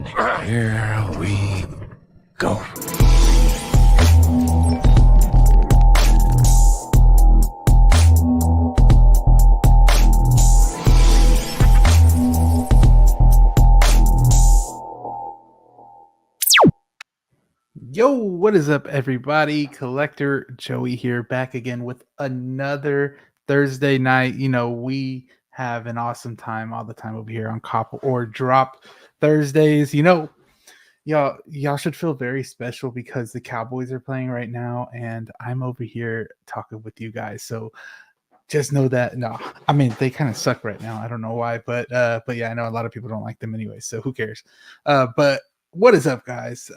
Here we go. Yo, what is up, everybody? Collector Joey here, back again with another Thursday night. You know, we have an awesome time all the time over here on Cop or Drop Thursdays. You know, y'all should feel very special because the Cowboys are playing right now, and I'm over here talking with you guys. So just know that. No, I mean they kind of suck right now. I don't know why, but yeah, I know a lot of people don't like them anyway. So who cares? But what is up, guys?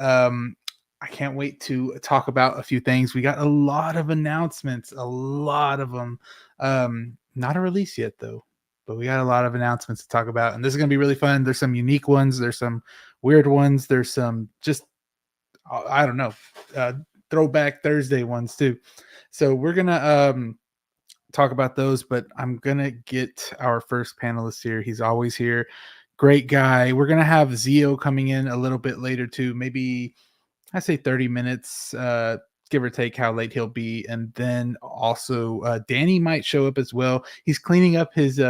I can't wait to talk about a few things. We got a lot of announcements, a lot of them. Not a release yet though, but we got a lot of announcements to talk about, and this is gonna be really fun. There's some unique ones, there's some weird ones, there's some just I don't know, throwback Thursday ones too. So we're gonna talk about those, but I'm gonna get our first panelist here. He's always here, great guy. We're gonna have Zio coming in a little bit later too, maybe I say 30 minutes, give or take how late he'll be. And then also Danny might show up as well. He's cleaning up his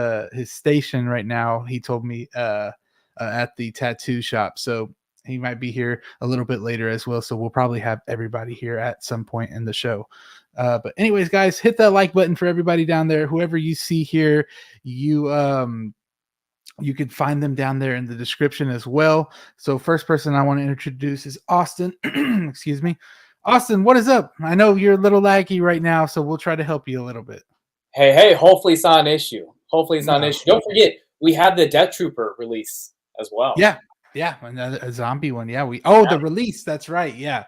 station right now. He told me at the tattoo shop. So he might be here a little bit later as well. So we'll probably have everybody here at some point in the show. But anyways, guys, hit that like button for everybody down there. Whoever you see here, you can find them down there in the description as well. So first person I want to introduce is Austin. Excuse me. Austin, what is up? I know you're a little laggy right now, so we'll try to help you a little bit. Hey, hopefully it's not an issue. Don't forget, we had the Death Trooper release as well. Yeah, another a zombie one. Yeah, the release. That's right. Yeah.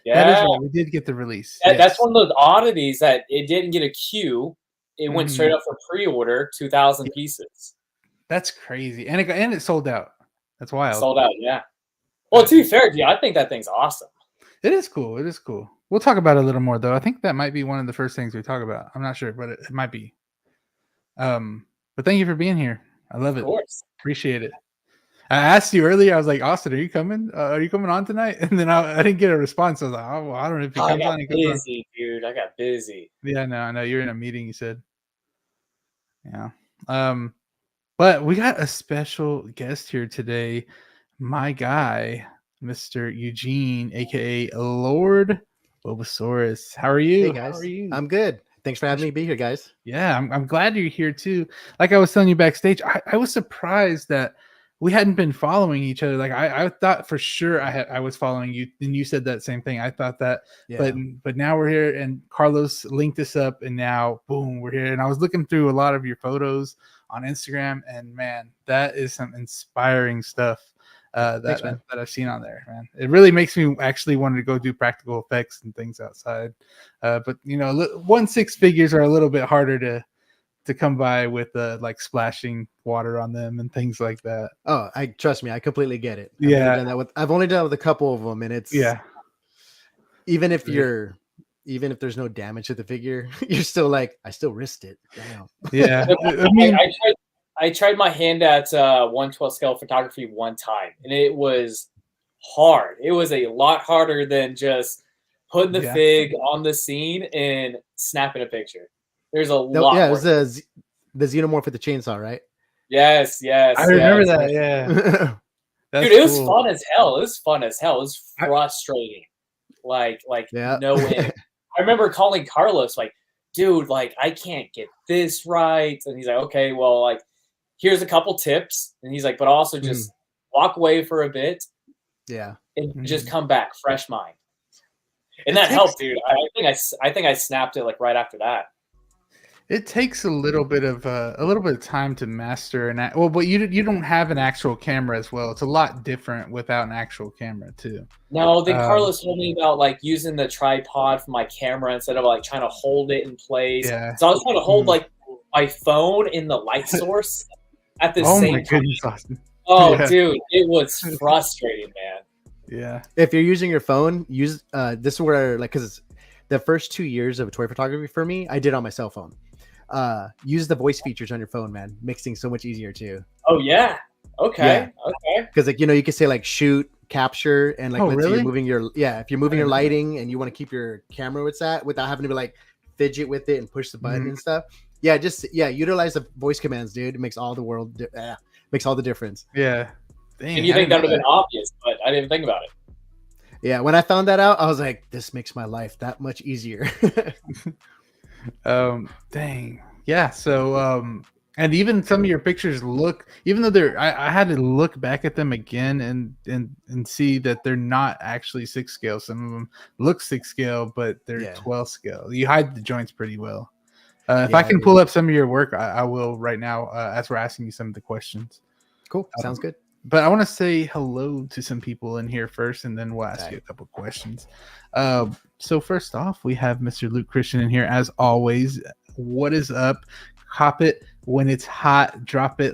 That is right. We did get the release. That's one of those oddities that it didn't get a queue. It went straight up for pre-order, 2,000 pieces. That's crazy, and it sold out. That's wild. Sold out, yeah. Well, to be fair, dude, I think that thing's awesome. It is cool. We'll talk about it a little more though. I think that might be one of the first things we talk about. I'm not sure, but it might be. But thank you for being here. I love it. Of course, appreciate it. I asked you earlier. I was like, Austin, are you coming? Are you coming on tonight? And then I didn't get a response. I was like, oh, well, I don't know if he comes on. Dude. I got busy. Yeah, no, I know you're in a meeting. You said. Yeah. But we got a special guest here today, my guy, Mr. Eugene, aka Lord Bobasaurus. How are you? Hey guys, I'm good. Thanks for having me be here, guys. Yeah, I'm glad you're here too. Like I was telling you backstage, I was surprised that we hadn't been following each other. Like I thought for sure I was following you, and you said that same thing. I thought that, yeah. But now we're here, and Carlos linked us up, and now boom, we're here. And I was looking through a lot of your photos on Instagram, and man, that is some inspiring stuff that I've seen on there, man. It really makes me actually want to go do practical effects and things outside. But you know, 1/6 figures are a little bit harder to come by with like splashing water on them and things like that. Oh, trust me, I completely get it. I've only done that with a couple of them, and it's even if there's no damage to the figure, you're still like, I still risked it. Damn. Yeah. I tried my hand at 1/12 scale photography one time, and it was hard. It was a lot harder than just putting the fig on the scene and snapping a picture. There's a lot. Yeah, it was the xenomorph with the chainsaw, right? Yes. I remember that. Yeah. Dude, it was fun as hell. It was frustrating. No way. I remember calling Carlos, like, dude, like, I can't get this right. And he's like, okay, well, like, here's a couple tips. And he's like, but also just walk away for a bit. Yeah. And just come back, fresh mind. And that helped, dude. I think I snapped it like right after that. It takes a little bit of time to master but you don't have an actual camera as well. It's a lot different without an actual camera too. No, then Carlos told me about like using the tripod for my camera instead of like trying to hold it in place. Yeah. So I was trying to hold like my phone in the light source at the same time. Goodness, Austin. Oh, yeah. Dude, it was frustrating, man. Yeah. If you're using your phone, use this is where because the first 2 years of toy photography for me, I did on my cell phone. Use the voice features on your phone, man. Makes things so much easier too. Oh yeah. Okay. Okay. Because like you can say like shoot, capture, and like Oh, let's say really? you're moving if you're moving your lighting and you want to keep your camera with that without having to be like fidget with it and push the button and stuff. Yeah, utilize the voice commands, dude. It makes all the makes all the difference. Yeah. Dang, And you think that would have been obvious, but I didn't think about it. Yeah, when I found that out, I was like, this makes my life that much easier. Dang. Yeah. So, and even some of your pictures look, even though I had to look back at them again and see that they're not actually 6 scale. Some of them look 6 scale, but they're 12 scale. You hide the joints pretty well. If I can pull up some of your work, I will right now as we're asking you some of the questions. Cool. Sounds good. But I want to say hello to some people in here first, and then we'll ask you a couple questions. So first off, we have Mr. Luke Christian in here as always. What is up? Cop it when it's hot. Drop it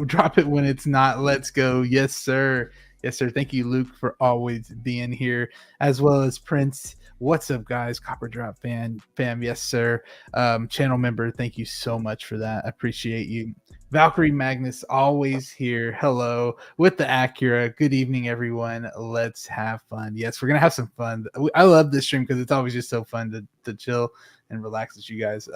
drop it when it's not. Let's go. Yes, sir. Yes, sir. Thank you, Luke, for always being here, as well as Prince. What's up, guys? Copper Drop fam. Yes, sir. Channel member. Thank you so much for that. I appreciate you. Valkyrie Magnus always here. Hello with the Acura. Good evening, everyone. Let's have fun. Yes, we're gonna have some fun. I love this stream because it's always just so fun to chill and relax with you guys.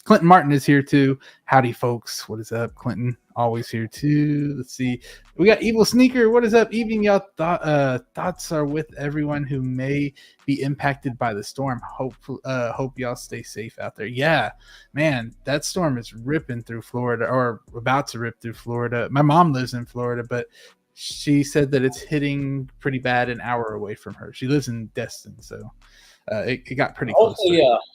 Clinton Martin is here too. Howdy, folks. What is up, Clinton? Always here too. Let's see. We got Evil Sneaker. What is up? Evening, y'all. Thoughts are with everyone who may be impacted by the storm. Hope y'all stay safe out there. Yeah, man, that storm is ripping through Florida, or about to rip through Florida. My mom lives in Florida, but she said that it's hitting pretty bad an hour away from her. She lives in Destin, so it got pretty close.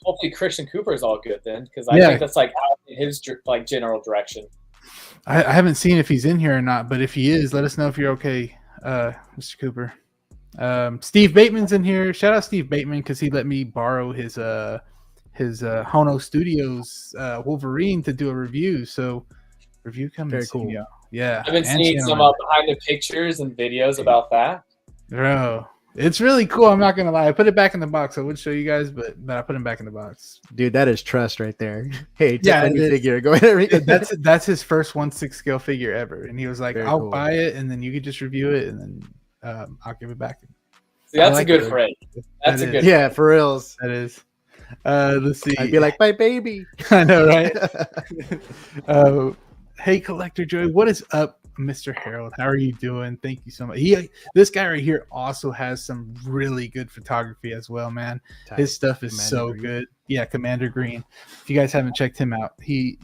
Hopefully Christian Cooper is all good then, because I think that's like out in his like general direction. I haven't seen if he's in here or not, but if he is, let us know if you're okay, Mr. Cooper. Steve Bateman's in here. Shout out Steve Bateman because he let me borrow his Hono Studios Wolverine to do a review. So review coming very soon, cool. y'all. Yeah, I've been seeing some behind the pictures and videos about that. Bro, it's really cool. I'm not gonna lie. I put it back in the box. I would show you guys, but I put him back in the box. Dude, that is trust right there. Hey, take my new figure. Go ahead. That's his first 1/6 scale figure ever, and he was like, "I'll buy it, and then you could just review it, and then I'll give it back." See, that's a good friend. That's a good. Yeah, for reals. That is. Let's see. I'd be like, my baby. I know, right? Hey, Collector Joey, what is up, Mr. Harold? How are you doing? Thank you so much. This guy right here also has some really good photography as well, man. His stuff is so good. Yeah, Commander Green. If you guys haven't checked him out, he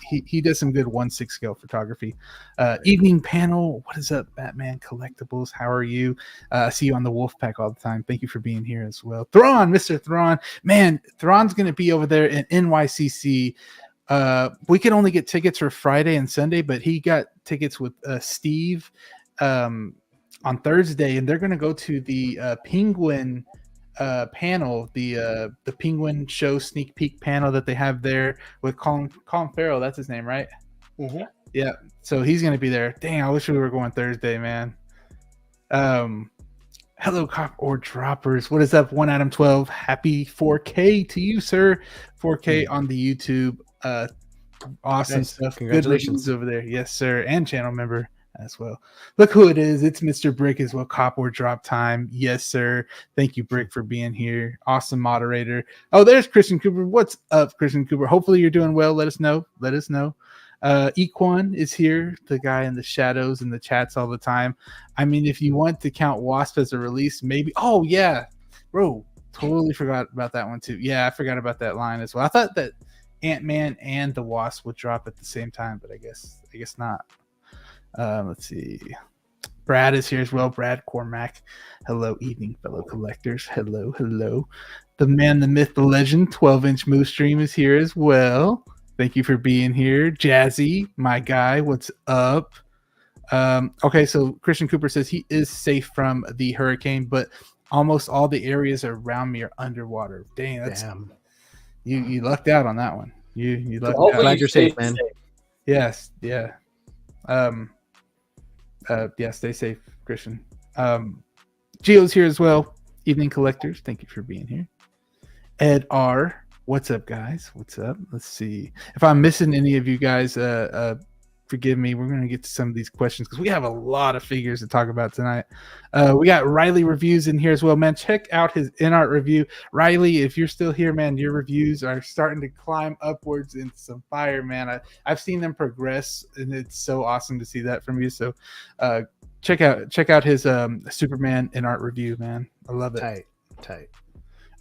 does some good 1/6 scale photography. Evening panel. What is up, Batman Collectibles? How are you? I see you on the Wolfpack all the time. Thank you for being here as well. Thrawn, Mr. Thrawn. Man, Thrawn's gonna be over there in NYCC. We can only get tickets for Friday and Sunday, but he got tickets with Steve on Thursday, and they're going to go to the Penguin panel, the Penguin show sneak peek panel that they have there with Colin Farrell. That's his name, right? Mm-hmm. Yeah. So he's going to be there. Dang, I wish we were going Thursday, man. Hello, Cop or Droppers. What is up? 1Adam12. Happy 4K to you, sir. 4K on the YouTube. Awesome stuff. Congratulations. Good over there. Yes, sir. And channel member as well. Look who it is. It's Mr. Brick as well. Cop or Drop time. Yes, sir. Thank you, Brick, for being here. Awesome moderator. Oh, there's Christian Cooper. What's up, Christian Cooper? Hopefully you're doing well. Let us know. Equan is here, the guy in the shadows in the chats all the time. I mean, if you want to count Wasp as a release, maybe. Oh, yeah. Bro, totally forgot about that one, too. Yeah, I forgot about that line as well. I thought that Ant-Man and the Wasp would drop at the same time, but I guess not. Let's see. Brad is here as well. Brad Cormack. Hello, evening, fellow collectors. Hello. The man, the myth, the legend, 12-inch Moose Stream is here as well. Thank you for being here. Jazzy, my guy, what's up? Okay, so Christian Cooper says he is safe from the hurricane, but almost all the areas around me are underwater. Damn. You lucked out on that one. You lucked out. Glad you're safe, man. Yes, yeah. Yeah, stay safe, Christian. Gio's here as well. Evening collectors, thank you for being here. Ed R, what's up, guys? What's up? Let's see. If I'm missing any of you guys, forgive me. We're gonna get to some of these questions because we have a lot of figures to talk about tonight. We got Riley reviews in here as well, man. Check out his Inart review, Riley. If you're still here, man, your reviews are starting to climb upwards into some fire, man. I've seen them progress, and it's so awesome to see that from you. So, check out his Superman Inart review, man. I love it. Tight.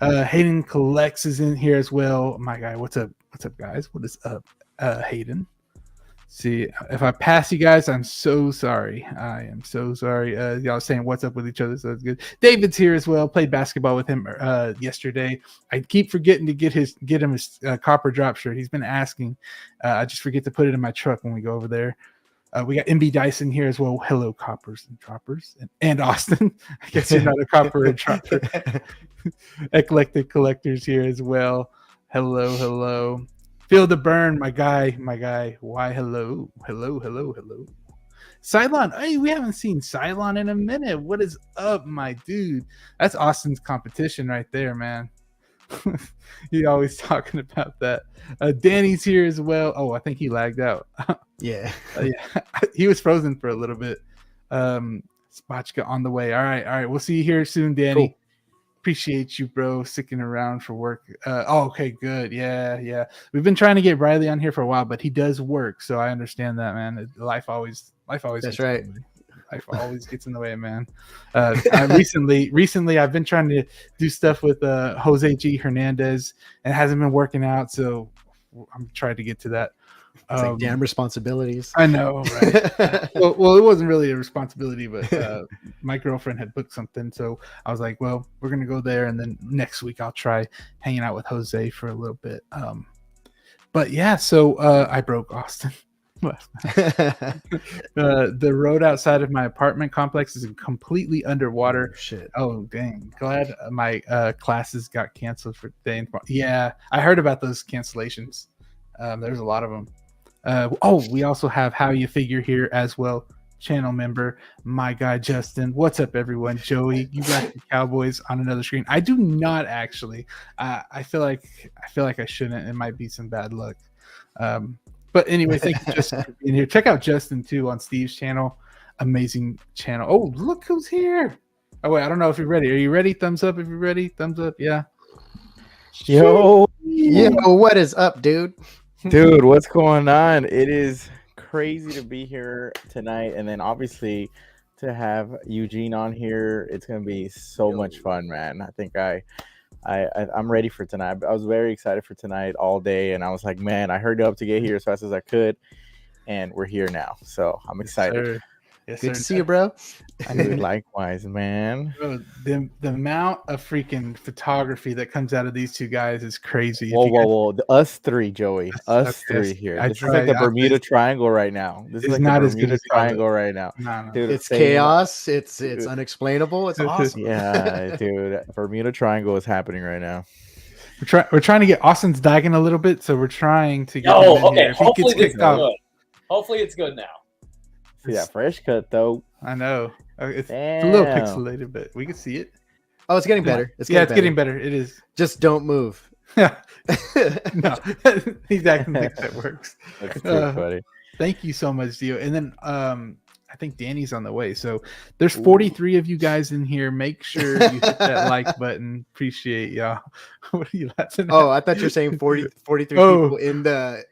Hayden Collects is in here as well. My guy, what's up? What's up, guys? What is up, Hayden? See, if I pass you guys, I'm so sorry. I am so sorry. Y'all saying what's up with each other, so it's good. David's here as well. Played basketball with him yesterday. I keep forgetting to get him his copper drop shirt. He's been asking. I just forget to put it in my truck when we go over there. We got MB Dyson here as well. Hello, coppers and droppers, and Austin. I guess you're not a copper and dropper. Eclectic Collectors here as well. Hello. Feel the burn, my guy. Why, hello. Cylon. Hey, we haven't seen Cylon in a minute. What is up, my dude? That's Austin's competition right there, man. He's always talking about that. Danny's here as well. Oh, I think he lagged out. Yeah. He was frozen for a little bit. Spotchka on the way. All right. We'll see you here soon, Danny. Cool. Appreciate you, bro, sticking around for work. Okay, good. Yeah. We've been trying to get Riley on here for a while, but he does work, so I understand that, man. Life always. That's right. Life always gets in the way, man. Recently, I've been trying to do stuff with Jose G. Hernandez, and it hasn't been working out. So I'm trying to get to that. It's like damn responsibilities. I know, right? well, it wasn't really a responsibility, but my girlfriend had booked something, so I was like, "Well, we're gonna go there, and then next week I'll try hanging out with Jose for a little bit." But yeah, so I broke Austin. The road outside of my apartment complex is completely underwater. Shit. Oh dang! Glad my classes got canceled for today and tomorrow. Yeah, I heard about those cancellations. There's a lot of them. We also have How You Figure here as well, channel member, my guy Justin. What's up, everyone? Joey, you got the Cowboys on another screen. I do not actually. I feel like I shouldn't. It might be some bad luck. But anyway, thank you, Justin, for being here. Check out Justin too on Steve's channel. Amazing channel. Oh, look who's here. Oh wait, I don't know if you're ready. Are you ready? Thumbs up if you're ready. Thumbs up. Yeah. Yo, what is up, dude? Dude, what's going on? It is crazy to be here tonight, and then obviously to have Eugene on here. It's gonna be so much fun, man. I think I'm ready for tonight. I was very excited for tonight all day, and I was like, man, I hurried up to get here as fast as I could, and we're here now. So I'm excited. Yes, good to see you, bro. Dude, likewise, man. Bro, the amount of freaking photography that comes out of these two guys is crazy. Whoa. Us three, Joey. Us three here. This is like the Bermuda Triangle right now. This is like the Bermuda Triangle right now. No. Dude, it's chaos. It's unexplainable. It's awesome. Yeah, dude. Bermuda Triangle is happening right now. We're trying to get Austin's dying a little bit, so we're trying to get him in here. Hopefully this is good. Hopefully it's good now. Yeah, fresh cut though. I know it's a little pixelated, but we can see it. Oh, it's getting better. It's getting better. It is. Just don't move. No, he's acting like that works. That's too funny. Thank you so much, Dio. And then I think Danny's on the way. So there's 43 of you guys in here. Make sure you hit that like button. Appreciate y'all. What are you laughing at? Oh, I thought you were saying 43 people in the.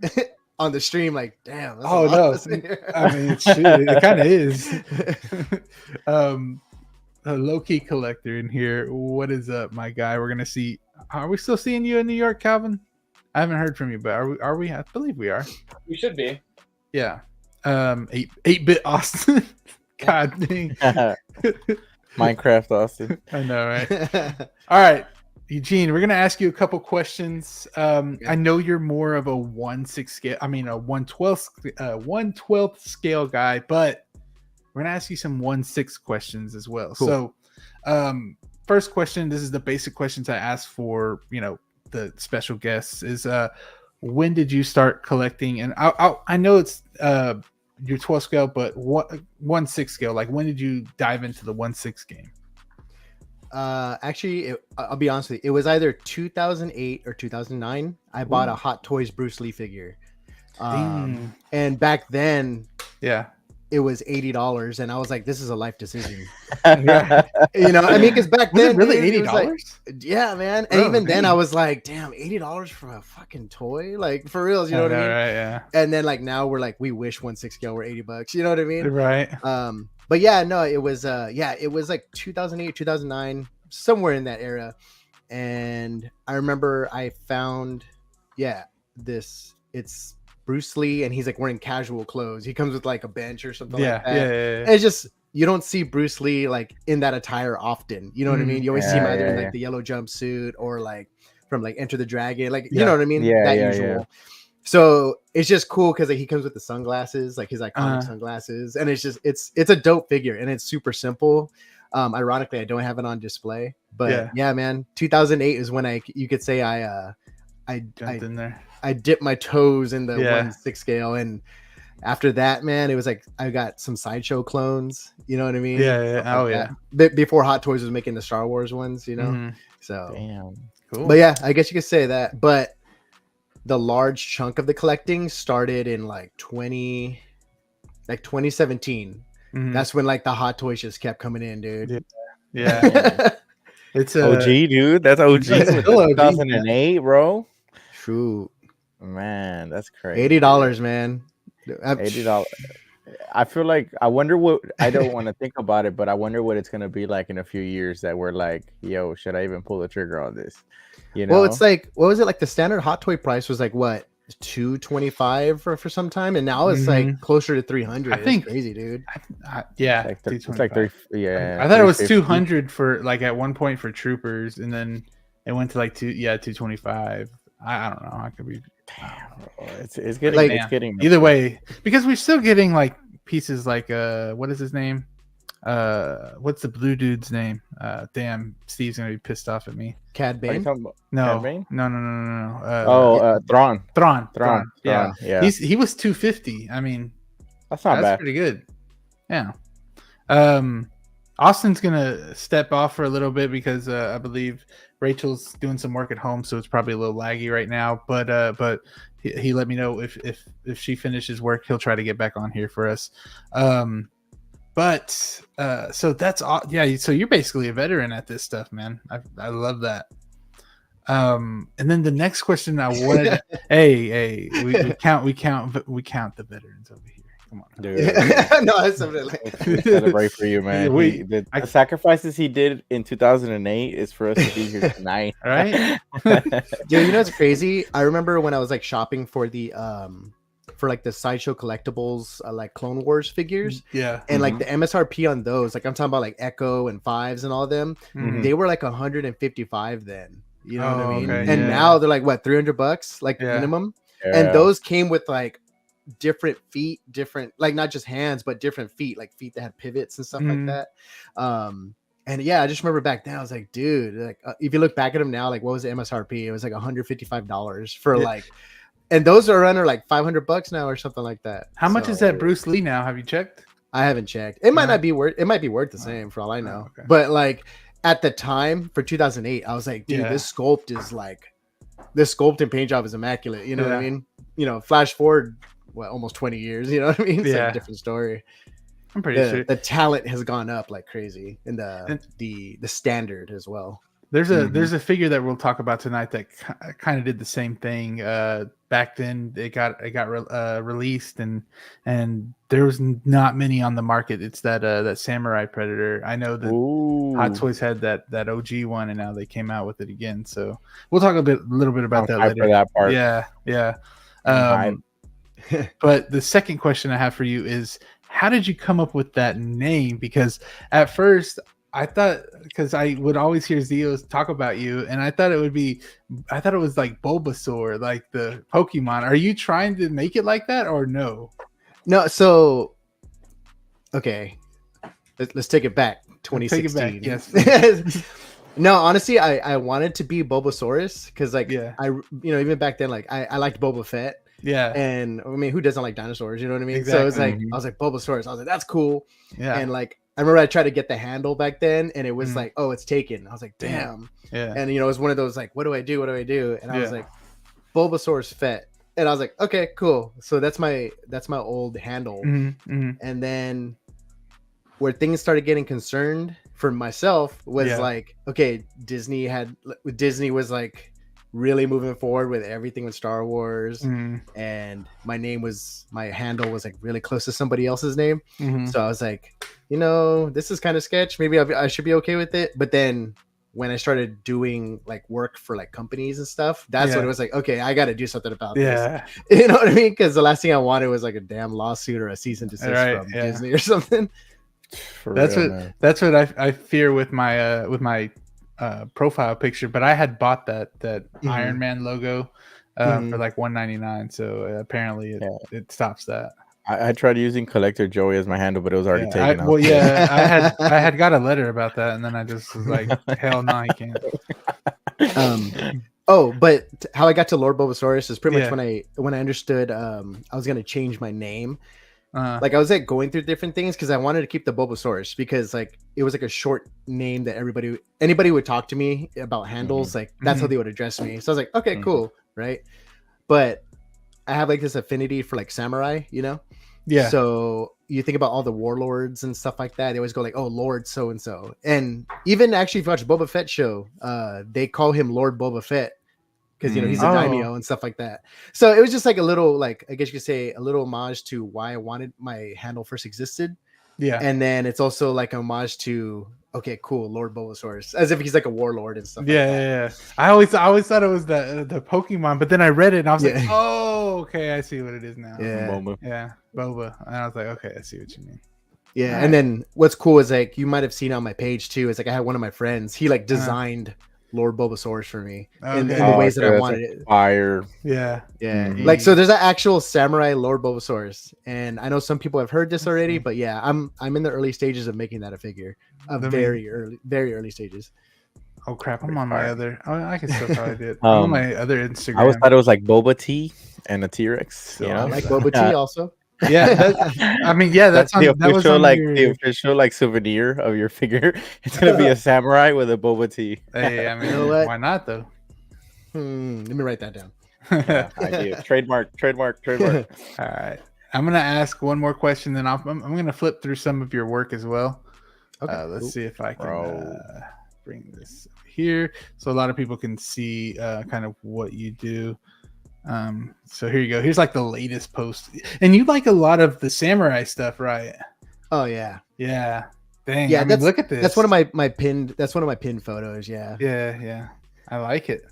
On the stream, like, damn. Oh no! I mean, it kind of is. A low-key collector in here. What is up, my guy? We're gonna see. Are we still seeing you in New York, Calvin? I haven't heard from you, but are we? I believe we are. We should be. Yeah. 8-bit Austin. God dang. Minecraft Austin. I know, right? All right. Eugene, we're going to ask you a couple questions. I know you're more of a 1/6 scale. I mean, a 1/12th scale guy, but we're going to ask you some 1/6 questions as well. Cool. So, first question. This is the basic questions I ask for. The special guests is when did you start collecting? And I know it's your 12 scale, but 1/6 scale. Like, when did you dive into the 1/6 game? Actually, I'll be honest with you. It was either 2008 or 2009. I bought a Hot Toys Bruce Lee figure. And back then, yeah, it was $80, and I was like, "This is a life decision." yeah. You know, I mean, because back Was then, it really dude, it was like, $80? yeah, man. And Bro, even then, I dang. was like, "Damn, $80 for a fucking toy, like for reals." You know what I mean? Right, yeah. And then like now we're like, we wish 1/6 scale were $80. You know what I mean? Right. But yeah, no, it was it was like 2008, 2009, somewhere in that era. And I remember I found, it's Bruce Lee, and he's like wearing casual clothes. He comes with like a bench or something like that. Yeah. And it's just, you don't see Bruce Lee like in that attire often. You know what I mean? You always see him either in like the yellow jumpsuit or like from like Enter the Dragon, like you know what I mean? That usual. So it's just cool because like, he comes with the sunglasses, like his iconic sunglasses, and it's just it's a dope figure, and it's super simple. Ironically, I don't have it on display, but yeah, man, 2008 is when you could say I jumped in there. I dipped my toes in the 1/6 scale, and after that, man, it was like I got some Sideshow clones. You know what I mean? Before Hot Toys was making the Star Wars ones, you know. So damn, cool. But yeah, I guess you could say that. But the large chunk of the collecting started in like 2017. That's when like the Hot Toys just kept coming in, dude. Yeah. It's OG, dude. That's OG. 2008, bro. True. Man, that's crazy. $80, man. $80. I feel like, I wonder what, I don't want to think about it, but I wonder what it's gonna be like in a few years that we're like, yo, should I even pull the trigger on this? You know? Well, it's like, what was it, like the standard Hot Toy price was like what, $225 for some time, and now it's like closer to $300. I think it's crazy, dude. It's like 3, I thought it was 200 for like at one point for Troopers, and then it went to like 225. I don't know. I could be. It's getting like, it's getting either way, because we're still getting like pieces like what is his name? What's the blue dude's name? Damn, Steve's gonna be pissed off at me. Cad Bane? No. Thrawn. Yeah. He was 250. I mean, that's not bad. That's pretty good. Yeah. Austin's gonna step off for a little bit because I believe Rachel's doing some work at home, so it's probably a little laggy right now. But he let me know if she finishes work, he'll try to get back on here for us. So that's all. Yeah. So you're basically a veteran at this stuff, man. I love that. And then the next question I wanted. Hey, we count the veterans over here. Come on, dude. No, it's definitely celebrate for you, man. The sacrifices he did in 2008 is for us to be here tonight, right? Dude, you know what's crazy? I remember when I was like shopping for the for like the Sideshow collectibles, like Clone Wars figures, and like the MSRP on those, like I'm talking about like Echo and Fives and all of them, they were like 155 then. You know what I mean? Okay, and now they're like what, $300 like minimum, and those came with like different feet, different, like not just hands but different feet, like feet that had pivots and stuff like that. And yeah, I just remember back then I was like, dude, like if you look back at them now, like what was the MSRP? It was like $155 for like, and those are under like $500 now or something like that. How much is that Bruce Lee now? Have you checked? I haven't checked. It might not be worth, it might be worth the same for all I know. But like at the time for 2008, I was like, dude, this sculpt is like, this sculpt and paint job is immaculate. You know what I mean? You know, flash forward almost 20 years, you know what I mean? It's like a different story. I'm pretty sure the talent has gone up like crazy, and the standard as well. There's a figure that we'll talk about tonight that kind of did the same thing. Back then, it got released, and there was not many on the market. It's that Samurai Predator. I know that Hot Toys had that OG one, and now they came out with it again. So we'll talk a little bit about that later. For that part. Yeah. But the second question I have for you is, how did you come up with that name? Because at first I thought, because I would always hear Zeos talk about you, and I thought it was like Bulbasaur, like the Pokemon. Are you trying to make it like that or no? No. So, okay, let's take it back. 2016. Take it back, yes. No, honestly, I wanted to be Bulbasaurus because like even back then, like I liked Boba Fett. Yeah. And I mean, who doesn't like dinosaurs? You know what I mean? Exactly. So it's like, I was like, Bulbasaurus. I was like, that's cool. Yeah. And like, I remember I tried to get the handle back then, and it was like, oh, it's taken. I was like, damn. Yeah. And, you know, it was one of those, like, what do I do? And I was like, Bulbasaur's Fett. And I was like, okay, cool. So that's my old handle. And then where things started getting concerned for myself was like, okay, Disney was like really moving forward with everything with Star Wars, and my handle was like really close to somebody else's name. So I was like, this is kind of sketch. Maybe I should be okay with it. But then when I started doing like work for like companies and stuff, that's when it was like, okay, I got to do something about this. You know what I mean? Because the last thing I wanted was like a damn lawsuit or a cease and desist from Disney or something. That's what I fear with my profile picture. But I had bought that Iron Man logo for like $1.99. So apparently it stops that. I tried using Collector Joey as my handle, but it was already taken out. I had got a letter about that, and then I just was like, hell no, you can't. But how I got to Lord Bulbasaurus is pretty much when I understood I was gonna change my name. Like I was like going through different things because I wanted to keep the Bulbasaurus because like it was like a short name that anybody would talk to me about handles, like that's how they would address me. So I was like, okay, cool, right? But I have like this affinity for like samurai, Yeah. So you think about all the warlords and stuff like that. They always go like, oh, Lord so and so. And even actually, if you watch Boba Fett show, they call him Lord Boba Fett because he's a daimyo and stuff like that. So it was just like a little, like I guess you could say, a little homage to why I wanted my handle first existed. Yeah. And then it's also like an homage to, okay, cool, Lord Bulbasaurus, as if he's like a warlord and stuff. Yeah. I always thought it was the Pokemon, but then I read it and I was like, oh, okay, I see what it is now. Yeah. Boba. And I was like, okay, I see what you mean. Yeah. Right. And then what's cool is like you might have seen on my page too, is like I had one of my friends, he like designed Lord Bulbasaurus for me in the ways that I wanted it. Fire. Yeah. Like, so there's an actual samurai Lord Bulbasaurus, and I know some people have heard this already, but yeah, I'm in the early stages of making that a figure. Very early stages. Oh crap! I'm on my other. I can still probably do it. I'm on my other Instagram. I always thought it was like Boba Tea and a T-Rex. Like Boba Tea also. Yeah, that's the official the official like souvenir of your figure. It's gonna be a samurai with a boba tea. Hey, I mean, why not though? Let me write that down. Idea. Trademark. All right, I'm gonna ask one more question, then I'm gonna flip through some of your work as well. Okay, let's see if I can bring this here so a lot of people can see kind of what you do. So here you go. Here's like the latest post, and you like a lot of the samurai stuff, right? Oh yeah. Dang. Yeah, look at this. That's one of my pinned. That's one of my pinned photos. Yeah. I like it.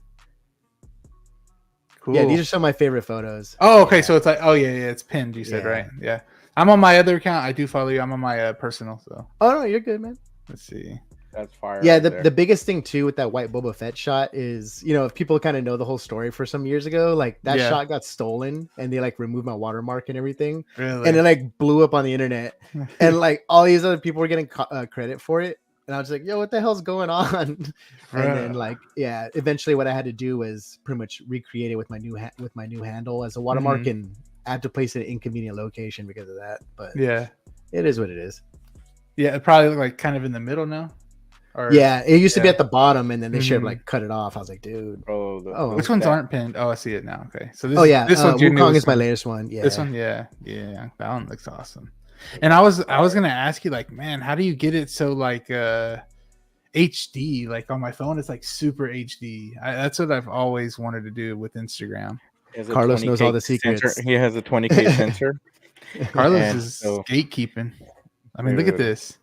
Cool. Yeah, these are some of my favorite photos. Oh, okay. So it's like, it's pinned. You said right? Yeah. I'm on my other account. I do follow you. I'm on my personal. So. Oh no, you're good, man. Let's see. That's fire. Yeah, the biggest thing too with that white Boba Fett shot is, if people kind of know the whole story for some years ago, like that shot got stolen and they like removed my watermark and everything. Really? And it like blew up on the internet. And like all these other people were getting credit for it. And I was like, yo, what the hell's going on? And then like, eventually what I had to do was pretty much recreate it with my new handle as a watermark, and I had to place it in an inconvenient location because of that. But yeah, it is what it is. Yeah, it probably looked like kind of in the middle now. It used to be at the bottom, and then they should have like cut it off. I was like, dude. Which ones aren't pinned? Oh, I see it now. Okay, so this one, Wukong is my latest one. Yeah, this one, that one looks awesome. And I was gonna ask you, like, man, how do you get it so like HD? Like on my phone, it's like super HD. That's what I've always wanted to do with Instagram. Carlos knows all the secrets. Sensor. He has a 20K sensor. Carlos is gatekeeping. I mean, look at this.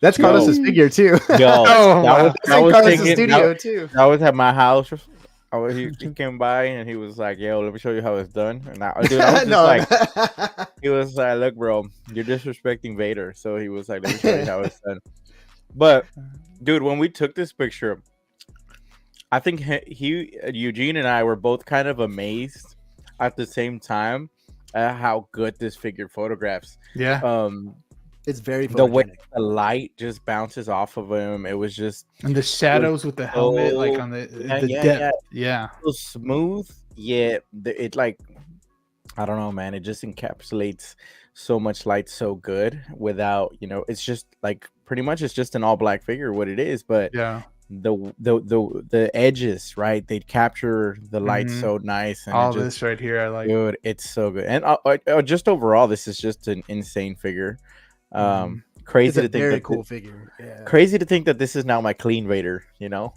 That's Carlos's figure too. That was Carlos's studio too. I was at my house. He came by and he was like, "Yo, let me show you how it's done." And I was just he was like, "Look, bro, you're disrespecting Vader." So he was like, "Let me show you how it's done." But dude, when we took this picture, I think Eugene and I were both kind of amazed at the same time at how good this figure photographs. Yeah. It's very photogenic. The way the light just bounces off of him, it was just, and the shadows with the helmet, like on the depth. Yeah. So smooth, it like, I don't know, man. It just encapsulates so much light so good without, it's just like pretty much it's just an all black figure, what it is. But the edges, right? They'd capture the light so nice, and all this right here, I like. Dude, it's so good. And just overall, this is just an insane figure. Crazy it's a to think very that cool figure. Yeah. Crazy to think that this is now my clean Raider. You know.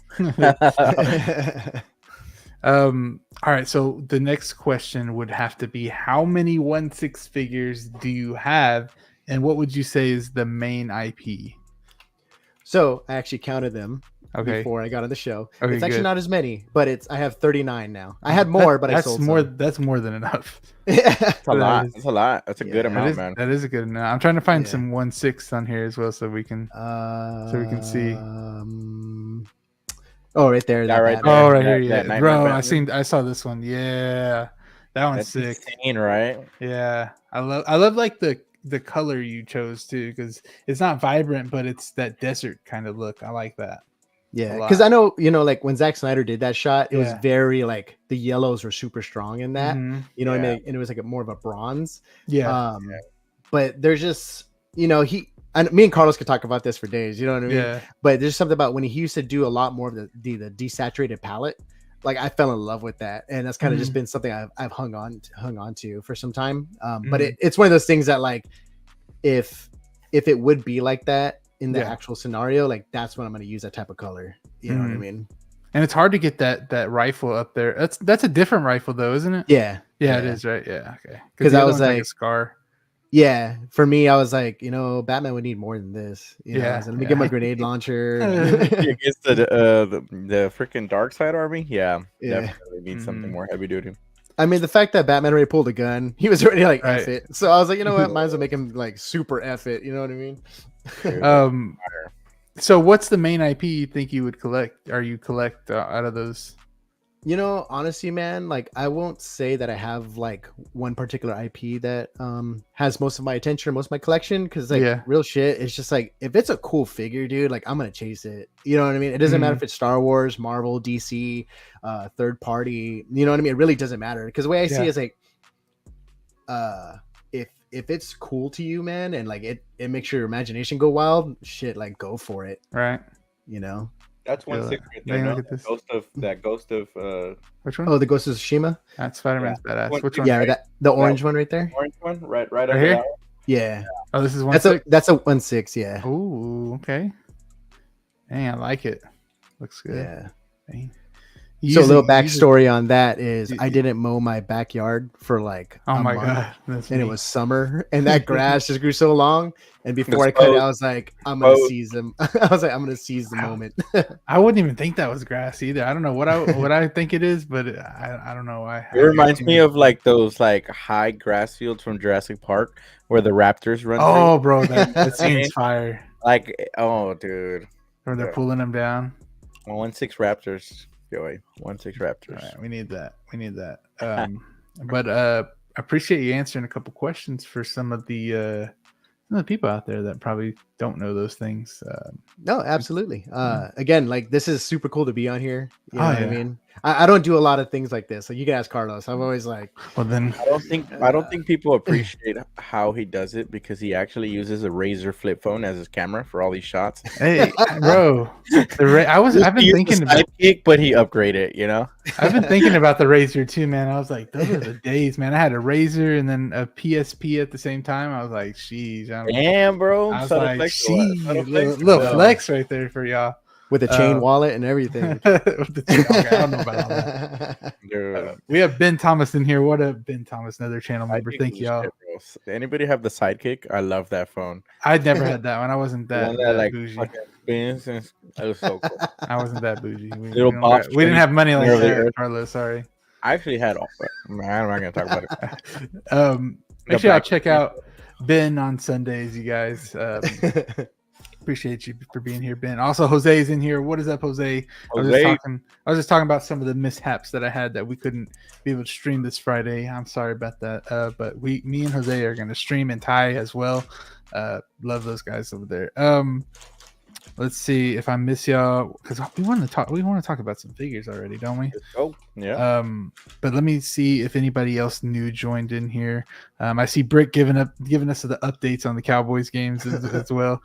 All right, so the next question would have to be, how many 1/6 figures do you have, and what would you say is the main IP? So I actually counted them before I got on the show. Okay, it's actually not as many, but I have 39 now. I had more, but I sold some. That's more than enough. That's a lot. That's a lot. That's a good amount, man. That is a good amount. I'm trying to find some 1/6 on here as well, so we can see. Oh, right there. Yeah, right there. Oh, right here. Yeah, bro. I saw this one. Yeah, that one's sick. Insane, right? Yeah, I love like the color you chose too, because it's not vibrant, but it's that desert kind of look. I like that. Yeah, because I know, like when Zack Snyder did that shot, it was very like the yellows were super strong in that. You know what I mean? And it was like more of a bronze. Yeah. But there's just me and Carlos could talk about this for days. You know what I mean? Yeah. But there's something about when he used to do a lot more of the desaturated palette. Like I fell in love with that, and that's kind of just been something I've hung on to for some time. But it's one of those things that like if it would be like that in the actual scenario, like that's when I'm going to use that type of color. You know what I mean? And it's hard to get that rifle up there. That's a different rifle though, isn't it? Yeah, it is, right? Yeah, okay. Because I was like a scar. Yeah, for me, I was like, Batman would need more than this. Let me get my grenade launcher. Against the freaking Darkseid army, definitely needs something more heavy duty. I mean, the fact that Batman already pulled a gun, he was already like F it. So I was like, you know what, might as well make him like super F it. You know what I mean? So what's the main IP you think you would collect? Or you collect out of those? Honestly, man, like I won't say that I have like one particular IP that has most of my attention or most of my collection, because like real shit, it's just like if it's a cool figure, dude, like I'm gonna chase it. You know what I mean? It doesn't matter if it's Star Wars, Marvel, DC, third party. You know what I mean? It really doesn't matter, because the way I see it is like, if it's cool to you, man, and like it makes your imagination go wild, shit, like go for it, right? That's 1/6 right there. No? Ghost of which one? Oh, the Ghost of Tsushima. That's Spider-Man's badass. Which one? Yeah, the orange one right there. Orange one, right here. Yeah. Oh, this is 1/6. That's a 1/6. Yeah. Oh, okay. Dang, I like it. Looks good. Yeah. Dang. So a little backstory on that is I didn't mow my backyard for like a month, God, and it was summer, and that grass just grew so long. And before I cut it, I was like, I'm gonna seize them. I was like, I'm gonna seize the moment. I wouldn't even think that was grass either. I don't know what I think it is, but I don't know why. It reminds me of like those like high grass fields from Jurassic Park where the raptors run. Oh, bro, that scene's fire. Like, oh, dude, where they're pulling them down. 1/6 raptors. 1/6 raptors. All right, we need that. But appreciate you answering a couple questions for some of the people out there that probably don't know those things. No, absolutely. Again, like this is super cool to be on here. You know what I mean? I don't do a lot of things like this. Like you can ask Carlos. I'm always like, well, then I don't think people appreciate how he does it, because he actually uses a Razer flip phone as his camera for all these shots. Hey, bro, I've been thinking about Sidekick, but he upgraded it. I've been thinking about the Razer too, man. I was like, those are the days, man. I had a Razer and then a PSP at the same time. I was like, sheesh. Damn, bro. I was like, little flex right there for y'all. With a chain wallet and everything. With the chain, okay, I don't know about all that. We have Ben Thomas in here. What up, Ben Thomas, another channel member. Thank y'all. Anybody have the Sidekick? I love that phone. I never had that one. I wasn't that bougie. That was so cool. I wasn't that bougie. We didn't have money like that, Carlos. Sorry. I actually had. Man, I'm not gonna talk about it. Make sure y'all check out Ben on Sundays, you guys. Appreciate you for being here, Ben. Also, Jose's in here. What is up, Jose? I was just talking about some of the mishaps that I had that we couldn't be able to stream this Friday. I'm sorry about that. But me and Jose are going to stream, and Ty as well. Love those guys over there. Let's see if I miss y'all, because we want to talk about some figures already, don't we? Oh, yeah. But let me see if anybody else new joined in here. I see Brick giving us the updates on the Cowboys games as well.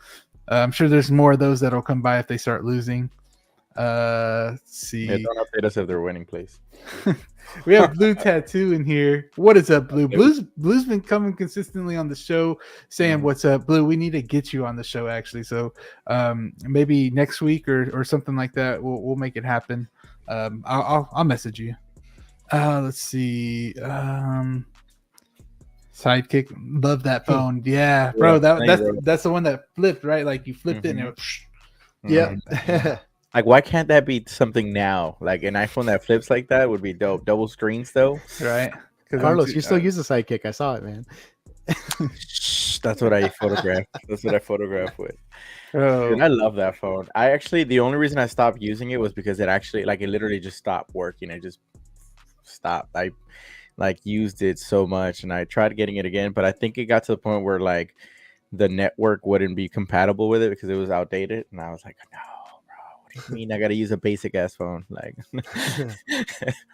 I'm sure there's more of those that'll come by if they start losing. Let's see. Yeah, don't update us if they're winning, please. We have Blue Tattoo in here. What is up, Blue? Blue's been coming consistently on the show, saying what's up, Blue. We need to get you on the show, actually. So maybe next week or something like that. We'll make it happen. I'll message you. Let's see. Sidekick, love that phone. Yeah, bro. That's the one that flipped, right? Like you flipped it and it was. Yeah. Like, why can't that be something now? Like an iPhone that flips like that would be dope. Double screens though, right? Carlos, you still use the Sidekick. I saw it, man. That's what I photographed. That's what I photographed with. Oh. Dude, I love that phone. The only reason I stopped using it was because it literally just stopped working. It just stopped. I used it so much, and I tried getting it again, but I think it got to the point where like the network wouldn't be compatible with it because it was outdated, and I was like, no. What do you mean I gotta use a basic ass phone? Like,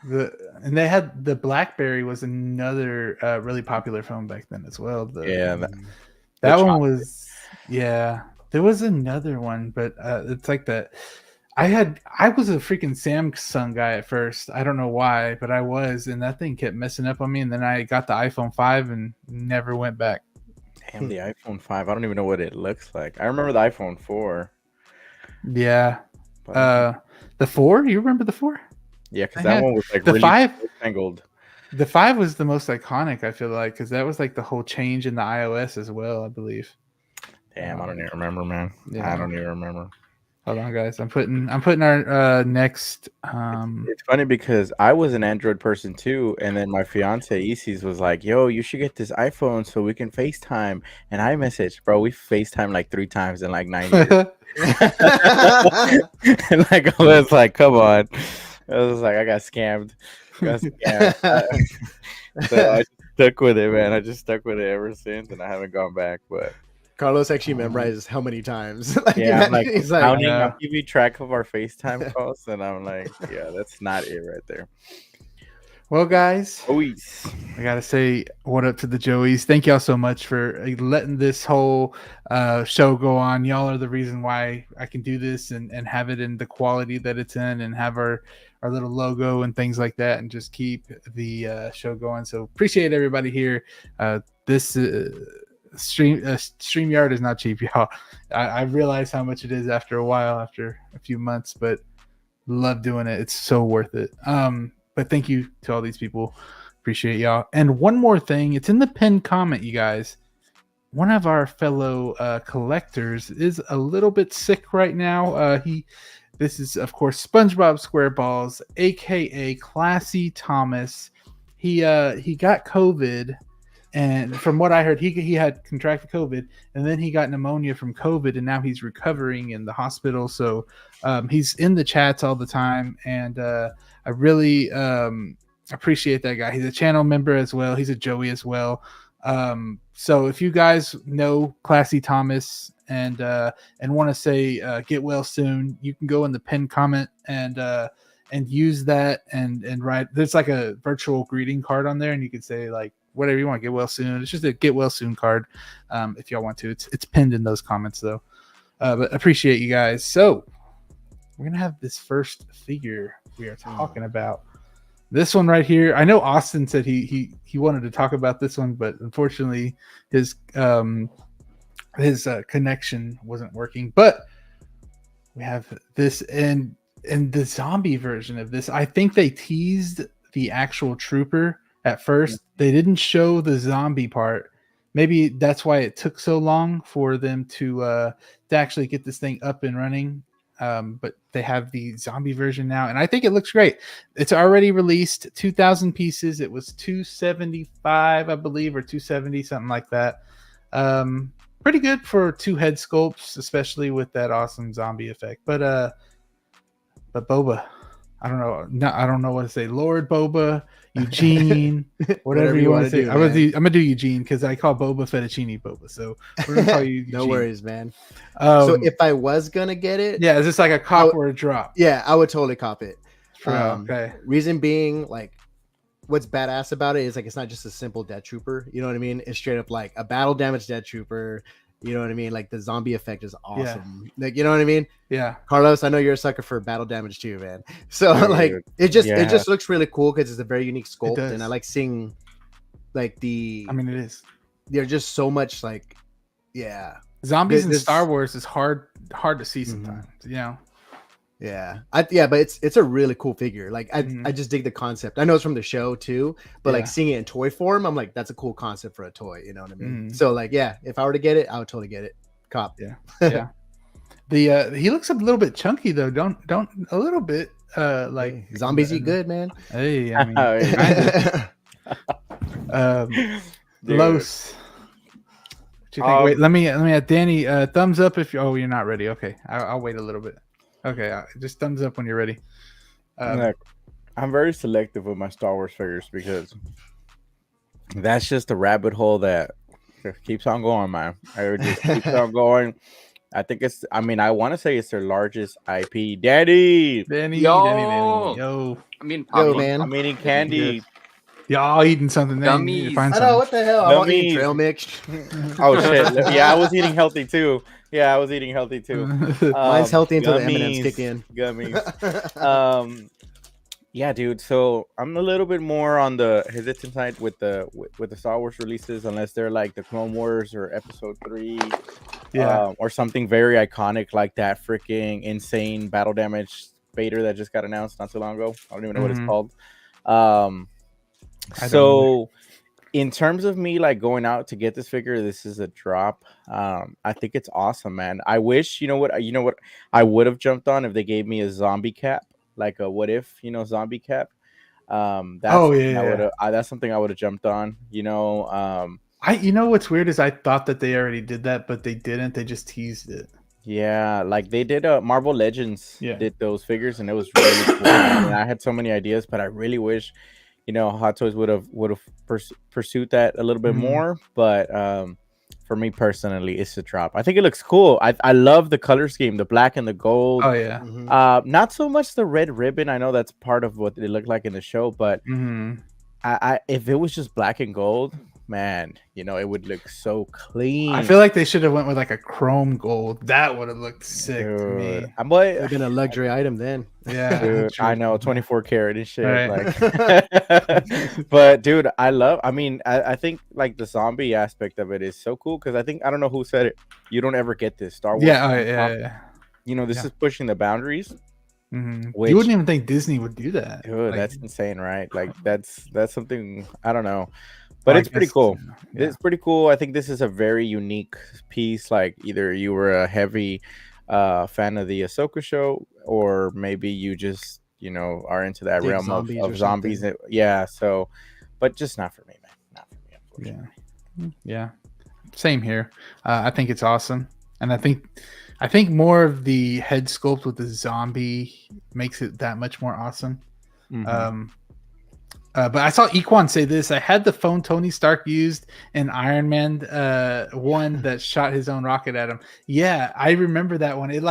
and they had the BlackBerry was another really popular phone back then as well. That one was There was another one, but it's like that. I was a freaking Samsung guy at first. I don't know why, but I was, and that thing kept messing up on me. And then I got the iPhone 5 and never went back. Damn, the iPhone 5. I don't even know what it looks like. I remember the iPhone 4. Yeah. The 4? You remember the 4? Yeah, because that one was like the really 5 tangled. The 5 was the most iconic, I feel like, because that was like the whole change in the iOS as well, I believe. Damn, I don't even remember, man. Yeah. I don't even remember. Hold on, guys. I'm putting our next. It's funny because I was an Android person too, and then my fiance Isis was like, "Yo, you should get this iPhone so we can FaceTime." And I messaged, bro. We FaceTime like 3 times in like 9 years. And like I was like, "Come on!" I was like, "I got scammed." So I just stuck with it, man. I just stuck with it ever since, and I haven't gone back. But Carlos actually memorized how many times. I'm like counting. I'm keeping track of our FaceTime calls, and I'm like, yeah, that's not it right there. Well, guys, Joey's. I gotta say what up to the Joeys. Thank y'all so much for letting this whole show go on. Y'all are the reason why I can do this and have it in the quality that it's in, and have our little logo and things like that, and just keep the show going. So appreciate everybody here. This StreamYard is not cheap, y'all. I realize how much it is after a while, after a few months, but love doing it. It's so worth it. But thank you to all these people. Appreciate y'all. And one more thing, it's in the pinned comment, you guys. One of our fellow collectors is a little bit sick right now. This is, of course, SpongeBob SquareBalls, aka Classy Thomas. He got COVID. And from what I heard, he had contracted COVID, and then he got pneumonia from COVID, and now he's recovering in the hospital. So he's in the chats all the time, and I really appreciate that guy. He's a channel member as well. He's a Joey as well. So if you guys know Classy Thomas and want to say get well soon, you can go in the pinned comment and use that and write. There's like a virtual greeting card on there, and you can say like whatever you want. Get well soon. It's just a get well soon card. If y'all want to, it's pinned in those comments though. But appreciate you guys. So we're gonna have this first figure we are talking about. This one right here. I know Austin said he wanted to talk about this one, but unfortunately his connection wasn't working. But we have this and the zombie version of this. I think they teased the actual trooper at first. They didn't show the zombie part. Maybe that's why it took so long for them to actually get this thing up and running. But they have the zombie version now, and I think it looks great. It's already released, 2,000 pieces. It was 275, I believe, or 270, something like that. Pretty good for 2 head sculpts, especially with that awesome zombie effect. But Boba, I don't know what to say. Lord Boba, Eugene, whatever you want to say. I'm gonna do Eugene because I call Boba Fettuccine Boba. So we're gonna call you Eugene. No worries, man. So if I was gonna get it, yeah, is this like a cop or a drop? Yeah, I would totally cop it. Okay. Reason being, like, what's badass about it is like it's not just a simple Death Trooper. You know what I mean? It's straight up like a battle damaged Death Trooper. You know what I mean? Like the zombie effect is awesome. Like, you know what I mean? Yeah. Carlos, I know you're a sucker for battle damage too, man. So like it just looks really cool because it's a very unique sculpt, and I like seeing like the. I mean, it is. They're just so much like, zombies in Star Wars is hard to see sometimes. You know. Yeah, but it's a really cool figure. Like I just dig the concept. I know it's from the show too, but like seeing it in toy form, I'm like, that's a cool concept for a toy. You know what I mean? So like, if I were to get it, I would totally get it. Cop. Yeah. The he looks a little bit chunky though. Don't a little bit. Like zombies eat good, man. Hey, I mean, Los. What you think? Wait, let me add Danny. Thumbs up if you're not ready. Okay, I'll wait a little bit. Okay, just thumbs up when you're ready. I'm very selective with my Star Wars figures because that's just a rabbit hole that keeps on going, man. It just keeps on going. I think I want to say it's their largest IP. Danny. Yo. I mean, man. I'm eating candy. Y'all eating something? Gummies. I know, what the hell? I want to eat trail mix. Oh shit! Yeah, I was eating healthy too. Mine's healthy until the M&Ms kick in. Gummies. Yeah, dude. So I'm a little bit more on the hesitant side with the Star Wars releases, unless they're like the Clone Wars or Episode 3, or something very iconic like that freaking insane battle damage Vader that just got announced not too long ago. I don't even know what it's called. So in terms of me like going out to get this figure, this is a drop. I think it's awesome, man. I wish, you know what I would have jumped on if they gave me a zombie cap, like a what if, zombie cap. That's something I would have jumped on, you know what's weird is I thought that they already did that, but they didn't. They just teased it. Yeah, like they did Marvel Legends did those figures, and it was really cool. And I had so many ideas, but I really wish Hot Toys would have pursued that a little bit more. But for me personally, it's a drop. I think it looks cool. I love the color scheme, the black and the gold. Oh yeah. Not so much the red ribbon. I know that's part of what it looked like in the show, but I if it was just black and gold, man, it would look so clean. I feel like they should have went with like a chrome gold. That would have looked sick to me. It would have been a luxury item then. Yeah, dude, I know, 24 karat and shit. Right. Like, but dude, I think like the zombie aspect of it is so cool because I don't know who said it. You don't ever get this Star Wars. Yeah. This is pushing the boundaries. You wouldn't even think Disney would do that. Dude, that's insane, right? Like that's something I don't know. But it's pretty cool. Yeah. It's pretty cool. I think this is a very unique piece. Like either you were a heavy fan of the Ahsoka show, or maybe you just are into that realm of zombies. Yeah. So, but just not for me, man. Not for me, unfortunately. Yeah. Same here. I think it's awesome, and I think more of the head sculpt with the zombie makes it that much more awesome. But I saw Equan say this. I had the phone Tony Stark used in Iron Man 1 that shot his own rocket at him. Yeah, I remember that one. It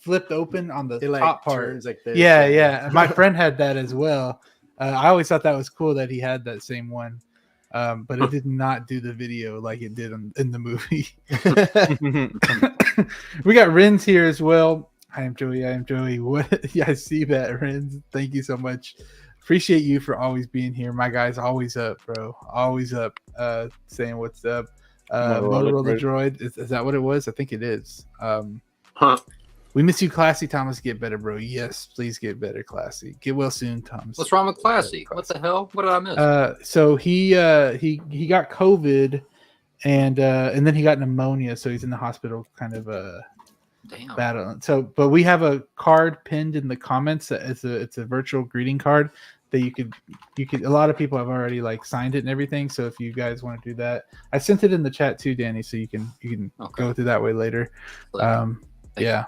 flipped open on the top part. Like this. Yeah. My friend had that as well. I always thought that was cool that he had that same one. But it did not do the video like it did in the movie. We got Renz here as well. I am Joey. What? Yeah, I see that, Renz. Thank you so much. Appreciate you for always being here. My guy's always up, bro. Always up, saying what's up. Motorola Droid. Is that what it was? I think it is. We miss you, Classy. Thomas, get better, bro. Yes, please get better, Classy. Get well soon, Thomas. What's wrong with Classy? What the hell? What did I miss? So he got COVID, and then he got pneumonia, so he's in the hospital, kind of battle. So, but we have a card pinned in the comments. It's a virtual greeting card that you could. A lot of people have already signed it and everything. So if you guys want to do that, I sent it in the chat too, Danny. So you can go through that way later. Yeah.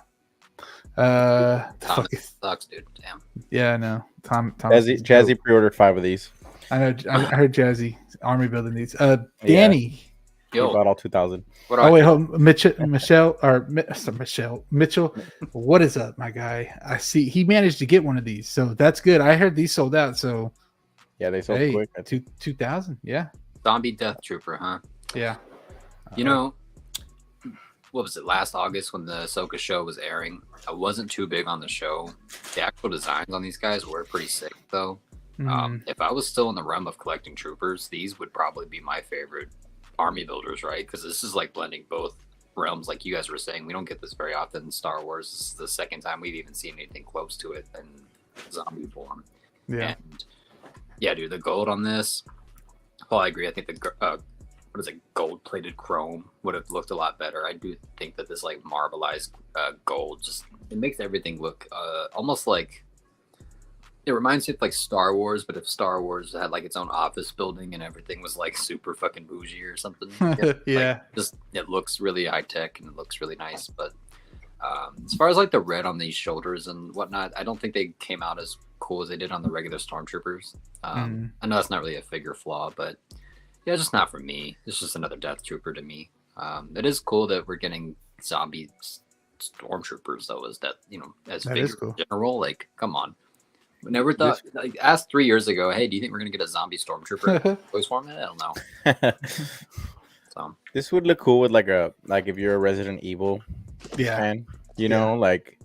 Thomas sucks, dude. Damn. Yeah, I know. Tom Jazzy pre-ordered 5 of these. I know. I heard Jazzy Army building these. Danny. Yeah. Yo. About all 2,000. Mitchell. What is up, my guy? I see he managed to get one of these, so that's good. I heard these sold out, so yeah, they sold quick. 2,000, yeah. Zombie Death Trooper, huh? Yeah. what was it, last August when the Ahsoka show was airing. I wasn't too big on the show. The actual designs on these guys were pretty sick, though. If I was still in the realm of collecting troopers, these would probably be my favorite army builders, right? Because this is like blending both realms, like you guys were saying. We don't get this very often in Star Wars. This is the second time we've even seen anything close to it in zombie form. Yeah. And yeah, dude, the gold on this. Well, I agree. I think the gold-plated chrome would have looked a lot better. I do think that this like marbleized gold just it makes everything look almost like. It reminds me of like Star Wars, but if Star Wars had like its own office building and everything was like super fucking bougie or something. Yeah. Like, just it looks really high tech and it looks really nice. But as far as like the red on these shoulders and whatnot, I don't think they came out as cool as they did on the regular Stormtroopers. I know that's not really a figure flaw, but yeah, just not for me. It's just another Death Trooper to me. It is cool that we're getting zombie Stormtroopers though, as that as figure cool. In general. Like, come on. We never thought. Like, asked 3 years ago, hey, do you think we're gonna get a zombie Stormtrooper voice form? I don't know. So this would look cool with like if you're a Resident Evil fan, you know, like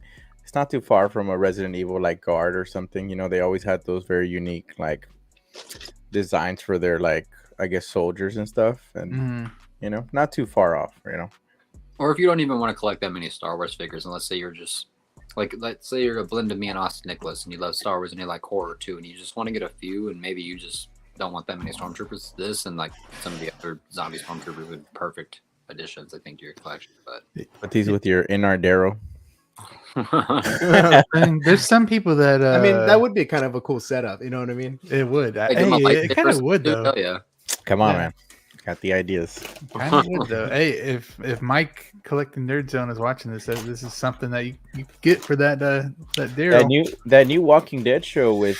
it's not too far from a Resident Evil like guard or something. You know, they always had those very unique like designs for their like I guess soldiers and stuff, and you know, not too far off, you know. Or if you don't even want to collect that many Star Wars figures, and let's say you're just like, let's say you're a blend of me and Austin Nicholas, and you love Star Wars and you like horror too, and you just want to get a few, and maybe you just don't want that many Stormtroopers. This and like some of the other zombie Stormtroopers would be perfect additions, I think, to your collection. But put these with your Inart Darrow. And there's some people that I mean, that would be kind of a cool setup. You know what I mean? It would. It kind of would though. Yeah. Come on, man. Got the ideas. Kind of would though. Hey, if Mike collecting Nerd Zone is watching this is something that you get for that Darryl. That new Walking Dead show with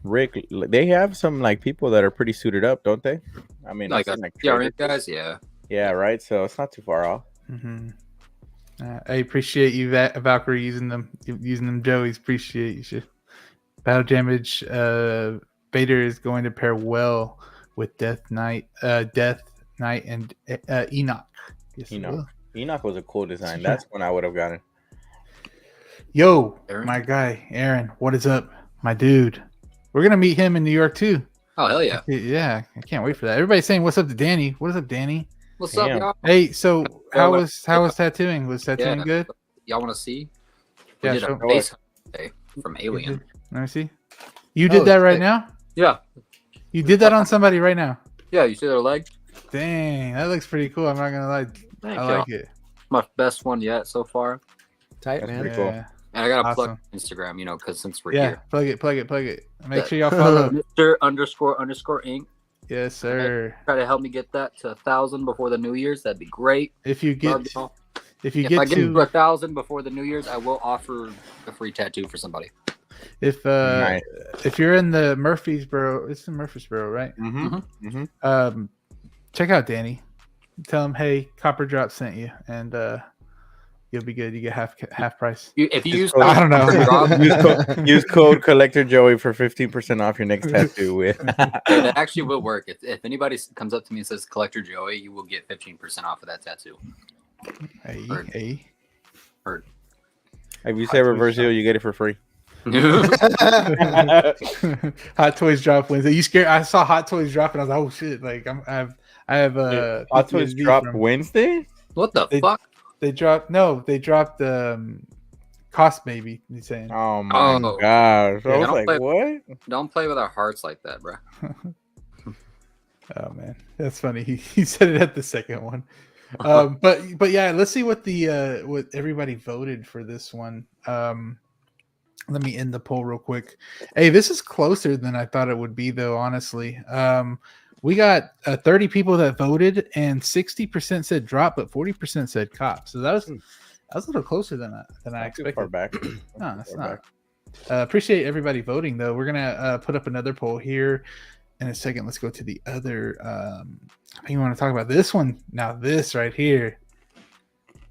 Rick. They have some like people that are pretty suited up, don't they? I mean, like PRN guys, yeah. Yeah, right. So it's not too far off. I appreciate you, Valkyrie, using them, Joey's. Appreciate you. Battle damage. Vader is going to pair well with Death Knight, and Enoch. Yes, Enoch was a cool design. That's when I would have gotten. Yo, Aaron? My guy, Aaron, what is up, my dude? We're gonna meet him in New York too. Oh hell yeah! Yeah, I can't wait for that. Everybody's saying, "What's up to Danny? What is up, Danny? What's up, y'all?" Hey, so how was tattooing? Was tattooing good? Y'all want to see? Yeah, we did a face day from Alien. Let me see. You did that right now? Yeah. You did that on somebody right now? Yeah, you see their leg? Dang, that looks pretty cool. I'm not gonna lie. I like it. My best one yet so far. Tight, That's man. pretty cool. And I gotta plug Instagram, because since we're here. Plug it. Make sure y'all follow. Mr. __Inc. Yes, sir. Try to help me get that to 1,000 before the New Year's. That'd be great. If I get to 1,000 before the New Year's, I will offer a free tattoo for somebody. If you're in the Murfreesboro, it's in Murfreesboro, right? Check out Danny. Tell him, hey, Copper Drop sent you, and you'll be good. You get half price. If you use I don't know. use code Collector Joey for 15% off your next tattoo. That actually will work. If anybody comes up to me and says Collector Joey, you will get 15% off of that tattoo. Hey. Heard. If you say Reversio, you get it for free. Hot Toys drop Wednesday. You scared? I saw Hot Toys drop and I was like, oh shit! Like I have Hot Toys drop Wednesday. What the fuck? They dropped Cost Baby. He's saying. Oh my gosh! I was like, what? Don't play with our hearts like that, bro. Oh man, that's funny. He said it at the second one. But yeah, let's see what what everybody voted for this one. Let me end the poll real quick. Hey, this is closer than I thought it would be, though. Honestly, we got 30 people that voted, and 60% said drop, but 40% said cop. So that was a little closer than I expected. Far back. No, it's not. Appreciate everybody voting, though. We're gonna put up another poll here in a second. Let's go to the other. I think you want to talk about this one now. This right here.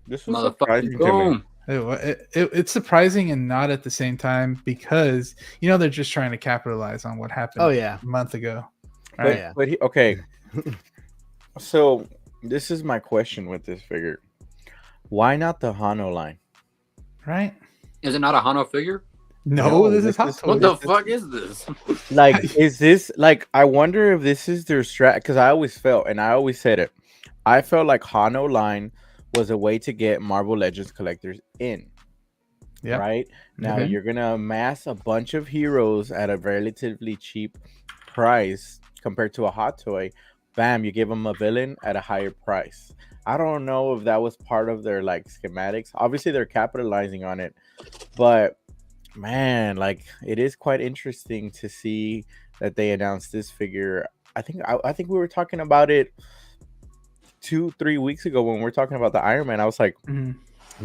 This was surprising to me. It's surprising and not at the same time because they're just trying to capitalize on what happened. A month ago. Right? Okay. So this is my question with this figure. Why not the Hano line? Right? Is it not a Hano figure? No, this is Hot Toys. What the fuck is this? Like, is this like? I wonder if this is their strat. Because I always felt, and I always said it, I felt like Hano line was a way to get Marvel Legends collectors in. Yeah. Right now, you're gonna amass a bunch of heroes at a relatively cheap price compared to a hot toy. Bam, you give them a villain at a higher price. I don't know if that was part of their like schematics. Obviously, they're capitalizing on it, but man, like it is quite interesting to see that they announced this figure. I think we were talking about it 2-3 weeks ago when we were talking about the Iron Man. I was like,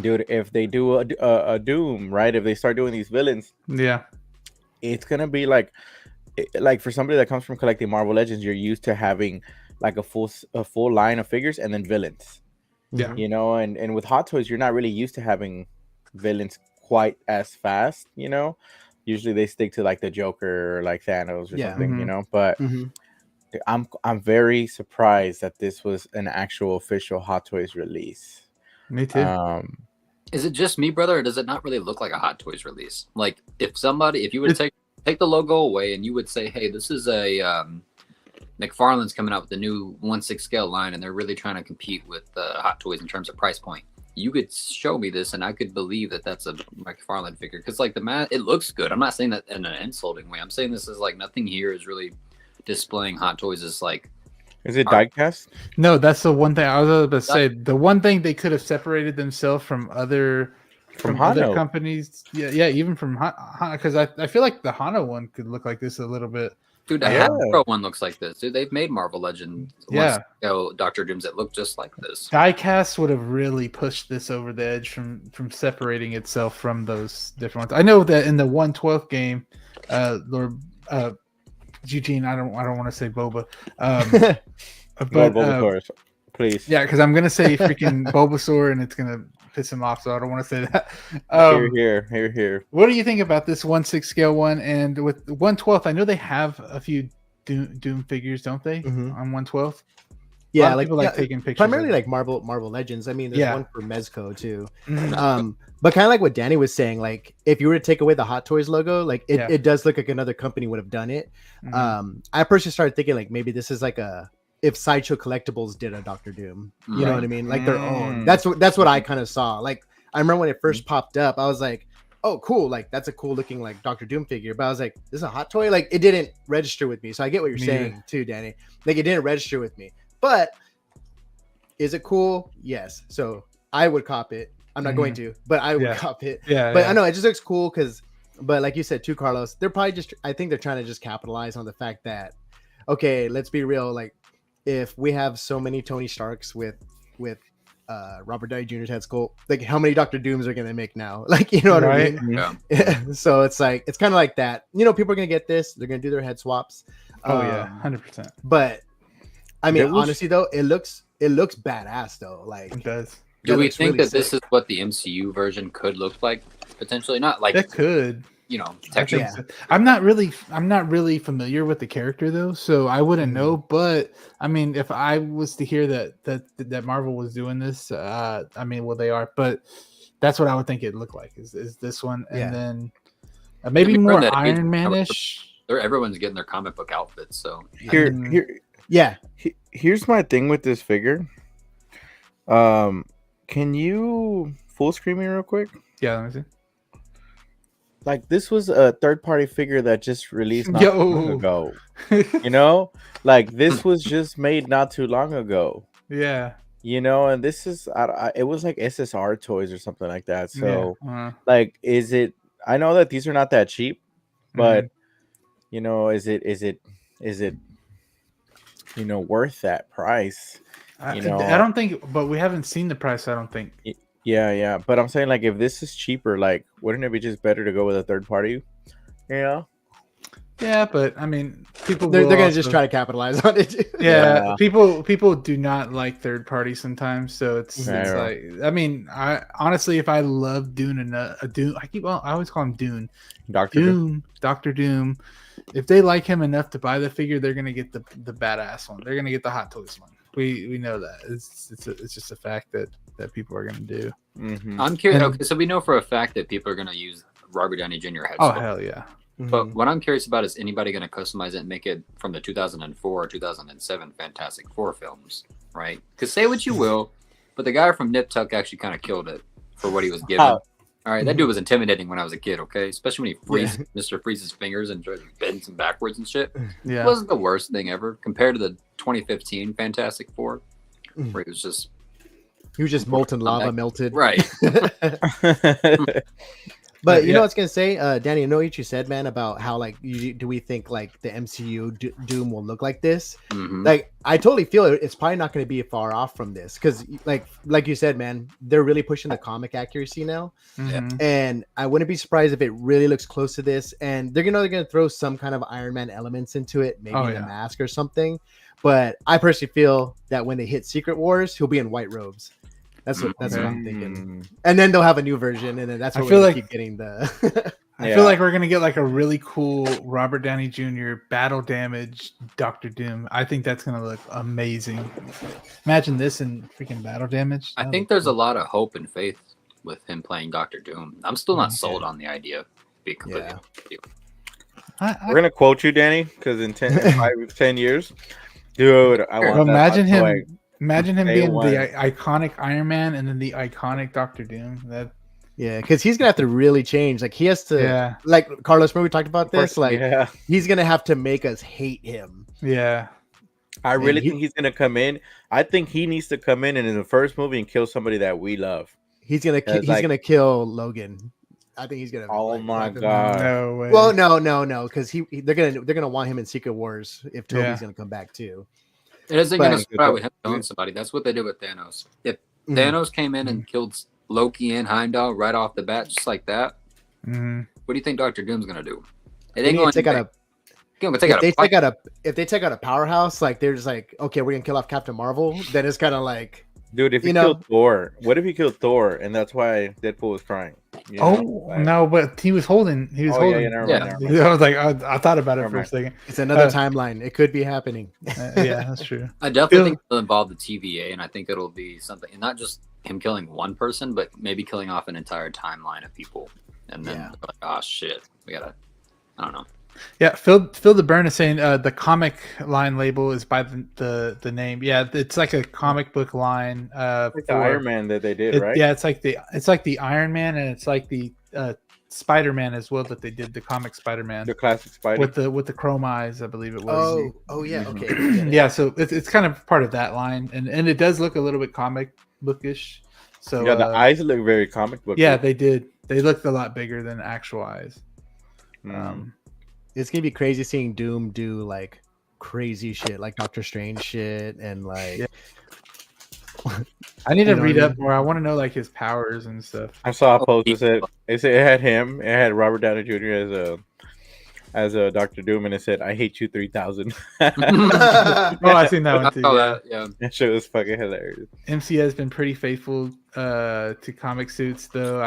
dude, if they do a Doom, right? If they start doing these villains, it's gonna be like for somebody that comes from collecting Marvel Legends, you're used to having like a full line of figures and then villains. Yeah, you know, and with Hot Toys, you're not really used to having villains quite as fast. You know, usually they stick to like the Joker or like Thanos or something. You know, but I'm very surprised that this was an actual official Hot Toys release. Me too. Is it just me, brother, or does it not really look like a Hot Toys release? Like, if you would take the logo away and you would say, hey, this is a McFarlane's coming out with the new 1/6 scale line, and they're really trying to compete with Hot Toys in terms of price point. You could show me this, and I could believe that that's a McFarlane figure because, like, it looks good. I'm not saying that in an insulting way. I'm saying this is like nothing here is really displaying Hot Toys as like. Is it diecast? No, that's the one thing I was about to say. The one thing they could have separated themselves from other companies. Yeah, even from Hano, because I feel like the Hano one could look like this a little bit. Dude, the Hasbro one looks like this. Dude, they've made Marvel Legends. Dr. Dooms that look just like this. Diecast would have really pushed this over the edge from separating itself from those different ones. I know that in the 1/12 game, Lord Eugene, I don't want to say Boba, but Bulbasaur, please. Yeah, because I'm gonna say freaking Bulbasaur, and it's gonna piss him off, so I don't want to say that. Here. What do you think about this 1/6 scale one? And with 1/12, I know they have a few Doom figures, don't they? On 1/12. Yeah, taking pictures. Primarily like Marvel Legends. I mean, there's one for Mezco too. But kind of like what Danny was saying, like if you were to take away the Hot Toys logo, like it does look like another company would have done it. I personally started thinking like maybe this is like if Sideshow Collectibles did a Dr. Doom, you know what I mean, like their own. That's what I kind of saw. Like I remember when it first popped up, I was like, oh cool, like that's a cool looking like Dr. Doom figure. But I was like, this is a Hot Toy. Like it didn't register with me. So I get what you're saying too, Danny. Like it didn't register with me. But is it cool? Yes. So I would cop it. I'm not going to, but I would cop it. But I know it just looks cool but like you said too, Carlos, they're probably I think they're trying to just capitalize on the fact that, okay, let's be real. Like if we have so many Tony Starks with Robert Downey Jr.'s head sculpt, like how many Dr. Dooms are going to make now? Like, you know what I mean? Yeah. So it's like, it's kind of like that. You know, people are going to get this. They're going to do their head swaps. 100%. But I mean, honestly though, it looks badass though. Like it does. Do we think that this is what the MCU version could look like potentially? Not like it could, you know, texture. So. I'm not really familiar with the character though, so I wouldn't know. But I mean, if I was to hear that Marvel was doing this, I mean, well, they are, but that's what I would think it looked like. Is this one, and then maybe more Iron Man-ish. Everyone's getting their comic book outfits, so here's my thing with this figure. Can you full screen me real quick? Yeah, let me see. Like this was a third-party figure that just released not too long ago. You know, like this was just made not too long ago. Yeah. You know, and this is it was like SSR toys or something like that. So, like, is it? I know that these are not that cheap, but you know, is it? You know, worth that price? You know, I don't think, but we haven't seen the price. I don't think. Yeah. But I'm saying, like, if this is cheaper, like, wouldn't it be just better to go with a third party? Yeah. Yeah, but I mean, people they're gonna just try to capitalize on it. Yeah, people do not like third party sometimes, so it's like, I mean, I honestly, if I love Dune enough, I always call him Dune, Doctor Doom. If they like him enough to buy the figure, they're gonna get the badass one. They're gonna get the Hot Toys one. We know that it's just a fact that people are going to do. Mm-hmm. I'm curious. Okay, so we know for a fact that people are going to use Robert Downey Jr. head Oh sculpt. hell yeah! But what I'm curious about is anybody going to customize it and make it from the 2004 or 2007 Fantastic Four films, right? Because say what you will, but the guy from Nip Tuck actually kind of killed it for what he was given. Oh. All right, that dude was intimidating when I was a kid, okay? Especially when he Mr. Freeze's fingers and bends him backwards and shit. Yeah, It wasn't the worst thing ever compared to the 2015 Fantastic Four, where he was just molten lava melted. right. But you know what I was gonna say, Danny. I know what you said, man, about how like do we think like the MCU Doom will look like this? Mm-hmm. Like I totally feel it's probably not going to be far off from this because like you said, man, they're really pushing the comic accuracy now, and I wouldn't be surprised if it really looks close to this. And they're gonna throw some kind of Iron Man elements into it, maybe in a mask or something. But I personally feel that when they hit Secret Wars, he'll be in white robes. That's what I'm thinking. And then they'll have a new version, and then that's what we'll keep getting the. I feel like we're gonna get like a really cool Robert Downey Jr. battle damage Doctor Doom. I think that's gonna look amazing. Imagine this in freaking battle damage. I think there's a lot of hope and faith with him playing Doctor Doom. I'm still not sold on the idea. To be completely honest with you. We're gonna quote you, Danny, because in 10 years, dude, I want imagine that him. Imagine him being the iconic Iron Man and then the iconic Doctor Doom. Because he's gonna have to really change. Like he has to. Like Carlos, remember we talked about this? He's gonna have to make us hate him. Yeah. I really think he's gonna come in. I think he needs to come in and in the first movie and kill somebody that we love. He's gonna gonna kill Logan. I think he's gonna. Oh my god! No way. Well, no, because they're gonna want him in Secret Wars if Toby's gonna come back too. It isn't going to start with him killing somebody. That's what they did with Thanos. If Thanos came in and killed Loki and Heimdall right off the bat, just like that, what do you think Doctor Doom's going to do? If they take out a powerhouse, like they're just like, okay, we're gonna kill off Captain Marvel. Then it's kind of like, dude, if he killed Thor, what if he killed Thor, and that's why Deadpool was crying? No, but he was holding. He was holding. Never mind. I was like, I thought about it for a second. It's another timeline. It could be happening. Yeah, that's true. I definitely think it'll involve the TVA, and I think it'll be something, and not just him killing one person, but maybe killing off an entire timeline of people, and then like, oh shit, we gotta. I don't know. Yeah, Phil the Burn is saying the comic line label is by the name. Yeah, it's like a comic book line. Like the Iron Man that they did, right? Yeah, it's like the Iron Man, and it's like the Spider-Man as well that they did the comic Spider-Man, the classic Spider with the chrome eyes, I believe it was. Oh yeah, okay. Yeah, so it's kind of part of that line, and it does look a little bit comic bookish. So yeah, the eyes look very comic book. Yeah, they did. They looked a lot bigger than actual eyes. It's gonna be crazy seeing Doom do like crazy shit, like Doctor Strange shit, and like. Yeah. I need to read up more. I want to know like his powers and stuff. I saw a post that said it had him. It had Robert Downey Jr. as a Dr. Doom, and it said, "I hate you 3000." Oh, I seen that one too. That shit was fucking hilarious. MC has been pretty faithful to comic suits, though.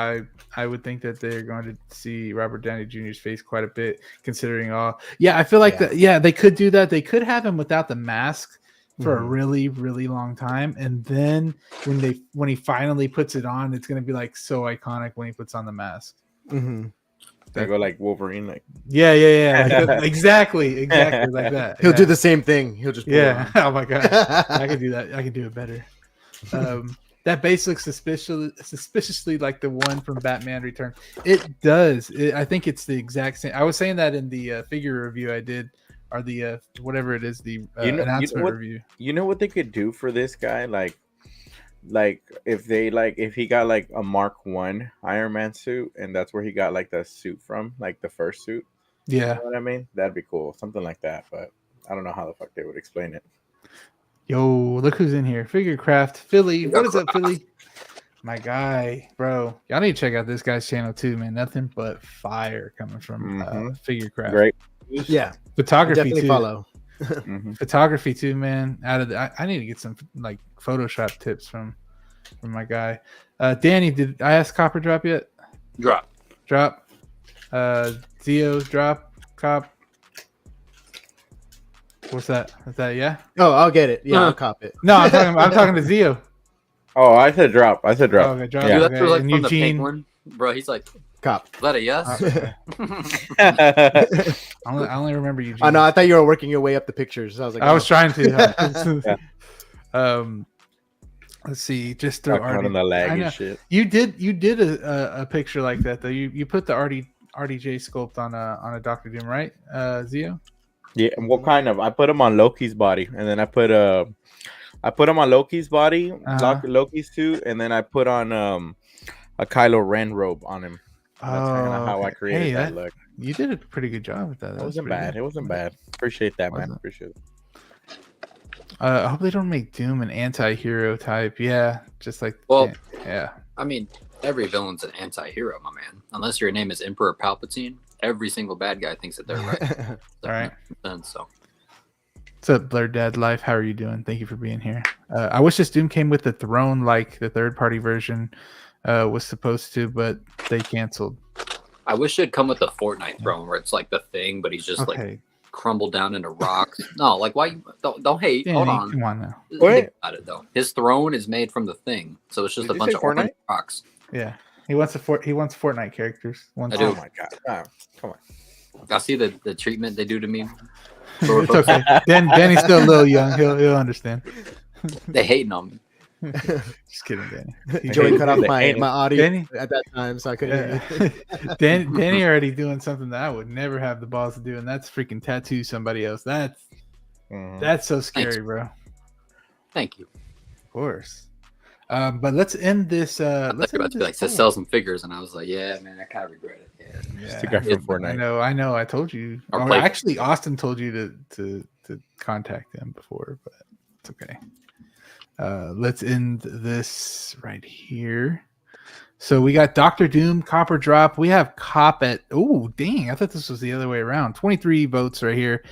I would think that they're going to see Robert Downey Jr.'s face quite a bit, considering all. Yeah, I feel like they could do that. They could have him without the mask for a really, really long time, and then when he finally puts it on, it's going to be like so iconic when he puts on the mask. They go like Wolverine, like like, exactly like that. He'll do the same thing. He'll just oh my god, I can do that. I can do it better. That base looks suspiciously like the one from Batman Return. It does. I think it's the exact same. I was saying that in the figure review I did, or the whatever it is, the announcement review. You know what they could do for this guy, like if he got like a Mark 1 Iron Man suit, and that's where he got like the suit from, like the first suit. Yeah, you know what I mean? That'd be cool, something like that. But I don't know how the fuck they would explain it. Yo, look who's in here. Figurecraft Philly. What is up, Philly? My guy, bro. Y'all need to check out this guy's channel too, man. Nothing but fire coming from Figurecraft. Great. Yeah. Photography too. Follow. Photography too, man. I need to get some like Photoshop tips from my guy. Danny, did I ask Copper drop yet? Drop. Zio drop. Cop. What's that? Is that yeah? Oh, I'll get it. Yeah, I'll cop it. No, I'm talking to Zio. Oh, I said drop. Oh, okay, drop. Dude, Yeah. that's like And from the Eugene. pink one, bro. He's like, Cop. is that a yes? I only remember Eugene. Oh no, I thought you were working your way up the pictures. I was like, I was trying to. Let's see. Just throw on the lag and shit. You did a picture like that though. You put the RDJ sculpt on a Dr. Doom, right, Zio? Yeah. What kind of? I put him on Loki's body, and then I put him on Loki's body, Loki's suit, and then I put on a Kylo Ren robe on him. That's kind of how I created that look. You did a pretty good job with that. It wasn't bad. Good. It wasn't bad. Appreciate that, man. Appreciate it. I hope they don't make Doom an anti-hero type. Yeah, just like yeah. I mean, every villain's an anti-hero, my man. Unless your name is Emperor Palpatine, every single bad guy thinks that they're right. All right. So. What's up, Blurred Dad Life? How are you doing? Thank you for being here. I wish this Doom came with the throne like the third-party version was supposed to, but they canceled. I wish it'd come with the Fortnite throne where it's like the thing, but he's just like crumbled down into rocks. No, like why? Don't hate. Yeah, hold on. Come on now. Think about it though. His throne is made from the thing, so it's just a bunch of Fortnite rocks. Yeah, he wants Fortnite characters. I do. Oh my god! Come on. I see the treatment they do to me. It's okay. Danny's still a little young. He'll understand. They hating on me. Just kidding, Danny. Joey cut off my audio at that time, so I couldn't hear you. Danny already doing something that I would never have the balls to do, and that's freaking tattoo somebody else. That's so scary. Thanks, bro. Thank you. Of course. But let's end this. Let's about to be like to sell some figures, and I was like, yeah, man, I kind of regret it. I know. I told you. Actually, Austin told you to contact him before, but it's okay. Let's end this right here. So we got Dr. Doom, Copper Drop. We have Cop at dang, I thought this was the other way around. 23 votes right here.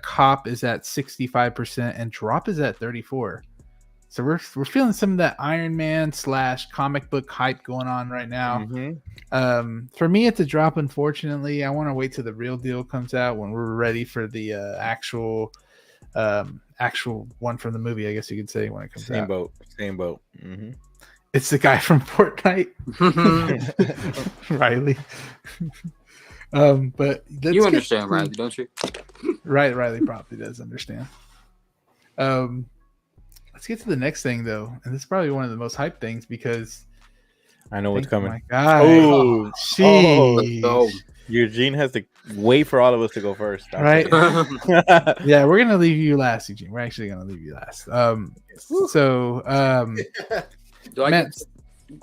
Cop is at 65% and Drop is at 34%. So we're feeling some of that Iron Man / comic book hype going on right now. Mm-hmm. For me, it's a drop. Unfortunately, I want to wait till the real deal comes out when we're ready for the actual one from the movie. I guess you could say when it comes out. Same boat. Mm-hmm. It's the guy from Fortnite, Riley. But you understand, Riley, don't you? Right, Riley probably does understand. Let's get to the next thing, though, and this is probably one of the most hyped things because I know what's coming. My God! Oh, Eugene has to wait for all of us to go first, right? Yeah, we're gonna leave you last, Eugene. We're actually gonna leave you last. Matt,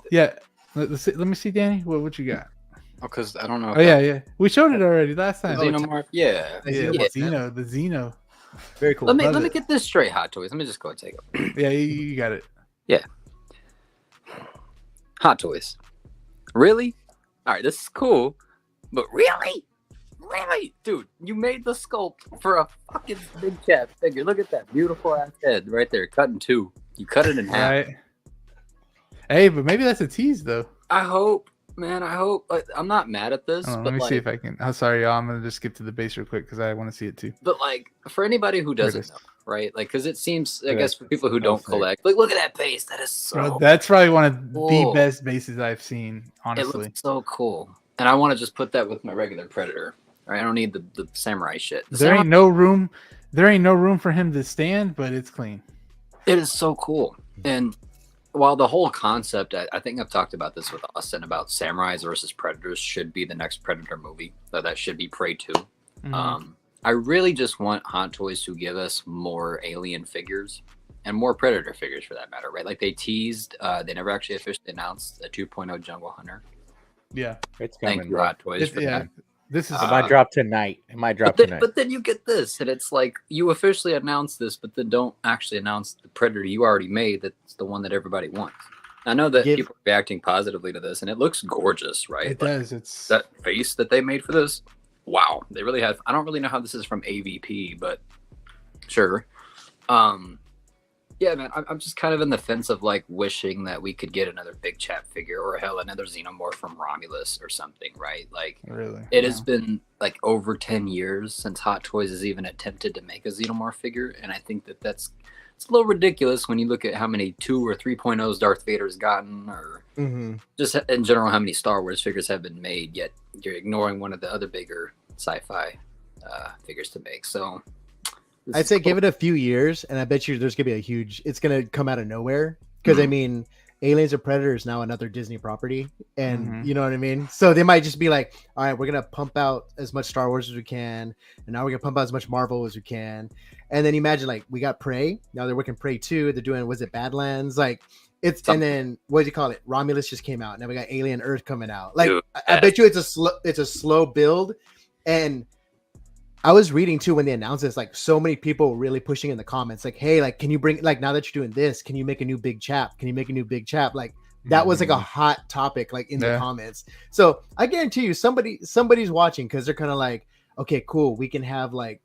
yeah. Let me see, Danny. What you got? Oh, because I don't know. Yeah. We showed it already last time. Xenomorph. Yeah. The Xeno. Very cool. Let me get this straight, Hot Toys. Let me just go and take it. Yeah, you got it. Yeah. Hot Toys. Really? All right, this is cool, but really? Dude, you made the sculpt for a fucking big cat figure. Look at that beautiful ass head right there, cut in two. You cut it in half. Right. Hey, but maybe that's a tease, though. I hope. Man, I hope. Like, I'm not mad at this. Let me see if I can. Oh, sorry, y'all. I'm gonna just skip to the base real quick because I want to see it too. But like, for anybody who doesn't know, right? Like, because it seems, I guess, for people who don't collect, like, look at that base. That is so. That's probably one of the best bases I've seen. Honestly, it looks so cool, and I want to just put that with my regular Predator. Right? I don't need the samurai shit. There ain't no room for him to stand, but it's clean. It is so cool, and. While the whole concept, I think I've talked about this with Austin about samurais versus predators should be the next Predator movie. That should be Prey 2. Mm-hmm. I really just want Hot Toys to give us more Alien figures and more Predator figures for that matter, right? Like they teased, they never actually officially announced a 2.0 Jungle Hunter. Yeah, it's coming. Thank you, Hot Toys, for that. This is it might drop tonight. But then you get this, and it's like you officially announced this, but then don't actually announce the Predator you already made. That's the one that everybody wants. I know that people are reacting positively to this, and it looks gorgeous, right? It does. It's that face that they made for this. Wow, they really have. I don't really know how this is from AVP, but sure. Yeah, man, I'm just kind of in the fence of like wishing that we could get another big chap figure or hell another xenomorph from Romulus or something, right? Like, really, it has been like over 10 years since Hot Toys has even attempted to make a xenomorph figure, and I think that it's a little ridiculous when you look at how many 2 or 3.0s Darth Vader's gotten, or just in general how many Star Wars figures have been made. Yet you're ignoring one of the other bigger sci-fi figures to make. So. I'd say give it a few years, and I bet you there's gonna be a huge. It's gonna come out of nowhere because I mean, Aliens or Predator is now another Disney property, and you know what I mean. So they might just be like, all right, we're gonna pump out as much Star Wars as we can, and now we're gonna pump out as much Marvel as we can, and then imagine like we got Prey. Now they're working Prey 2. They're doing was it Badlands? Like it's and then what do you call it? Romulus just came out. Now we got Alien Earth coming out. Like I bet you it's a slow build, and. I was reading too when they announced this, like so many people really pushing in the comments, like, hey, like, can you bring, like, now that you're doing this, can you make a new big chap? Can you make a new big chap? Like that was like a hot topic, like in the comments. So I guarantee you somebody's watching because they're kind of like, okay, cool. We can have like,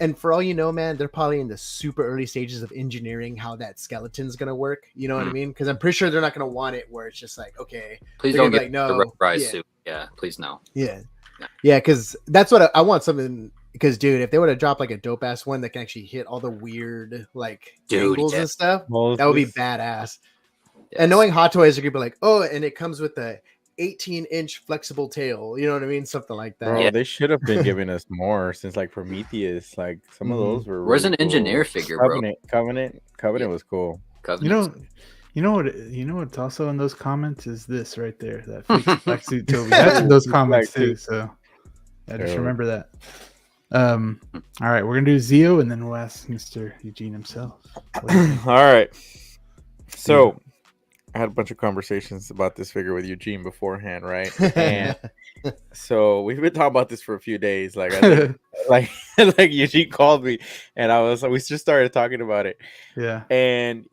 and for all you know, man, they're probably in the super early stages of engineering how that skeleton's going to work. You know what I mean? Because I'm pretty sure they're not going to want it where it's just like, okay, please don't get like, no, the rise suit. Yeah, please no. Yeah. Yeah, because that's what I want something. Because, dude, if they would have dropped like a dope ass one that can actually hit all the weird like angles and stuff, that would be badass. Yes. And knowing Hot Toys are gonna be like, oh, and it comes with the 18-inch flexible tail. You know what I mean? Something like that. Bro, they should have been giving us more since like Prometheus, like some of those were. Where's really an engineer figure, bro? Covenant was cool. Covenant. You know what's also in those comments is this right there, that flex suit Toby. That's in those comments too. So I just remember that. All right, we're gonna do Zio, and then we'll ask Mr. Eugene himself. All right. So I had a bunch of conversations about this figure with Eugene beforehand, right? And so we've been talking about this for a few days. Like, I think, like Eugene called me, and we just started talking about it. Yeah. And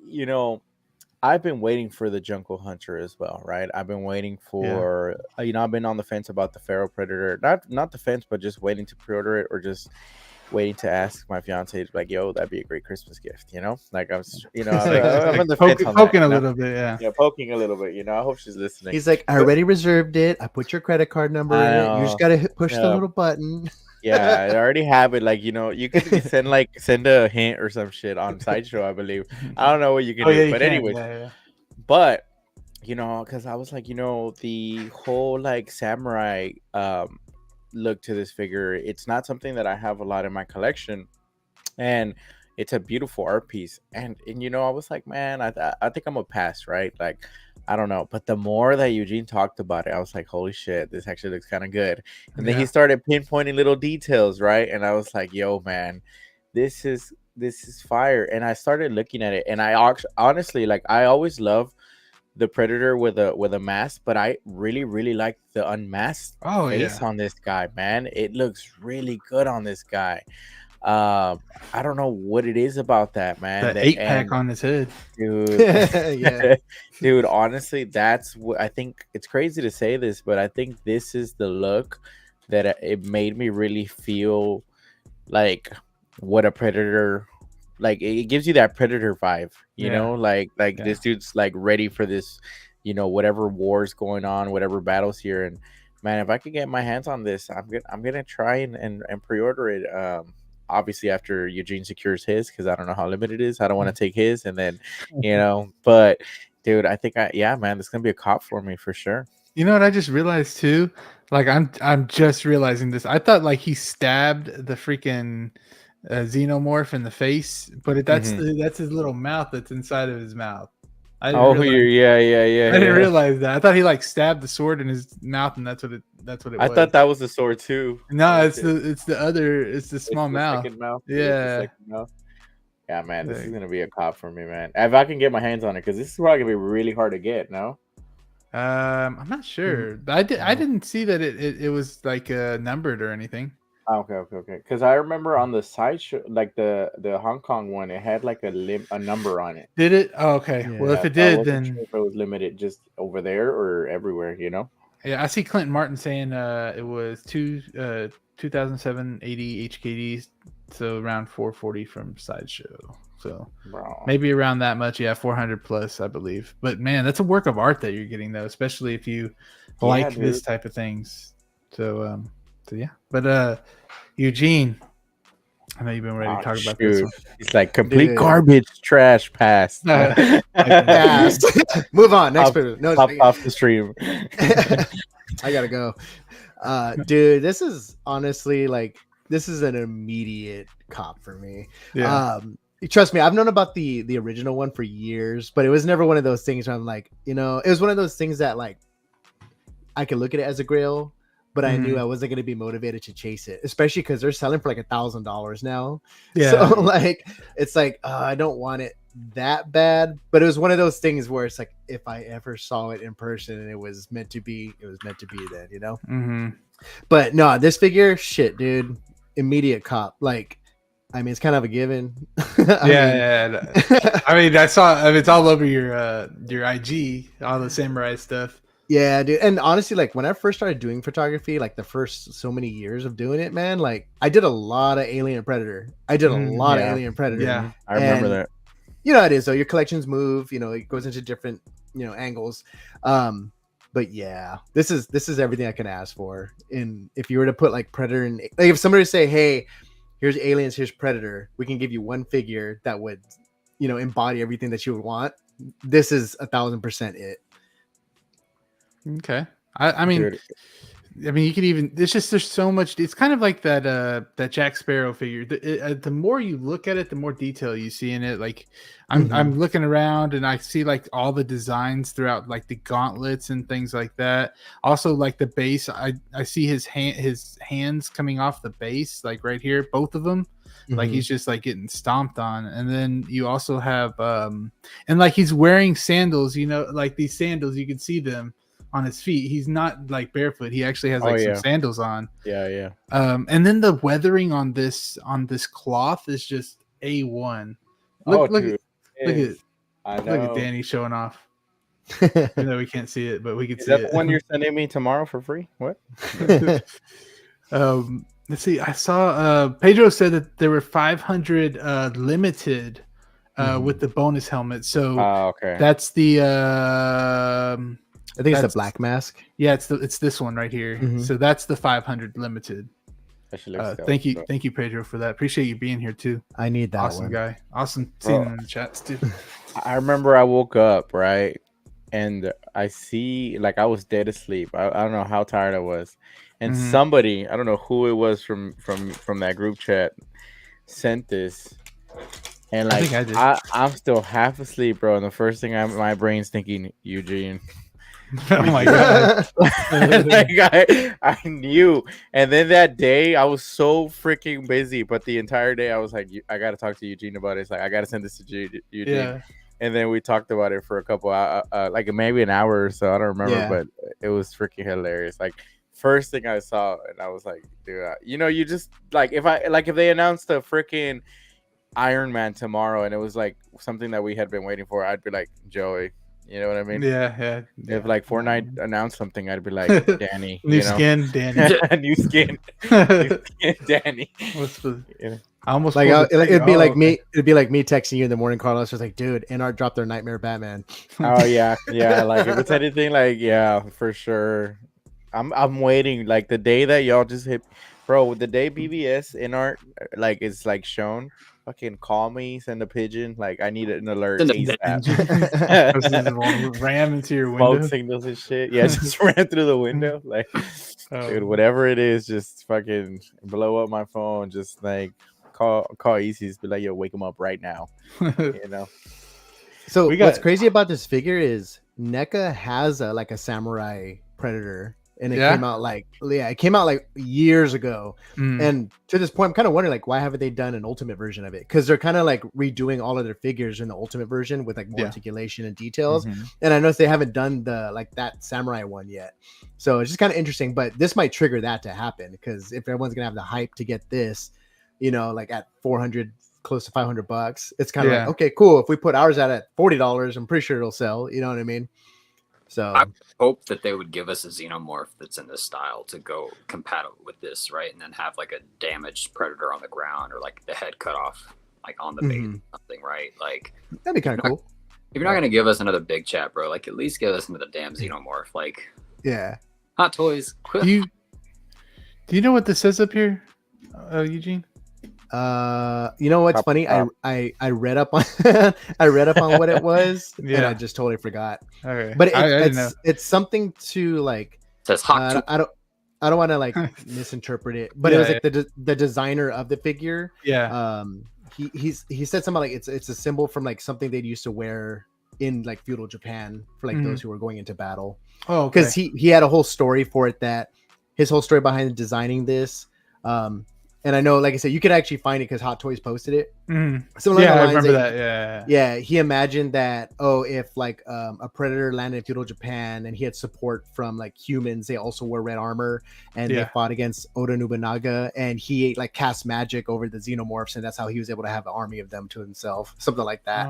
I've been waiting for the Jungle Hunter as well, right? I've been waiting for, I've been on the fence about the Feral Predator. Not the fence, but just waiting to pre-order it, or just waiting to ask my fiance, like, yo, that'd be a great Christmas gift, Like, I was, I'm on the fence on poking that, a little bit, yeah. Yeah, poking a little bit, I hope she's listening. He's like, I already reserved it. I put your credit card number in it. You just got to push the little button. Yeah, I already have it. Like, you could send a hint or some shit on Sideshow, I believe. I don't know what you can do, but anyway. But because I was like, the whole like samurai look to this figure, it's not something that I have a lot in my collection, and it's a beautiful art piece. And I was like, man, I think I'm gonna pass, right? Like, I don't know. But the more that Eugene talked about it, I was like, holy shit, this actually looks kind of good. And then he started pinpointing little details, right? And I was like, yo, man, this is fire. And I started looking at it, and I honestly, like, I always love the Predator with a mask, but I really, really like the unmasked face on this guy, man. It looks really good on this guy. I don't know what it is about that, man. That 8-pack on his head, dude. Dude, honestly, that's what I think. It's crazy to say this, but I think this is the look that it made me really feel like what a Predator, like, it gives you that Predator vibe, like this dude's like ready for this, whatever war's going on, whatever battles here. And man, if I could get my hands on this, I'm gonna try and pre-order it. Obviously after Eugene secures his, because I don't know how limited it is. I don't want to take his, and then but dude, I think man, this is gonna be a cop for me for sure. You know what I just realized too? Like, I'm just realizing this. I thought like he stabbed the freaking xenomorph in the face, but that's his little mouth that's inside of his mouth. I didn't realize that. I thought he like stabbed the sword in his mouth, and that's what it was. I thought that was the sword too. No, it's the small mouth. Mouth. Yeah. Yeah, man, this is gonna be a cop for me, man. If I can get my hands on it, because this is probably gonna be really hard to get. No. I'm not sure. I didn't see that it was like numbered or anything. Okay. Because I remember on the Sideshow, like the Hong Kong one, it had like a number on it. Did it? Oh, okay. Yeah. Well, if it did, then sure if it was limited just over there or everywhere, Yeah, I see Clinton Martin saying it was 2007 80 HKDs, so around 440 from Sideshow. So Bro. maybe around that much. Yeah, 400 plus, I believe. But man, that's a work of art that you're getting though, especially if you like this type of things. So yeah. But Eugene, I know you've been ready to talk about this one. He's like complete garbage, trash, pass. Pass. Move on. Next person. No, pop off the stream. I gotta go. Dude, this is honestly like this is an immediate cop for me. Yeah. Trust me, I've known about the original one for years, but it was never one of those things where I'm like, it was one of those things that like I could look at it as a grail, but I knew I wasn't going to be motivated to chase it, especially because they're selling for like $1,000 now. Yeah. So like, it's like, I don't want it that bad, but it was one of those things where it's like, if I ever saw it in person and it was meant to be then, Mm-hmm. But no, this figure, shit, dude, immediate cop. Like, I mean, it's kind of a given. I mean, I mean, it's all over your IG, all the samurai stuff. Yeah, dude. And honestly, like when I first started doing photography, like the first so many years of doing it, man, like I did a lot of Alien Predator. Yeah, I remember that. You know how it is though. Your collections move. It goes into different angles. But yeah, this is everything I can ask for. And if you were to put like Predator and like if somebody say, hey, here's Aliens, here's Predator, we can give you one figure that would, embody everything that you would want. This is 1,000% it. Okay. I mean, you could even. It's just there's so much. It's kind of like that Jack Sparrow figure. The more you look at it, the more detail you see in it. Like I'm looking around and I see like all the designs throughout, like the gauntlets and things like that. Also, like the base, I see his hands coming off the base, like right here, both of them. Like he's just like getting stomped on. And then you also have and like he's wearing sandals. Like these sandals, you can see them on his feet. He's not like barefoot. He actually has some sandals on. Yeah. And then the weathering on this cloth is just A1. Look at Danny showing off. We can't see it, but we can see it. Is that the one you're sending me tomorrow for free? What? Let's see. I saw Pedro said that there were 500 limited with the bonus helmet. So okay. That's the I think it's the black mask. Yeah, it's this one right here. So that's the 500 limited. Thank you, Pedro, for that. Appreciate you being here too. I need that awesome one. Guy. Awesome seeing him in the chats too. I remember I woke up right, and I see like I was dead asleep. I don't know how tired I was, and somebody, I don't know who it was from that group chat, sent this. And like I'm still half asleep, bro. And the first thing my brain's thinking, Eugene. Oh my god! Like I knew. And then that day I was so freaking busy, but the entire day I was like, I gotta talk to Eugene about it. It's like I gotta send this to Eugene. Yeah. And then we talked about it for a couple like maybe an hour or so. I don't remember, but it was freaking hilarious. Like first thing I saw, and I was like, dude, you just like if they announced a freaking Iron Man tomorrow and it was like something that we had been waiting for, I'd be like, Joey. You know what I mean? Yeah. If like Fortnite announced something, I'd be like, Danny. New skin, Danny. New skin, Danny. I almost like it'd be like me. It'd be like me texting you in the morning, Carlos. Was like, dude, Inart dropped their Nightmare Batman. Oh yeah. Like if it's anything, like for sure. I'm waiting. Like the day that y'all just hit, bro. The day BBS Inart like is like shown. Fucking call me, send a pigeon. Like I need an alert. Ram into your window. Smoke signals and shit. Yeah, just ran through the window. Like, dude, whatever it is, just fucking blow up my phone. Just like call Easy. Be like, yo, wake him up right now. So what's crazy about this figure is NECA has a samurai predator. And it came out like years ago. And to this point, I'm kind of wondering like why haven't they done an ultimate version of it? Because they're kind of like redoing all of their figures in the ultimate version with like more articulation and details. And I noticed they haven't done that samurai one yet. So it's just kind of interesting. But this might trigger that to happen because if everyone's gonna have the hype to get this, like at 400, close to $500, it's kind of like, okay, cool. If we put ours out at $40, I'm pretty sure it'll sell. You know what I mean? So I hope that they would give us a xenomorph that's in this style to go compatible with this, right? And then have like a damaged predator on the ground or like the head cut off. like on the base or something, right? Like that'd be kind of cool. If you're not gonna give us another big chat, bro, like at least give us another damn Xenomorph. Like, yeah, Hot Toys. Do you know what this says up here, Eugene? You know what's funny? I read up on I read up on what it was, and I just totally forgot. Okay, but it's something to like. It says hot. I don't want to like misinterpret it, but it was like the designer of the figure. Yeah. He said something like it's a symbol from like something they'd used to wear in like feudal Japan for like those who were going into battle. Oh, okay. Because he had a whole story for it, that his whole story behind designing this. And I know, like I said, you could actually find it because Hot Toys posted it. So I remember that. Yeah. He imagined that, if like a predator landed in feudal Japan and he had support from like humans, they also wore red armor and they fought against Oda Nobunaga, and he like cast magic over the xenomorphs, and that's how he was able to have an army of them to himself, something like that.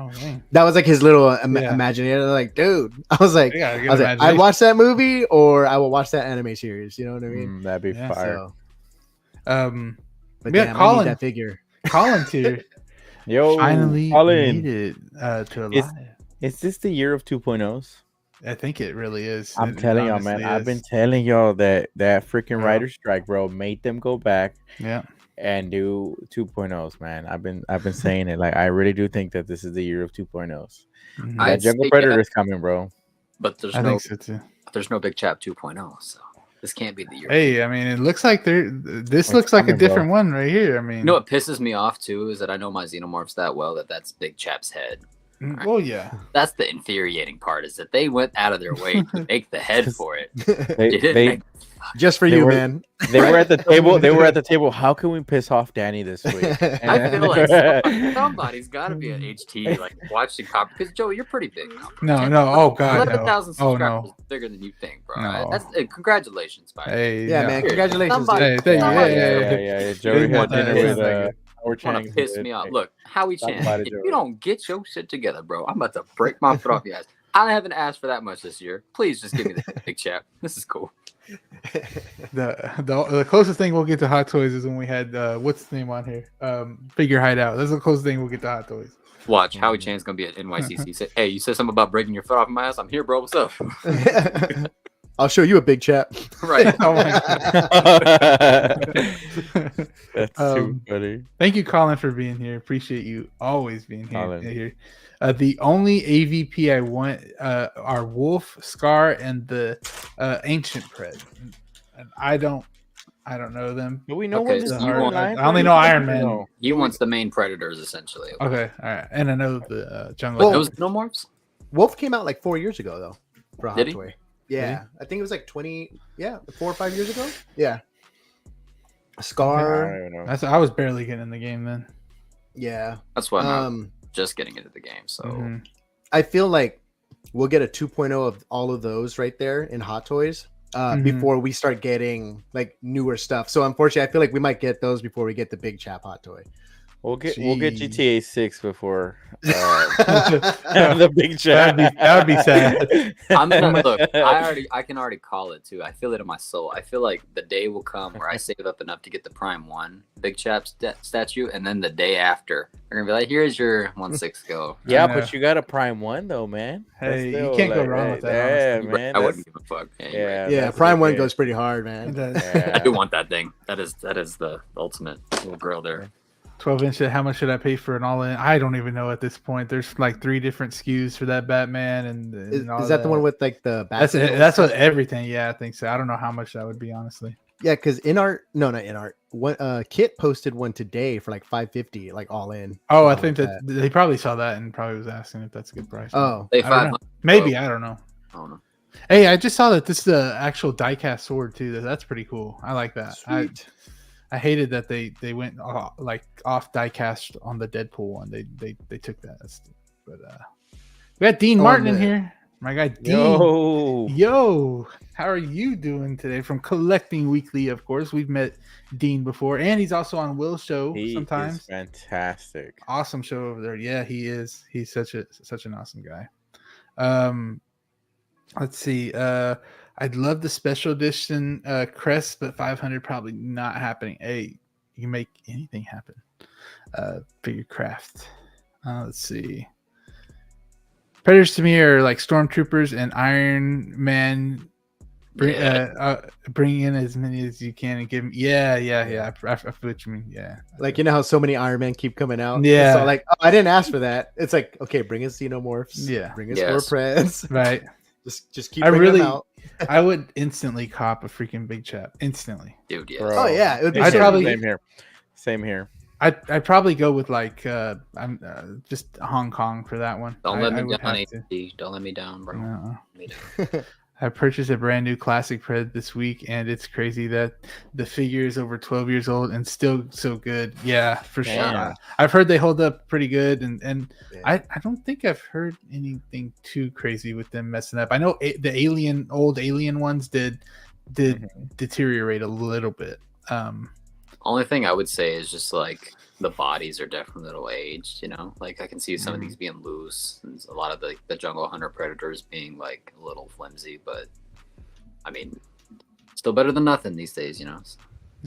That was like his little imagination. Like, dude, I was like, I'd watch that movie or I will watch that anime series. You know what I mean? That'd be fire. But damn, I need that figure. Colin's here. Yo, finally Colin. made it to alive. Is this the year of 2.0s? I think it really is. I'm telling y'all, man. I've been telling y'all that freaking writer strike, bro, made them go back. And do 2.0s, man. I've been saying it. Like, I really do think that this is the year of 2.0s. That Jungle Predator is coming, bro. But there's no Big Chap 2.0, so this can't be the year. Hey, I mean, it looks like this looks like a different one right here. I mean, you know what pisses me off too is that I know my Xenomorphs that well that's Big Chap's head. Right? Well, yeah. That's the infuriating part, is that they went out of their way to make the head for it. They just for you, man. They were at the table. They were at the table. How can we piss off Danny this week? I feel like somebody's got to be an HT like watching copy, because Joey, you're pretty big now. No. Oh God, 11,000 subscribers is bigger than you think, bro. No. That's congratulations, by hey, man. Congratulations. Yeah. Joey had dinner with want to piss me off. Look, Howie Chan, if you don't get your shit together, bro, I'm about to break my foot off your ass. I haven't asked for that much this year. Please just give me the Big Chap. This is cool. The closest thing we'll get to Hot Toys is when we had what's the name on here? Figure Hideout. That's the closest thing we'll get to Hot Toys. Watch, Howie Chan's gonna be at NYCC. Say, hey, you said something about breaking your foot off my ass. I'm here, bro. What's up? I'll show you a Big Chap. Right. Oh my God. That's too funny. Thank you, Colin, for being here. Appreciate you always being here. The only AVP I want are Wolf, Scar, and the Ancient Pred. And I don't know them. Do we know what this I only know Iron Man. He wants the main predators, essentially. Okay, all right. And I know the jungle. Those Xenomorphs? Wolf came out like 4 years ago, though. For a Did he? Toy. Yeah, I think it was like 4 or 5 years ago. Yeah. Scar. I don't know. I was barely getting in the game then. Yeah. That's why I'm just getting into the game. So I feel like we'll get a 2.0 of all of those right there in Hot Toys before we start getting like newer stuff. So unfortunately, I feel like we might get those before we get the Big Chap Hot Toy. We'll get GTA 6 before the Big Chap. That would be sad. I'm gonna look. I can already call it too. I feel it in my soul. I feel like the day will come where I save up enough to get the Prime 1 Big Chap statue, and then the day after, they're gonna be like, "Here's your 1/6 go." Yeah, but you got a Prime 1 though, man. Hey, you can't go wrong with that. Yeah, man. I wouldn't give a fuck. Yeah, Prime 1 goes pretty hard, man. I do want that thing. That is the ultimate little grill there. 12-inch. How much should I pay for an all-in? I don't even know at this point. There's like 3 different SKUs for that Batman, and is that the one with like the That's what everything. Yeah, I think so. I don't know how much that would be, honestly. Yeah, because not Inart. What Kit posted one today for like $550, like all in. Oh, I think that they probably saw that and probably was asking if that's a good price. Oh, maybe I don't know. I don't know. Hey, I just saw that this is the actual diecast sword too. That's pretty cool. I like that. Sweet. I hated that they went like off diecast on the Deadpool one. They took that. But we got Dean Martin in here. My guy Dean. Yo, how are you doing today? From Collecting Weekly, of course. We've met Dean before, and he's also on Will's show sometimes. Is fantastic. Awesome show over there. Yeah, he is. He's such an awesome guy. Let's see. I'd love the special edition crest, but 500 probably not happening. Hey, you can make anything happen. figure craft. Let's see. Predators to me are like stormtroopers and Iron Man. Bring in as many as you can and give them. Yeah. I feel what you mean. Yeah. Like, you know how so many Iron Men keep coming out? Yeah. So like, oh, I didn't ask for that. It's like, okay, bring us Xenomorphs. Yeah. Bring us more Preds. Right. Just keep bringing them out. I would instantly cop a freaking big chap. Instantly. Dude, yeah. Oh yeah. It would be I'd probably Same here. I'd probably go with like just Hong Kong for that one. Don't let me down, AT. Don't let me down, bro. No. Let me down. I purchased a brand new classic Pred this week, and it's crazy that the figure is over 12 years old and still so good. Yeah, for sure. I've heard they hold up pretty good, and I don't think I've heard anything too crazy with them messing up. I know the old alien ones did deteriorate a little bit. Only thing I would say is just like the bodies are definitely a little aged, you know? Like I can see some of these being loose and a lot of the Jungle Hunter Predators being like a little flimsy, but I mean, still better than nothing these days, you know?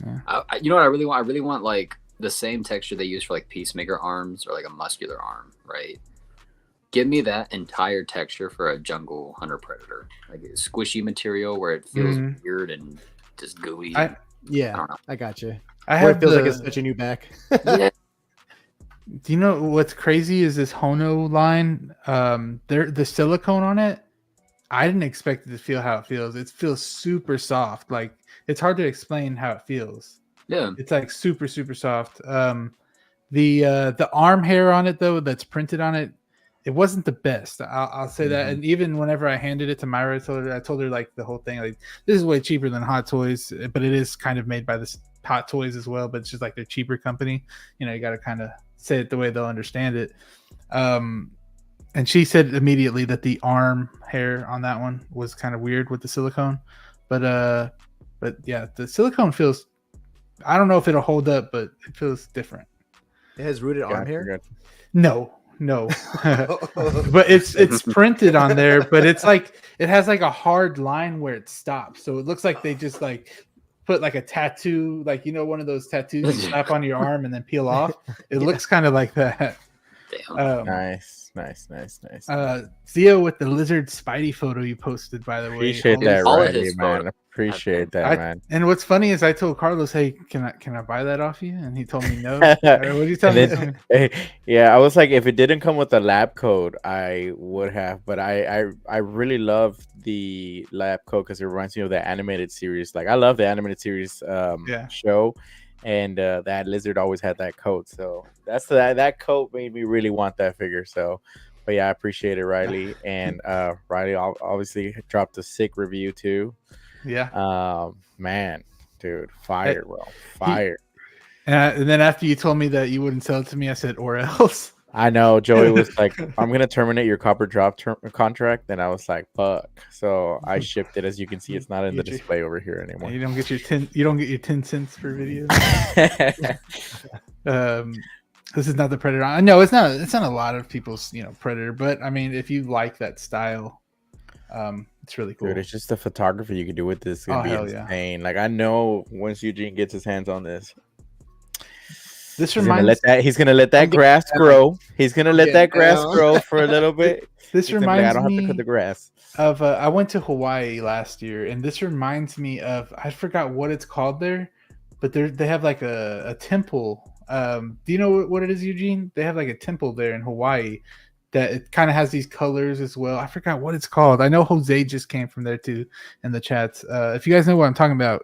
Yeah. You know what I really want? I really want like the same texture they use for like Peacemaker arms or like a muscular arm, right? Give me that entire texture for a Jungle Hunter Predator. Like a squishy material where it feels weird and just gooey. I don't know. I got you. It feels like it's such a new back. Yeah. Do you know what's crazy is this Hono line? The silicone on it. I didn't expect it to feel how it feels. It feels super soft. Like it's hard to explain how it feels. Yeah, it's like super soft. The arm hair on it though, that's printed on it, it wasn't the best. I'll say that. And even whenever I handed it to Myra, I told her like the whole thing, like this is way cheaper than Hot Toys, but it is kind of made by this Hot Toys as well. But it's just like their cheaper company. You know, you got to kind of say it the way they'll understand it. And she said immediately that the arm hair on that one was kind of weird with the silicone, but yeah, the silicone feels. I don't know if it'll hold up, but it feels different. It has rooted arm hair. No, but it's printed on there. But it's like it has like a hard line where it stops, so it looks like they just like put like a tattoo, like one of those tattoos you slap on your arm and then peel off. It looks kind of like that. Damn. Nice. Theo with the lizard Spidey photo you posted, by the way. Appreciate that, Riley, man. Appreciate that, man. And what's funny is I told Carlos, "Hey, can I buy that off you?" And he told me no. What did you tell me? Yeah, I was like, if it didn't come with the lab code, I would have. But I really love the lab code because it reminds me of the animated series. Like I love the animated series show. And that lizard always had that coat, so that coat made me really want that figure. So, but yeah, I appreciate it, Riley. And Riley obviously dropped a sick review too. Yeah. Man, dude, fire, bro, fire. And then after you told me that you wouldn't sell it to me, I said, "Or else." I know Joey was like, "I'm gonna terminate your copper drop contract," and I was like, "Fuck!" So I shipped it. As you can see, it's not in the display over here anymore. You don't get your 10 cents per video. This is not the Predator. No, it's not. It's not a lot of people's Predator, but I mean, if you like that style, it's really cool. Dude, it's just the photography you can do with this. It's gonna be insane. Like I know once Eugene gets his hands on this. He's gonna let that grass grow. He's gonna let that grass grow for a little bit. This reminds me. I don't have to cut the grass. Of I went to Hawaii last year, and this reminds me of I forgot what it's called there, but they have like a temple. Do you know what it is, Eugene? They have like a temple there in Hawaii that it kind of has these colors as well. I forgot what it's called. I know Jose just came from there too in the chats. If you guys know what I'm talking about,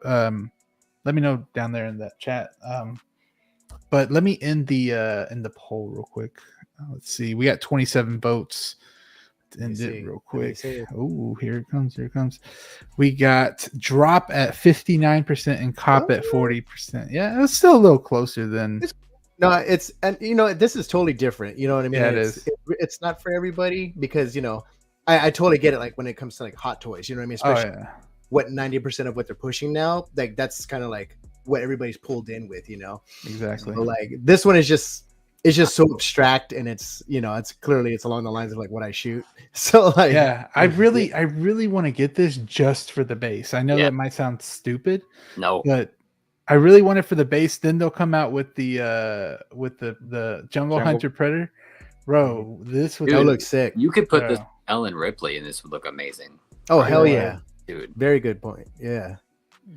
let me know down there in that chat. But let me end the poll real quick. Let's see. We got 27 votes. End it real quick. Oh, here it comes. We got drop at 59% and cop at 40%. Yeah, it's still a little closer than. This is totally different. You know what I mean? Yeah, it is. It's not for everybody because I totally get it. Like when it comes to like Hot Toys, you know what I mean? Especially what 90% of what they're pushing now. Like that's kind of like what everybody's pulled in with, Exactly. But like this one is just so abstract, and it's it's along the lines of like what I shoot. So like I really want to get this just for the base. I know that might sound stupid, no, but I really want it for the base. Then they'll come out with the Jungle Hunter Predator. Bro, this would look sick. You could put this Ellen Ripley, and this would look amazing. Oh hell yeah, dude! Very good point. Yeah,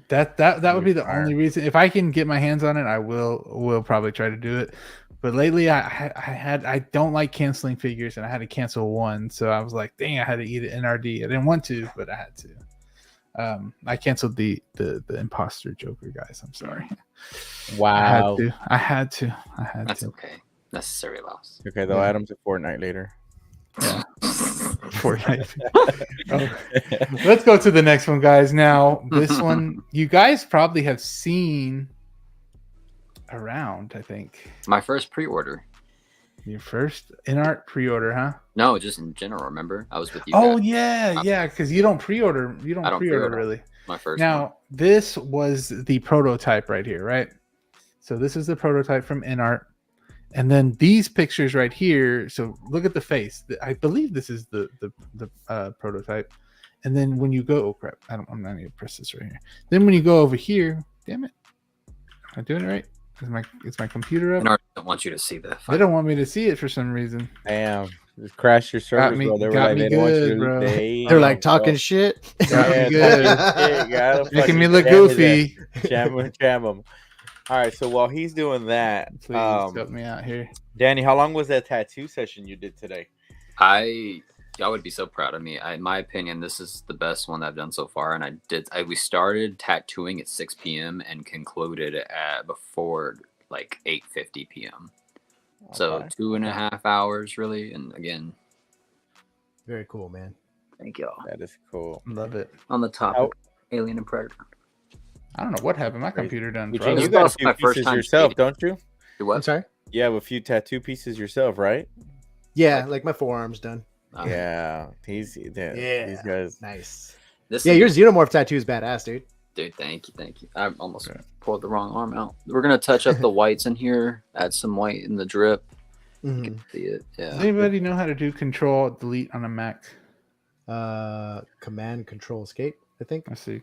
that would be the only reason. If I can get my hands on it, I will probably try to do it. But lately, I don't like canceling figures, and I had to cancel one. So I was like, dang, I had to eat it NRD. I didn't want to, but I had to. I canceled the imposter Joker, guys. I'm sorry. Wow. I had to. That's okay. Necessary loss. Okay, they'll add them to Fortnite later. Yeah. Fortnite. Let's go to the next one, guys. Now, this one you guys probably have seen around, I think. My first pre-order. Your first Inart pre-order, huh? No, just in general. Remember, I was with you. Oh yeah, because you don't pre-order. You don't pre-order really. My first. Now, one. This was the prototype right here, right? So this is the prototype from Inart. And then these pictures right here. So look at the face. I believe this is the prototype. And then when you go, oh crap! I'm not going to press this right here. Then when you go over here, damn it, am I doing it right? Is my computer up? I don't want you to see that. They don't want me to see it for some reason. Damn, just crash your servers, bro. They were like, they don't want you to. They're like talking shit. Got me good. Making me look goofy. Jam them. All right, so while he's doing that, please help me out here. Danny, how long was that tattoo session you did today? Y'all would be so proud of me. In my opinion, this is the best one I've done so far. And we started tattooing at 6 p.m. and concluded at before like 8:50 p.m. Okay. So 2.5 hours, really. And again, very cool, man. Thank y'all. That is cool. Love it. On the topic, Alien and Predator. I don't know what happened. My computer done. Eugene, you got a few pieces yourself, don't you? What? I'm sorry? You have a few tattoo pieces yourself, right? Yeah, like my forearm's done. Yeah, these guys. Nice. Your xenomorph tattoo is badass, dude. Dude, thank you. I almost pulled the wrong arm out. We're gonna touch up the whites in here, add some white in the drip. You can see it. Yeah. Does anybody know how to do Control Delete on a Mac? Command Control Escape, I think. I see.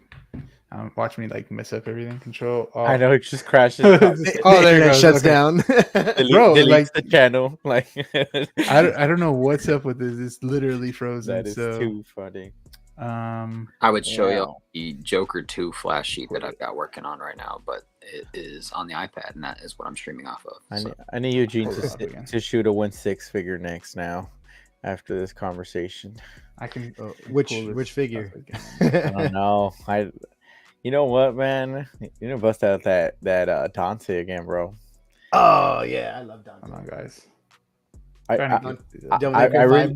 Watch me like mess up everything. Control. I know, it just crashes. There it goes. Shuts down. Delete like the channel. Like I don't know what's up with this. It's literally frozen. That is too funny. I would show you the Joker 2 flash sheet that I've got working on right now, but it is on the iPad, and that is what I'm streaming off of. I need Eugene to shoot a 1/6 figure next now. After this conversation, I can. Which figure? I don't know. You know what, man? You know, bust out that Dante again, bro. Oh yeah, I love Dante. Come on, guys.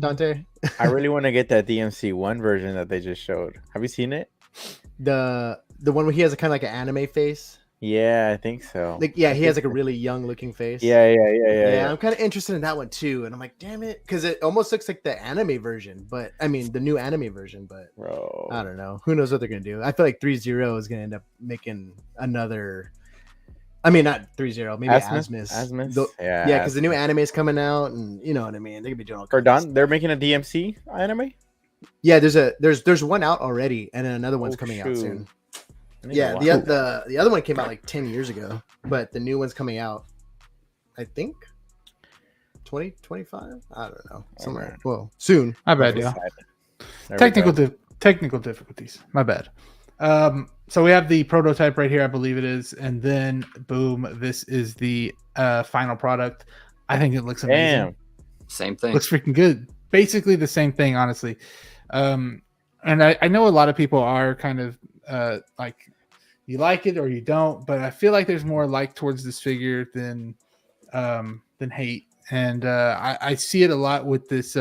Dante. I really want to get that DMC1 version that they just showed. Have you seen it? The one where he has a kind of like an anime face. Yeah, I think so. Like, yeah, he has like a really young looking face. Yeah. I'm kind of interested in that one too, and I'm like, damn it, because it almost looks like the anime version, but I mean the new anime version. But bro, I don't know. Who knows what they're gonna do? I feel like 3-0 is gonna end up making another. I mean, not 3-0, maybe Asmus. Yeah, because the new anime is coming out, and you know what I mean. They could be doing all kinds of stuff. They're making a DMC anime. Yeah, there's one out already, and then another one's coming out soon. Yeah, the other one came out like 10 years ago, but the new one's coming out, I think, 2025. I don't know, somewhere. Well, soon. My bad, yeah. Technical difficulties. My bad. So we have the prototype right here, I believe it is, and then boom, this is the final product. I think it looks amazing. Damn. Same thing. Looks freaking good. Basically the same thing, honestly. And I know a lot of people are kind of like, you like it or you don't, but I feel like there's more like towards this figure than hate. And I see it a lot with this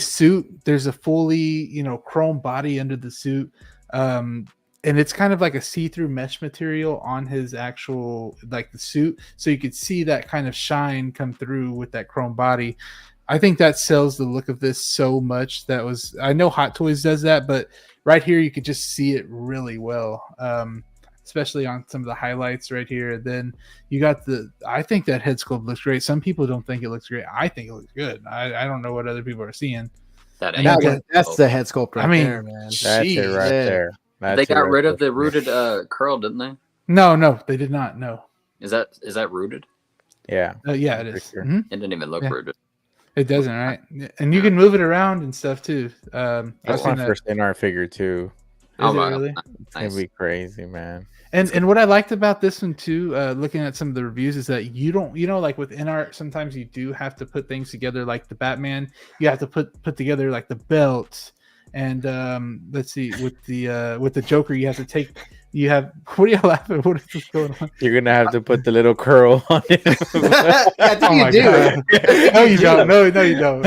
suit. There's a fully, chrome body under the suit. And it's kind of like a see-through mesh material on his actual, like the suit. So you could see that kind of shine come through with that chrome body. I think that sells the look of this so much. I know Hot Toys does that, but right here you could just see it really well. Especially on some of the highlights right here. Then you got I think that head sculpt looks great. Some people don't think it looks great. I think it looks good. I don't know what other people are seeing. That's the head sculpt there, man. That's it right there. They got rid of the rooted curl, didn't they? No, they did not. No. Is that rooted? Yeah. Yeah, it is. Sure. Mhm. It didn't even look rooted. It doesn't, right? And you can move it around and stuff too. That's my first Inart figure too. Is it really? It's gonna be crazy, man. And what I liked about this one too, looking at some of the reviews, is that you don't, like with Inart, sometimes you do have to put things together, like the Batman. You have to put together like the belts, and let's see, with the Joker, you have to take. You have what are you laughing? What is this going on? You're gonna have to put the little curl on it. I think you do. No, you don't. No, you don't.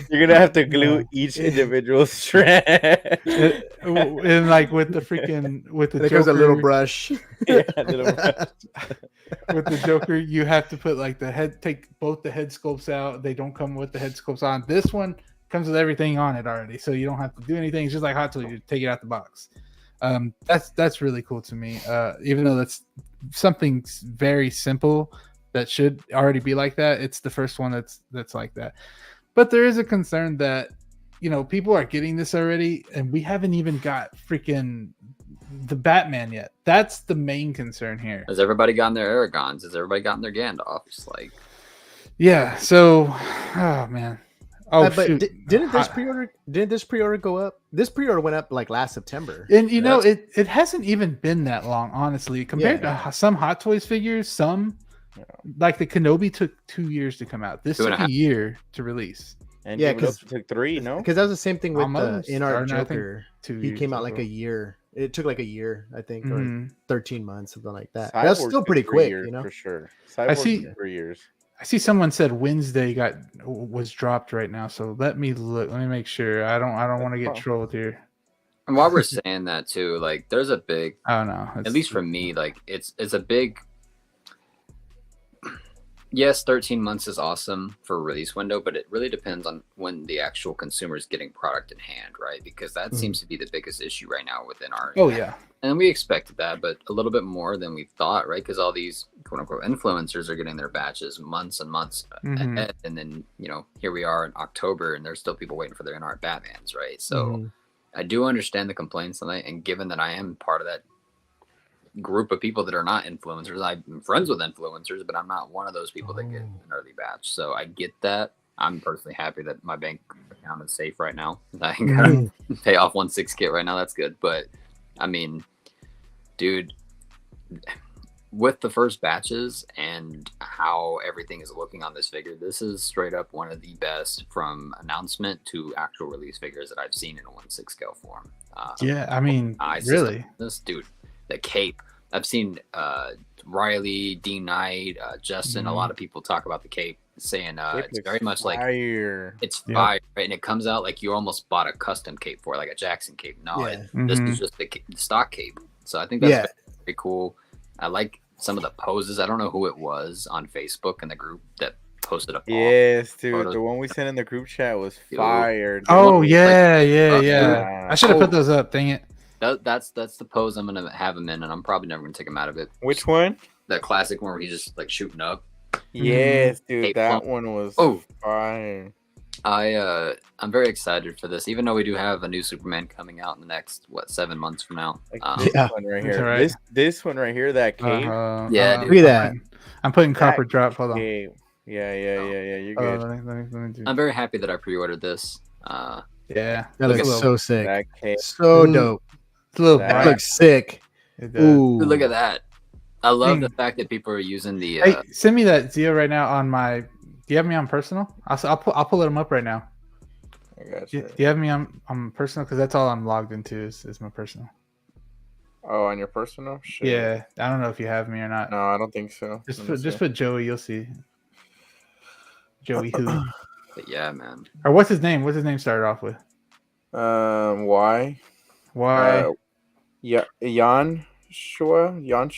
You're gonna have to glue each individual strand. And like with the Joker, there's a little brush. Yeah, a little brush. With the Joker, you have to put like take both the head sculpts out. They don't come with the head sculpts on. This one comes with everything on it already, so you don't have to do anything. It's just like Hot Toys. You take it out the box. That's really cool to me. Even though that's something very simple that should already be like that, it's the first one that's like that. But there is a concern that people are getting this already, and we haven't even got freaking the Batman yet. That's the main concern here. Has everybody gotten their Aragons? Has everybody gotten their Gandalfs? Like, yeah. So, oh man. Oh, but didn't this pre-order go up? This pre-order went up like last September. And it hasn't even been that long, honestly, compared to some Hot Toys figures. Like the Kenobi took 2 years to come out. This took a year to release. And because it took 3, no? Because that was the same thing with the Inart Joker. He came out like a year. It took like a year, I think, or 13 months, something like that. Cyborg That's still pretty quick, years, for sure. Cyborg I see 3 years. I see someone said Wednesday was dropped right now, so let me look. Let me make sure. I don't want to get trolled here. And while we're saying that too, like there's a big. I don't know. At least for me, like it's a big. Yes, 13 months is awesome for a release window, but it really depends on when the actual consumer is getting product in hand, right? Because that seems to be the biggest issue right now within our. Oh yeah. And we expected that, but a little bit more than we thought, right? Because all these quote unquote influencers are getting their batches months and months ahead. And then, here we are in October and there's still people waiting for their Inart Batmans, right? So I do understand the complaints on that. And given that I am part of that group of people that are not influencers, I'm friends with influencers, but I'm not one of those people that get an early batch. So I get that. I'm personally happy that my bank account is safe right now. I ain't gotta pay off 1/6 kit right now. That's good. But I mean, dude, with the first batches and how everything is looking on this figure, this is straight up one of the best from announcement to actual release figures that I've seen in a 1/6 scale form. Yeah, I mean, really, this dude, the cape. I've seen Riley, Dean Knight, Justin. A lot of people talk about the cape, saying it's very much fire. Like it's fire, right? And it comes out like you almost bought a custom cape for, like a Jackson cape. No, this is just the stock cape. So I think that's very cool. I like some of the poses. I don't know who it was on Facebook in the group that posted up. Yes, dude. Photos. The one we sent in the group chat was fire. Dude. Oh yeah. I should have put those up. Dang it. That's the pose I'm gonna have him in, and I'm probably never gonna take him out of it. Which one? That classic one where he's just like shooting up. Yes, dude. That one was fire. I'm very excited for this, even though we do have a new Superman coming out in the next 7 months from now. This one right here. Right. This one right here, that cape. Dude. Look at that. I'm putting Copper Drop. Hold on. Yeah. You're good. Let me do. I'm very happy that I pre-ordered this. Yeah, that looks so sick. That cape. So dope. It's a little that looks sick. Ooh, look at that. I love the fact that people are using the. Hey, send me that Zio right now on my. Do you have me on personal? I'll pull them up right now. I got you. Do you have me on personal? Because that's all I'm logged into is my personal. Oh, on your personal? Sure. Yeah, I don't know if you have me or not. No, I don't think so. Just put Joey. You'll see. Joey who? But yeah, man. Or what's his name? What's his name started off with? Why? Yeah, Jan Shua. YAN.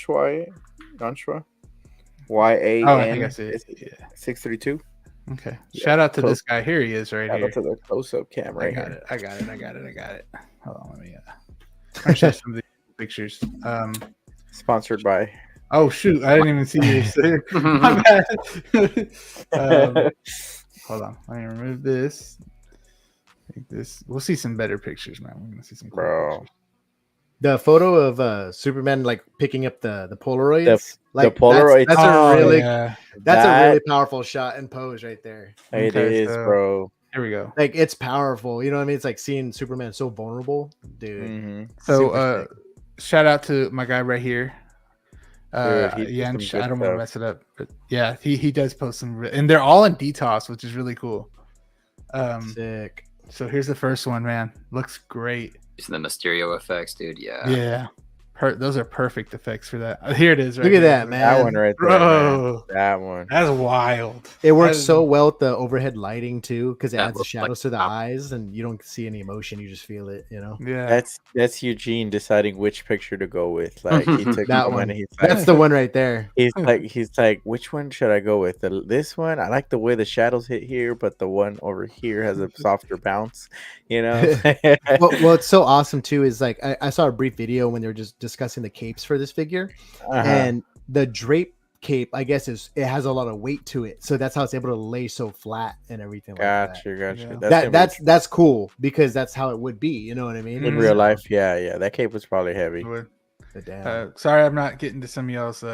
Oh, I think I see it. Yeah. 632. Okay. Shout out to this guy. Here he is, right here. Shout out to the close-up cam right here. I got it. Hold on, let me. I'll show some of these pictures. Sponsored by. Oh shoot! I didn't even see you. My bad. Hold on. Let me remove this. We'll see some better pictures, man. We're gonna see some cool pictures. The photo of Superman like picking up the Polaroids, the Polaroids. That's a really powerful shot and pose right there. It is, bro. Here we go. Like it's powerful. You know what I mean? It's like seeing Superman so vulnerable, dude. Mm-hmm. So shout out to my guy right here. Dude, I don't want to mess it up, but yeah, he does post some, and they're all in DTOS, which is really cool. Sick. So here's the first one, man. Looks great. Using the Mysterio effects, dude. Yeah. Yeah. Those are perfect effects for that. Here it is. Look at that, man. That one right there, bro. Man. That one. That's wild. It works so well with the overhead lighting too, because it adds the shadows to the wow. eyes, and you don't see any emotion. You just feel it. You know. Yeah. That's Eugene deciding which picture to go with. Like he took that one. one. And he's like, That's the one right there. He's like, which one should I go with? This one. I like the way the shadows hit here, but the one over here has a softer bounce. You know. well, it's so awesome too. Is like I saw a brief video when they were just discussing the capes for this figure, and the drape cape, I guess, it has a lot of weight to it, so that's how it's able to lay so flat and everything. Gotcha. Yeah. That's cool because that's how it would be. You know what I mean? In real life, yeah. That cape was probably heavy. Sorry, I'm not getting to some of y'all's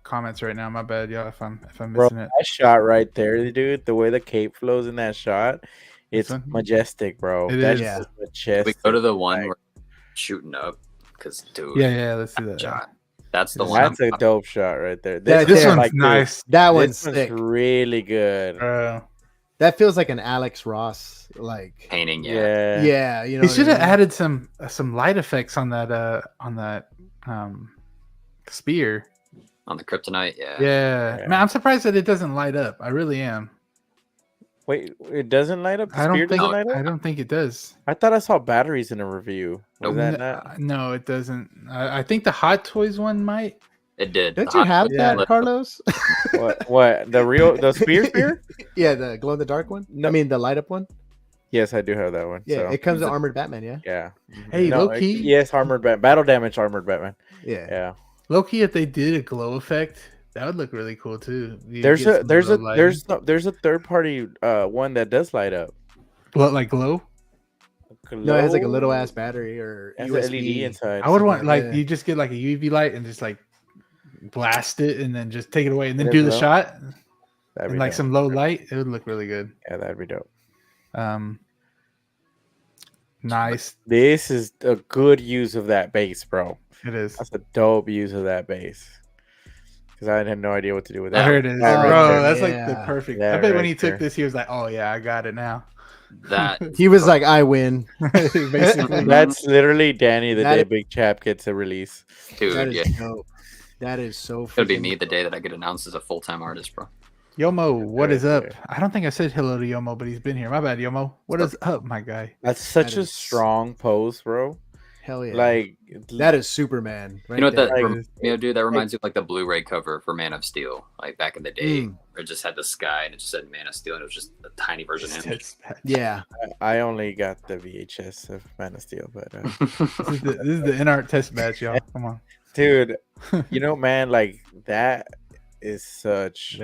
comments right now. My bad, y'all. If I'm missing it. That shot right there, dude. The way the cape flows in that shot, it's majestic, bro. It is. Majestic. We go to the one where shooting up, because dude. Yeah. Let's see that shot. That's the one. That's a dope shot right there. This one's nice. That one's sick. Really good. That feels like an Alex Ross like painting. Yeah. You know, he should have added some light effects on that spear. On the kryptonite, yeah. Man, I'm surprised that it doesn't light up. I really am. Wait, it doesn't light up? I don't think it does. I thought I saw batteries in a review. No, it doesn't. I think the Hot Toys one might. It did. Don't you have that, Carlos? What? The spear? Yeah, the glow in the dark one. No. I mean the light up one. Yes, I do have that one. Yeah, it comes with armored Batman. Yeah. Hey, low key. Yes, armored Batman. Battle damage armored Batman. Yeah. Low key, if they did a glow effect, that would look really cool too. There's a third party one that does light up. What, like glow? No, it has like a little ass battery or USB LED inside. I would want you just get like a UV light and just like blast it and then just take it away and then do the shot. And like some low light, it would look really good. Yeah, that'd be dope. Nice. This is a good use of that base, bro. It is. That's a dope use of that base. Because I had no idea what to do with that. Here it is, bro. That's like the perfect. I bet when he took this, he was like, "Oh yeah, I got it now." That he was like, "I win." Basically, that's literally Danny the day Big Chap gets a release. Dude, that is so. It'll be me the day that I get announced as a full-time artist, bro. Yomo, what is up? I don't think I said hello to Yomo, but he's been here. My bad, Yomo. What is up, my guy? That's such a strong pose, bro. Hell yeah! Like that is Superman. Right, you know what that reminds me of, dude? That reminds me of like the Blu-ray cover for Man of Steel, like back in the day, where it just had the sky and it just said Man of Steel, and it was just a tiny version of him. Yeah, I only got the VHS of Man of Steel, but this is the Inart test match, y'all. Come on, dude. You know, man, like that is such.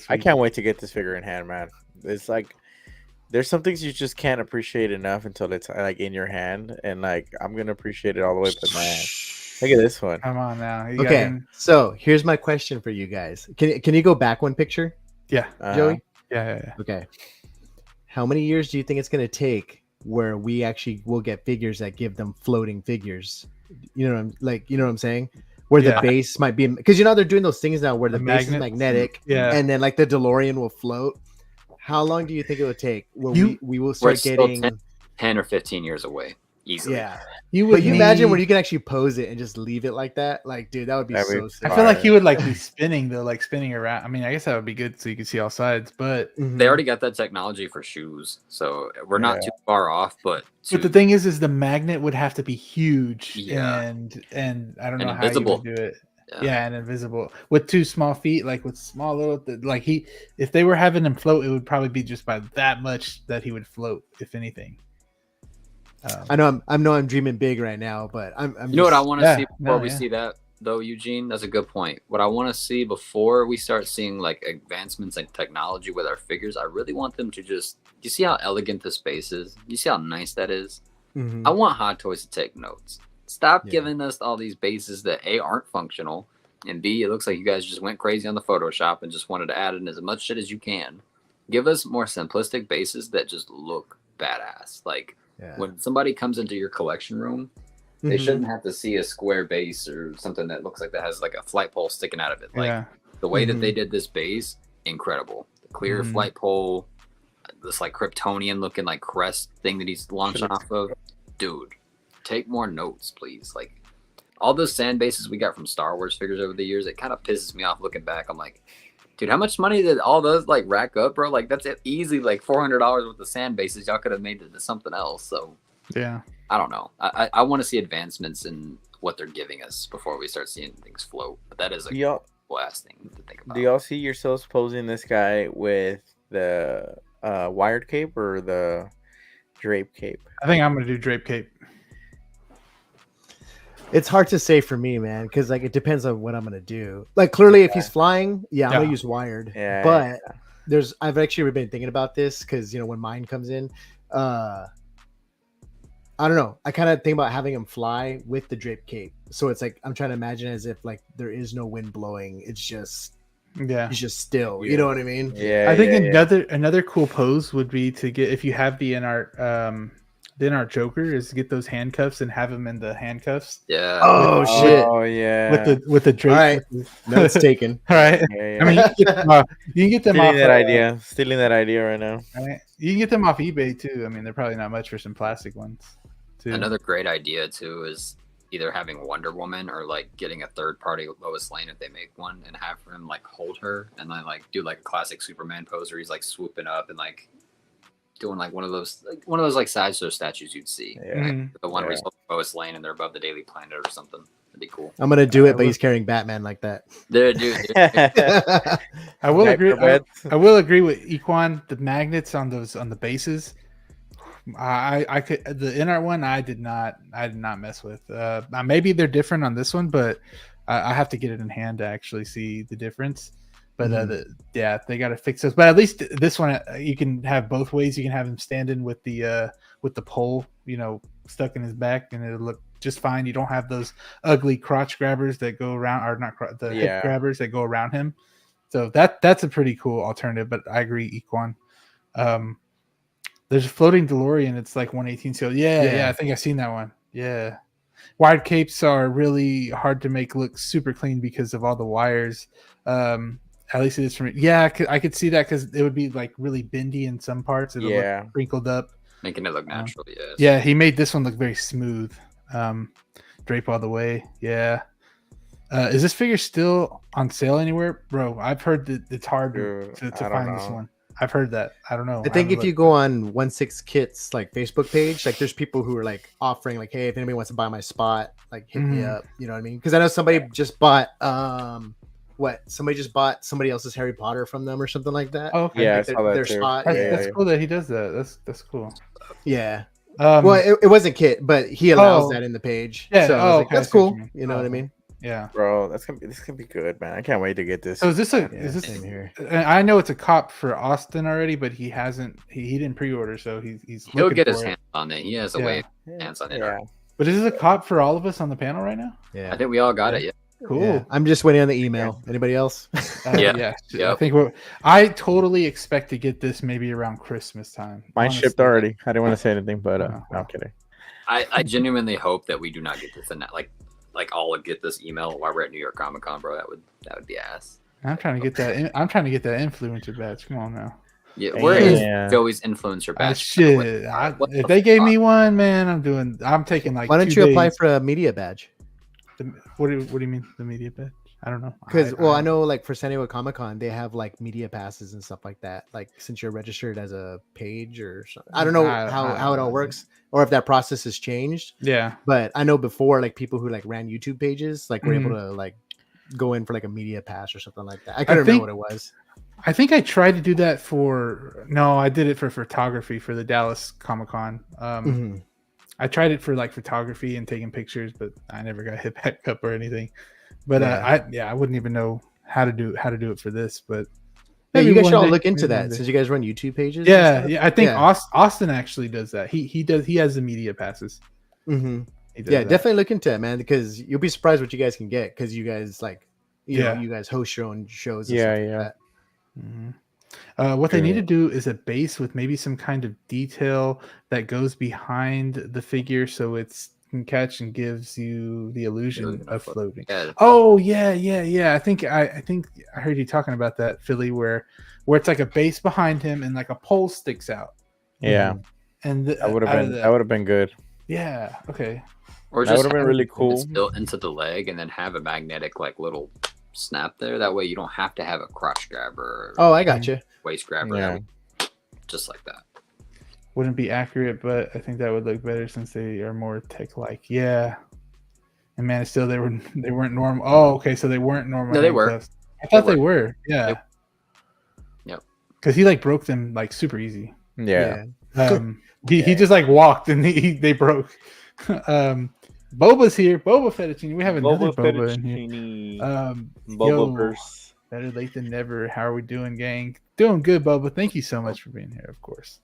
I can't wait to get this figure in hand, man. It's like. There's some things you just can't appreciate enough until it's like in your hand, and like I'm gonna appreciate it all the way. But man, look at this one. Come on now. Okay, so here's my question for you guys. Can you go back one picture? Yeah, Joey. Yeah. Okay. How many years do you think it's gonna take where we actually will get figures that give them floating figures? You know what I'm saying? Where the base might be, because they're doing those things now where the base is magnetic, and then like the DeLorean will float. How long do you think it would take? We will start getting 10 or 15 years away easily. Yeah, you imagine where you can actually pose it and just leave it like that? Like, dude, that would be so sick. I feel like he would like be spinning though, like spinning around. I mean, I guess that would be good so you can see all sides. But they already got that technology for shoes, so we're not too far off. But the thing is the magnet would have to be huge, and I don't know how you would do it. Yeah, and invisible with 2 small feet, like with small little, like if they were having him float, it would probably be just by that much that he would float, if anything. I know I'm dreaming big right now, but I'm you know what I want to see before we see that though, Eugene? That's a good point. What I want to see before we start seeing like advancements in technology with our figures, I really want them to just. You see how elegant this space is? You see how nice that is? I want Hot Toys to take notes. Stop giving us all these bases that A, aren't functional, and B, it looks like you guys just went crazy on the Photoshop and just wanted to add in as much shit as you can. Give us more simplistic bases that just look badass. Like when somebody comes into your collection room, they shouldn't have to see a square base or something that looks like that has like a flight pole sticking out of it. Like the way that they did this base, incredible. The clear flight pole, this like Kryptonian looking like crest thing that he's launching off of. Dude, take more notes, please. Like all those sand bases we got from Star Wars figures over the years, it kind of pisses me off looking back. I'm like, dude, how much money did all those like rack up, bro? Like that's easily like $400 worth of sand bases. Y'all could have made it into something else. So yeah, I don't know. I want to see advancements in what they're giving us before we start seeing things float. But that is a last thing to think about. Do y'all see yourselves posing this guy with the wired cape or the drape cape? I think I'm gonna do drape cape. It's hard to say for me, man, because like it depends on what I'm gonna do. Like clearly, if he's flying, I'm gonna use wired. Yeah, but I've actually been thinking about this because when mine comes in, I don't know. I kind of think about having him fly with the drape cape. So it's like I'm trying to imagine as if like there is no wind blowing. It's just he's just still. You know what I mean? Yeah. I think another cool pose would be to get, if you have the Inart Joker, is to get those handcuffs and have him in the handcuffs. Yeah. Oh shit. Oh yeah. With the drape. All right. Notes taken. All right. Yeah. I mean, you can get them off Stealing that idea right now. Right? You can get them off eBay too. I mean, they're probably not much for some plastic ones. Too. Another great idea too is either having Wonder Woman or like getting a third party Lois Lane if they make one, and have him like hold her and then like do like a classic Superman pose where he's like swooping up and like doing like one of those like sideshow statues you'd see. Yeah. The one where he's holding Lois Lane and they're above the Daily Planet or something. That'd be cool. I'm gonna do it, but he's carrying Batman like that. Dude. I will agree. I will agree with Equan. The magnets on the bases. I could, the Inart one I did not mess with. Maybe they're different on this one, but I have to get it in hand to actually see the difference. But they got to fix this. But at least this one you can have both ways. You can have him standing with the pole, stuck in his back, and it'll look just fine. You don't have those ugly crotch grabbers that go around, or not the hip grabbers that go around him. So that's a pretty cool alternative. But I agree, Equan. There's a floating DeLorean. It's like 118 scale. Yeah. I think I've seen that one. Yeah. Wired capes are really hard to make look super clean because of all the wires. At least it is for me. Yeah, I could see that because it would be like really bendy in some parts. It'll look wrinkled up. Making it look natural, yes. Yeah, he made this one look very smooth. Drape all the way. Yeah. Is this figure still on sale anywhere? Bro, I've heard that it's hard to find this one. I've heard that. I don't know. I think if you go on 1/6 Kit's like Facebook page, like there's people who are like offering like, hey, if anybody wants to buy my spot, like hit me up. You know what I mean? Because I know somebody just bought somebody just bought somebody else's Harry Potter from them or something like that. Oh, okay. Yeah, like their spot. That's cool that he does that. That's cool. Yeah. Well, it wasn't Kit, but he allows that in the page. Yeah. So I was like, that's cool. You know what I mean? Yeah, bro, this can be good, man. I can't wait to get this. So is this same here? I know it's a cop for Austin already, but he hasn't. He didn't pre-order, so he'll get his hands on it. He has a way hands on it. Yeah. But is this a cop for all of us on the panel right now? Yeah, I think we all got it. Yeah. Cool. Yeah. I'm just waiting on the email. Anybody else? Yeah. I think I totally expect to get this maybe around Christmas time. Mine shipped already. I didn't want to say anything, but no, I'm kidding. I genuinely hope that we do not get this in that like all get this email while we're at New York Comic Con, bro. That would be ass. I'm trying to get that. I'm trying to get that influencer badge. Come on now. Yeah, where is Joey's influencer badge? Shit. If they gave me one, man, I'm taking like. Why don't you apply for a media badge? What do you mean the media badge? I don't know. Because I know like for San Diego Comic Con they have like media passes and stuff like that. Like since you're registered as a page or something. I don't know how it all works or if that process has changed. Yeah. But I know before like people who like ran YouTube pages like were able to like go in for like a media pass or something like that. I couldn't remember what it was. I think I tried to do that I did it for photography for the Dallas Comic Con. I tried it for like photography and taking pictures, but I never got hit back up or anything. But I wouldn't even know how to do it for this. But you guys should all look into that since you guys run YouTube pages. Yeah. I think Austin actually does that. He has the media passes. Yeah, definitely look into it, man, because you'll be surprised what you guys can get because you guys you know, you guys host your own shows. And stuff like that. Mm-hmm. What they need to do is a base with maybe some kind of detail that goes behind the figure, so it's can catch and gives you the illusion of floating. Yeah. Oh yeah. I think I heard you talking about that, Philly, where it's like a base behind him and like a pole sticks out. Yeah, and that would have been good. Yeah. Okay. Or that just would have been really cool. It's built into the leg and then have a magnetic like little snap there. That way you don't have to have a crotch grabber. Oh, I got you. Waist grabber. Yeah. Just like that. Wouldn't be accurate, but I think that would look better since they are more tech-like. Yeah. And Man of Steel, they weren't normal. Oh, okay, so they weren't normal. No, they were. I thought they were. Yeah. Yep. Because he like broke them like super easy. Yeah. He just like walked and they broke. Boba's here. Boba Fettuccine. We have another Boba in here. Bobaverse. Better late than never. How are we doing, gang? Doing good, Boba. Thank you so much for being here, of course.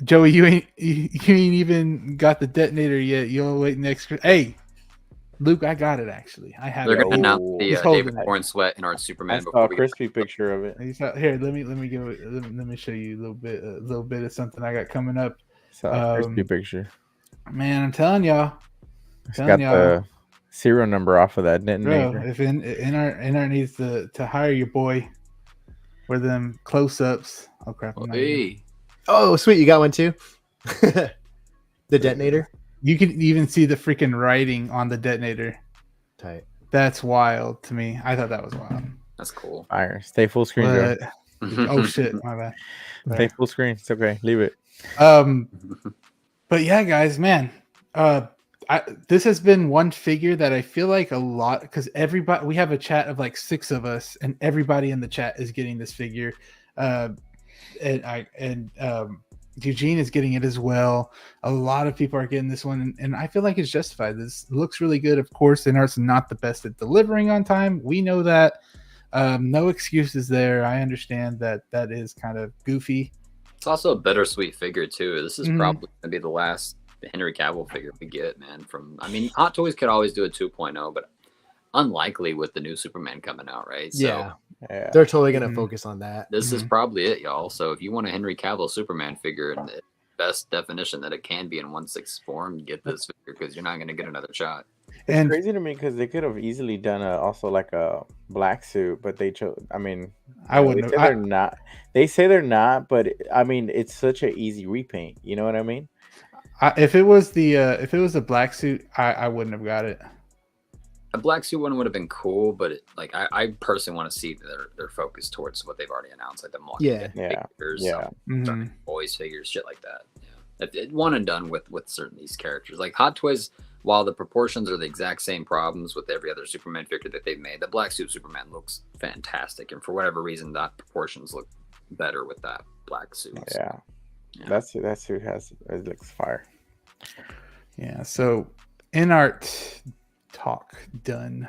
Joey, you ain't even got the detonator yet. You'll wait next. Hey, Luke, I got it actually. I have. They're gonna announce the David Warren Sweat Inart Superman. I saw a crispy picture of it. Here, let me show you a little bit of something I got coming up. Saw a crispy picture. Man, I'm telling y'all. It's got the serial number off of that detonator. Bro, if Inart needs to hire your boy for them close-ups. Oh crap! Oh, sweet, you got one too. The detonator. You can even see the freaking writing on the detonator. Tight. That's wild to me. I thought that was wild. That's cool. Fire. Stay full screen, Joe. Oh shit, my bad. Stay full screen. It's okay. Leave it. But yeah, guys, man. This has been one figure that I feel like a lot because we have a chat of like 6 of us, and everybody in the chat is getting this figure. Eugene is getting it as well. A lot of people are getting this one, and I feel like it's justified. This looks really good. Of course, Inart's not the best at delivering on time. We know that. No excuses there. I understand that is kind of goofy. It's also a bittersweet figure too. This is probably going to be the last Henry Cavill figure we get, man. Hot Toys could always do a 2.0, but unlikely with the new Superman coming out, right? Yeah. They're totally going to focus on that. This is probably it, y'all. So if you want a Henry Cavill Superman figure in the best definition that it can be in 1/6 form, get this figure because you're not going to get another shot. It's crazy to me because they could have easily done also like a black suit, but they chose. I mean, I wouldn't. They're not. They say they're not, but I mean, it's such an easy repaint. You know what I mean? If it was a black suit, I wouldn't have got it. A black suit one would have been cool, but I personally want to see their focus towards what they've already announced, like the figures, boys figures, shit like that. Yeah, one and done with certain these characters. Like Hot Toys, while the proportions are the exact same problems with every other Superman figure that they've made, the black suit Superman looks fantastic, and for whatever reason, that proportions look better with that black suit. Yeah. That suit it looks fire. Yeah. So Inart talk done.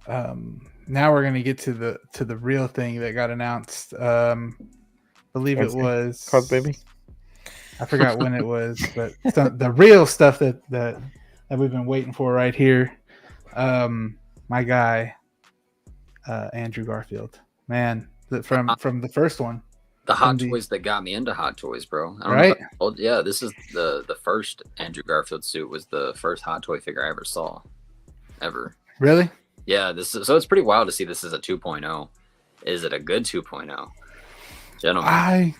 Now we're gonna get to the real thing that got announced. Believe it was Cause Baby. I forgot when it was, but the real stuff that we've been waiting for right here. My guy, Andrew Garfield. Man, from the first one. The Hot Toys that got me into Hot Toys, bro. Yeah, this is the first Andrew Garfield suit was the first Hot Toy figure I ever saw. Ever. Really? Yeah, so it's pretty wild to see this as a 2.0. Is it a good 2.0? Gentlemen.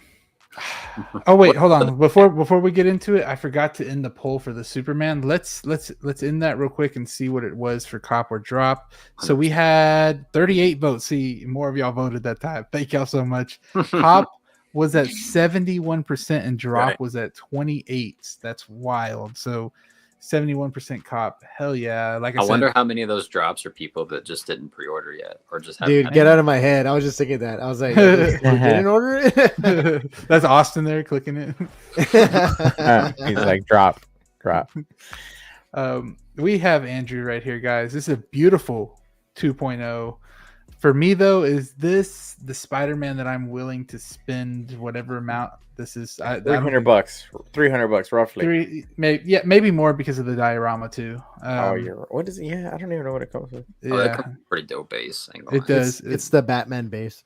Oh wait, hold on. Before we get into it, I forgot to end the poll for the Superman. Let's end that real quick and see what it was for cop or drop. So we had 38 votes. See, more of y'all voted that time. Thank y'all so much. Cop was at 71% and drop was at 28. That's wild. So 71% cop. Hell yeah. Like I said, wonder how many of those drops are people that just didn't pre-order yet or just Dude, get out of my head. I was just thinking that. I was like, didn't order it? That's Austin there clicking it. He's like, drop. We have Andrew right here, guys. This is a beautiful 2.0. For me though, is this the Spider-Man that I'm willing to spend whatever amount this is? $300, $300 roughly. Maybe more because of the diorama too. What is it? Yeah, I don't even know what it comes with. Oh, that comes with pretty dope base. It does. It's the Batman base.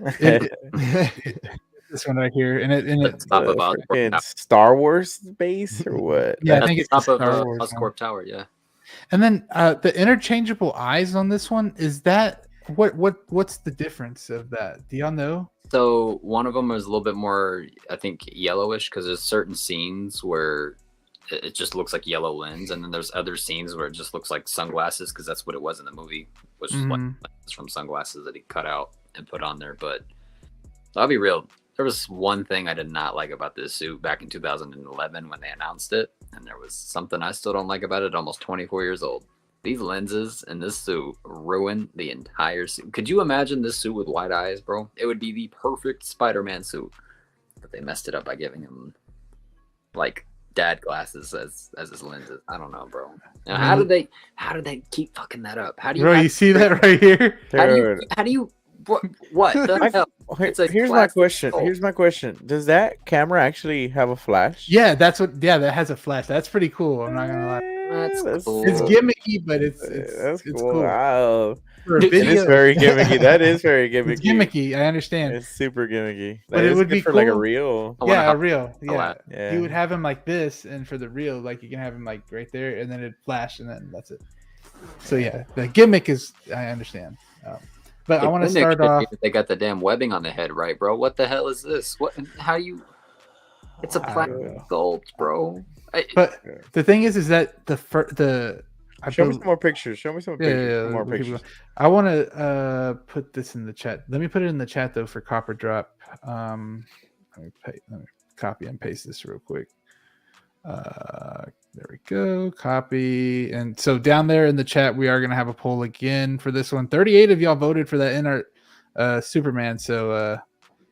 This one right here, and it's top of Star Wars base or what? Yeah, I think it's top of Star Wars Oscorp Tower. Yeah. And then the interchangeable eyes on this one, is that what's the difference of that? Do y'all know? So one of them is a little bit more, I think, yellowish because there's certain scenes where it just looks like yellow lens, and then there's other scenes where it just looks like sunglasses because that's what it was in the movie, which is like from sunglasses that he cut out and put on there. But I'll be real. There was one thing I did not like about this suit back in 2011 when they announced it, and there was something I still don't like about it almost 24 years old. These lenses in this suit ruin the entire suit. Could you imagine this suit with wide eyes, bro? It would be the perfect Spider-Man suit. But they messed it up by giving him, like, dad glasses as his lenses. I don't know, bro. Now, how did they keep fucking that up? How do you? Bro, you see that right here? How do you? What the hell? Here's my question. Here's my question. Does that camera actually have a flash? Yeah, that's what. Yeah, that has a flash. That's pretty cool. I'm not gonna lie. That's cool. It's gimmicky, but it's cool. Wow. For a video, it is very gimmicky. That is very gimmicky. It's gimmicky. I understand. It's super gimmicky. But it would be for cool. like a reel. Yeah, a reel. Yeah. You would have him like this, and for the reel, like you can have him like right there, and then it'd flash, and then that's it. So yeah, the gimmick is. I understand. But I want to start off. They got the damn webbing on the head, right, bro? What the hell is this? What? How you? It's a platinum sculpt, bro. But the thing is that Show me some more pictures. Show me some pictures. More pictures. I want to put this in the chat. Let me put it in the chat though for Copper Drop. Let me copy and paste this real quick. There we go. Copy. And so down there in the chat, we are going to have a poll again for this one. 38 of y'all voted for that Inart Superman. So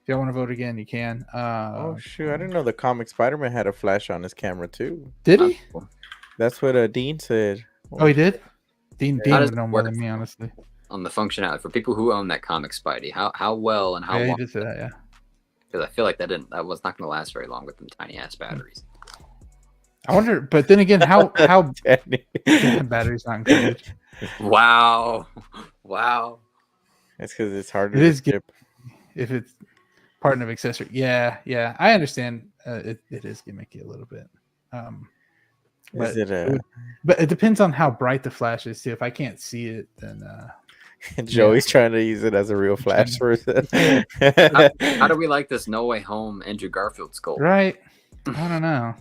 if y'all want to vote again, you can. Oh, shoot. I didn't know the comic Spider-Man had a flash on his camera, too. Did he? That's what Dean said. Oh, he did? Dean would know more than me, honestly. On the functionality, for people who own that comic Spidey, how well and how long? He did say that, yeah. Because I feel like that was not going to last very long with them tiny-ass batteries. I wonder, but then again, how batteries not included? Wow. That's because it's harder to skip. If it's part of accessory. Yeah, I understand. It is gimmicky a little bit. But it depends on how bright the flash is too. If I can't see it, then Joey's trying to use it as a real flash person. How do we like this No Way Home Andrew Garfield sculpt? Right. I don't know.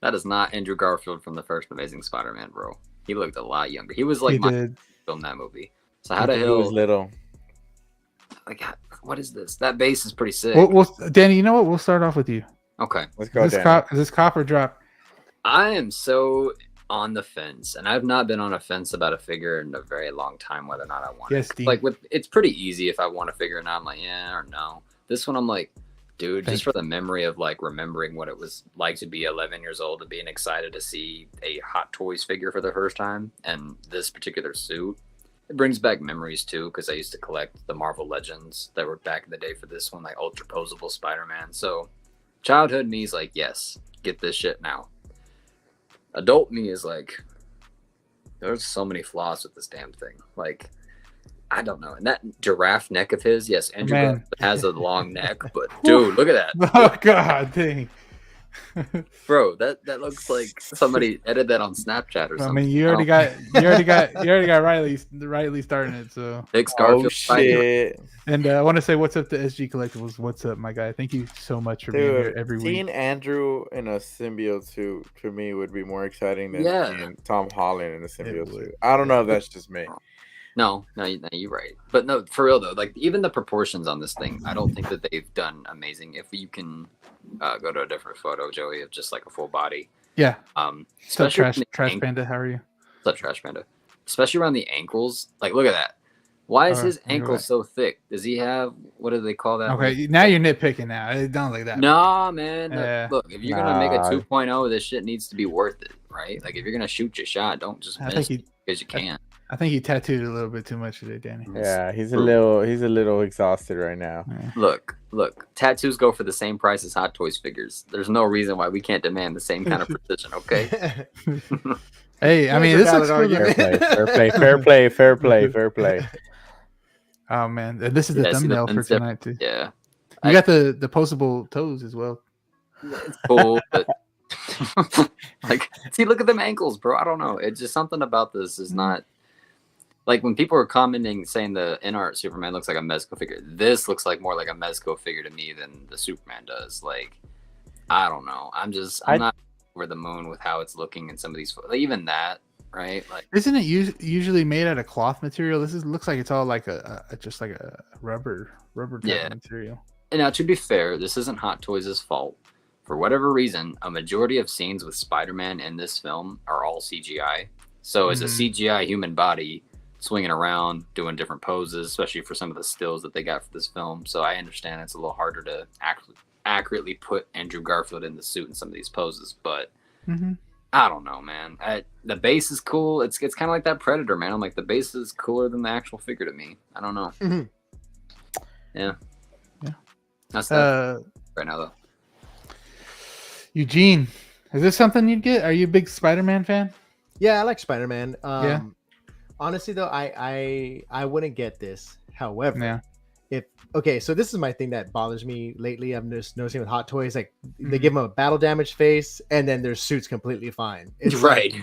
That is not Andrew Garfield from the first Amazing Spider-Man, bro. He looked a lot younger. He was like film that movie. So how the hell? He was little. Like, what is this? That base is pretty sick. Well, Danny, you know what? We'll start off with you. Okay. Let's go. This Copper Drop. I am so on the fence, and I've not been on a fence about a figure in a very long time, whether or not I want it. Steve. Like it's pretty easy if I want a figure, and I'm like, yeah or no. This one, I'm like, dude, just for the memory of like remembering what it was like to be 11 years old and being excited to see a Hot Toys figure for the first time, and this particular suit, it brings back memories too, because I used to collect the Marvel Legends that were back in the day for this one, like ultra posable Spider-Man. So childhood me is like, yes, get this shit now. Adult me is like, there's so many flaws with this damn thing. Like, I don't know. And that giraffe neck of his, yes, Andrew Garfield has a long neck, but dude, look at that. Oh god, dang. Bro, that looks like somebody edited that on Snapchat or something. I mean, you already got Riley starting it. So big Scarfield. Oh shit! And I want to say what's up to SG Collectibles. What's up, my guy? Thank you so much for being here every week. Seeing Andrew in a symbiote suit to me would be more exciting than seeing Tom Holland in a symbiote suit. I don't know if that's just me. No, you're right. But no, for real though, like even the proportions on this thing, I don't think that they've done amazing. If you can go to a different photo, Joey, of just like a full body. Yeah. Especially Trash Panda, how are you? What's up, Trash Panda? Especially around the ankles. Like, look at that. Why is his ankle so thick? Does he have, what do they call that? Okay, now you're nitpicking now. It don't like that. Nah, man. Look, if you're going to make a 2.0, this shit needs to be worth it, right? Like, if you're going to shoot your shot, don't just miss because you can. I think he tattooed a little bit too much today, Danny. Yeah, he's a little exhausted right now. Yeah. Look, tattoos go for the same price as Hot Toys figures. There's no reason why we can't demand the same kind of precision, okay? Hey, I mean, this looks cool. Fair play. Oh man, this is the thumbnail for tonight too. Yeah, you got the postable toes as well. It's cool, but like, see, look at them ankles, bro. I don't know. It's just something about this is not like when people are commenting saying the Inart Superman looks like a Mezco figure. This looks like more like a Mezco figure to me than the Superman does. Like, I don't know. I'm not over the moon with how it's looking in some of these. Like, even that, right? Like, isn't it usually made out of cloth material? Looks like it's all like just like a rubber type of material. And now, to be fair, this isn't Hot Toys' fault. For whatever reason, a majority of scenes with Spider-Man in this film are all CGI. So it's a CGI human body swinging around, doing different poses, especially for some of the stills that they got for this film. So I understand it's a little harder to accurately put Andrew Garfield in the suit in some of these poses. But I don't know, man. The base is cool. It's kind of like that Predator, man. I'm like, the base is cooler than the actual figure to me. I don't know. Yeah. That's that right now, though. Eugene, is this something you'd get? Are you a big Spider-Man fan? Yeah, I like Spider-Man. Yeah. Honestly, though, I wouldn't get this. However, so this is my thing that bothers me lately. I'm just noticing with Hot Toys, like they give them a battle damage face, and then their suit's completely fine. It's right.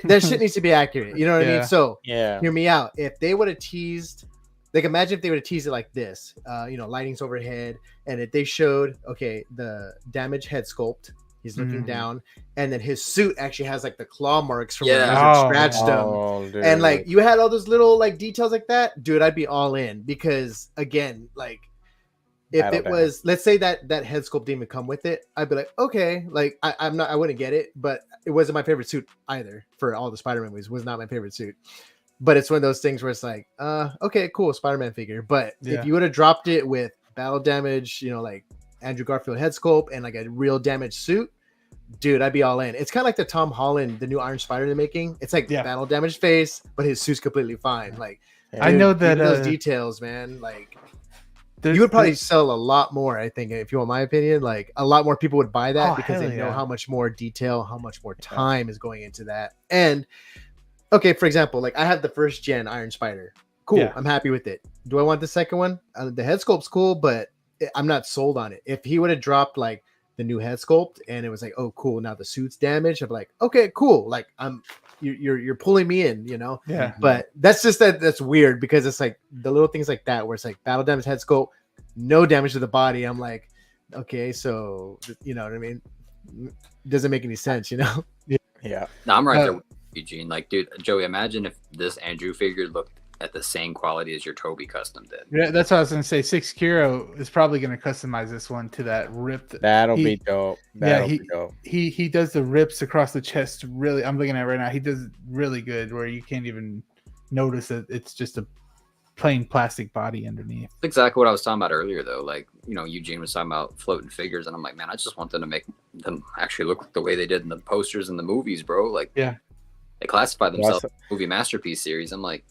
That shit needs to be accurate. You know what I mean? So hear me out. If they would have teased. Like, imagine if they would have teased it like this, lighting's overhead, and if they showed, the damaged head sculpt, he's looking down, and then his suit actually has, like, the claw marks from when the lizard scratched him. And, like, you had all those little, like, details like that, dude, I'd be all in, because, again, like, if it was, let's say that head sculpt didn't even come with it, I'd be like, okay, like, I wouldn't get it, but it wasn't my favorite suit either for all the Spider-Man movies, was not my favorite suit. But it's one of those things where it's like, okay, cool, Spider-Man figure. But if you would have dropped it with battle damage, like Andrew Garfield head sculpt and like a real damaged suit, dude, I'd be all in. It's kind of like the Tom Holland, the new Iron Spider they're making. It's like battle damaged face, but his suit's completely fine. Like, I know that those details, man. Like, you would probably sell a lot more. I think, if you want my opinion, like a lot more people would buy that because they know how much more detail, how much more time is going into that, and. Okay, for example, like I have the first gen Iron Spider. Cool, yeah. I'm happy with it. Do I want the second one? The head sculpt's cool, but I'm not sold on it. If he would have dropped like the new head sculpt and it was like, oh, cool, now the suit's damaged, I'm like, okay, cool. Like you're pulling me in, Yeah. But that's just that's weird because it's like the little things like that where it's like battle damage head sculpt, no damage to the body. I'm like, okay, so you know what I mean? Doesn't make any sense, Yeah. No, I'm right there with Eugene. Like, dude, Joey, imagine if this Andrew figure looked at the same quality as your Toby custom did. Yeah, that's what I was gonna say. 6 Kiro is probably gonna customize this one to that rip. That'll be dope. Be dope. He does the rips across the chest. Really, I'm looking at it right now. He does really good, where you can't even notice that it's just a plain plastic body underneath. That's exactly what I was talking about earlier, though. Like, Eugene was talking about floating figures, and I'm like, man, I just want them to make them actually look the way they did in the posters and the movies, bro. Like, yeah, they classify themselves movie masterpiece series. I'm like,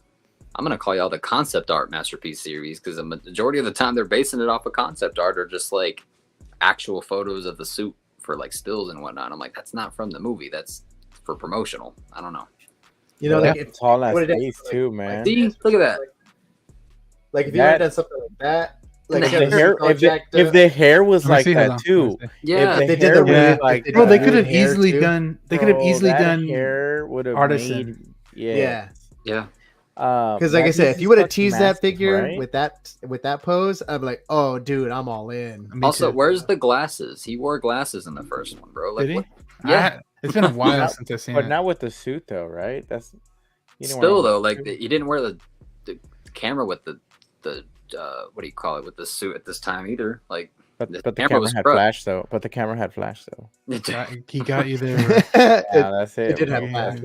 I'm gonna call y'all the concept art masterpiece series because the majority of the time they're basing it off of concept art or just like actual photos of the suit for like stills and whatnot. I'm like, that's not from the movie. That's for promotional. I don't know. Like it's all that face too, man. See, look at that. Like if you had done something like that, like if the hair was like that too, yeah, if they did the really like, bro, they could have easily done. They could have easily done hair would have artisan. Yeah. Because like I said, if you would have teased that figure with that pose, I'd be like, oh, dude, I'm all in. Also, where's the glasses? He wore glasses in the first one, bro. Like, did he? Yeah, it's been a while since I've seen it. But not with the suit, though, right? That's still though. Like, he didn't wear the camera with the what do you call it with the suit at this time either. Like, but the camera had flash though. But the camera had flash though. He got you there. Yeah, that's it. It did have flash.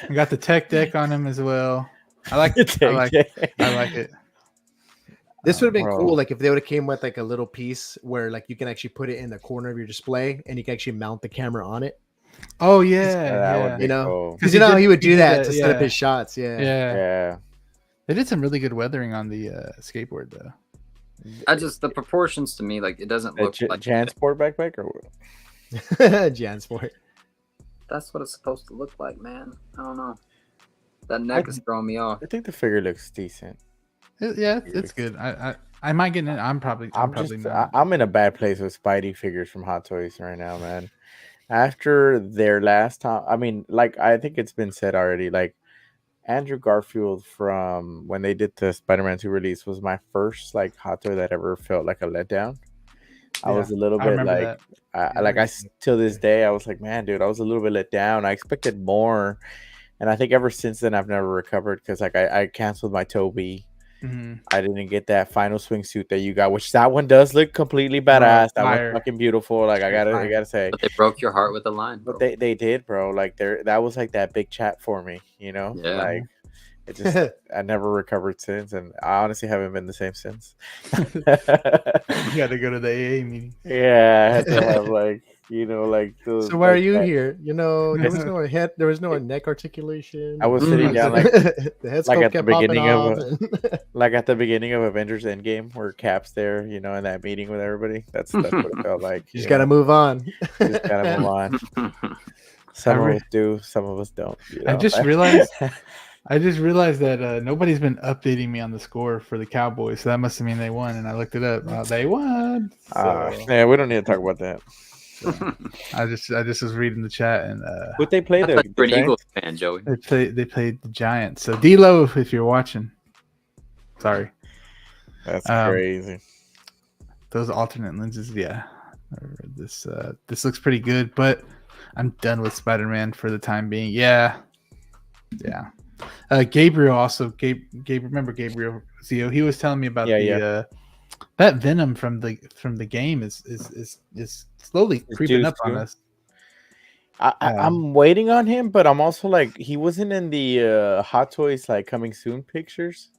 We got the tech deck on him as well. I like it. I like it. This would have been cool, like if they would have came with like a little piece where like you can actually put it in the corner of your display and you can actually mount the camera on it. Oh yeah, That would be you know, cool. because you know how he would do that to yeah. set up his shots. Yeah. Yeah. They did some really good weathering on the skateboard though. The proportions to me, like, it doesn't look like Jansport backpack or what? Jansport. That's what it's supposed to look like, man. I don't know. That neck is throwing me off. I think the figure looks decent. Yeah, it's good. I might get in. I'm probably not. I'm in a bad place with Spidey figures from Hot Toys right now, man. After their last time, I mean, like, I think it's been said already, like, Andrew Garfield from when they did the Spider-Man 2 release was my first like hot toy that ever felt like a letdown. I was a little bit like, till this day, I was like, man, dude, I was a little bit let down. I expected more, and I think ever since then I've never recovered because like I canceled my Toby. I didn't get that final swimsuit that you got, which that one does look completely badass. That was fucking beautiful. Like I gotta say, but they broke your heart with the line. Bro. But they did, bro. Like that was like that big chat for me, you know. Yeah. Like it just I never recovered since, and I honestly haven't been the same since. You got to go to the AA meeting. Yeah, I had to have like like those. So why are you here? You know, there was no neck articulation. I was sitting down like the head sculpt at the kept popping beginning off of like at the beginning of Avengers Endgame, where Cap's there, in that meeting with everybody. That's what it felt like. You just gotta move on. Just gotta move on. Some of us do, some of us don't. I just realized that nobody's been updating me on the score for the Cowboys, so that must mean they won. And I looked it up. They won. Yeah, we don't need to talk about that. So, I just was reading the chat and would they play the you're an Eagles fan, Joey? They played the Giants. So D-Lo, if you're watching, sorry. That's crazy. Those alternate lenses, yeah. This looks pretty good, but I'm done with Spider-Man for the time being. Yeah. Gabriel also remember Gabriel Zio? He was telling me about that Venom from the game is slowly creeping up on us. I'm waiting on him, but I'm also like, he wasn't in the Hot Toys like coming soon pictures.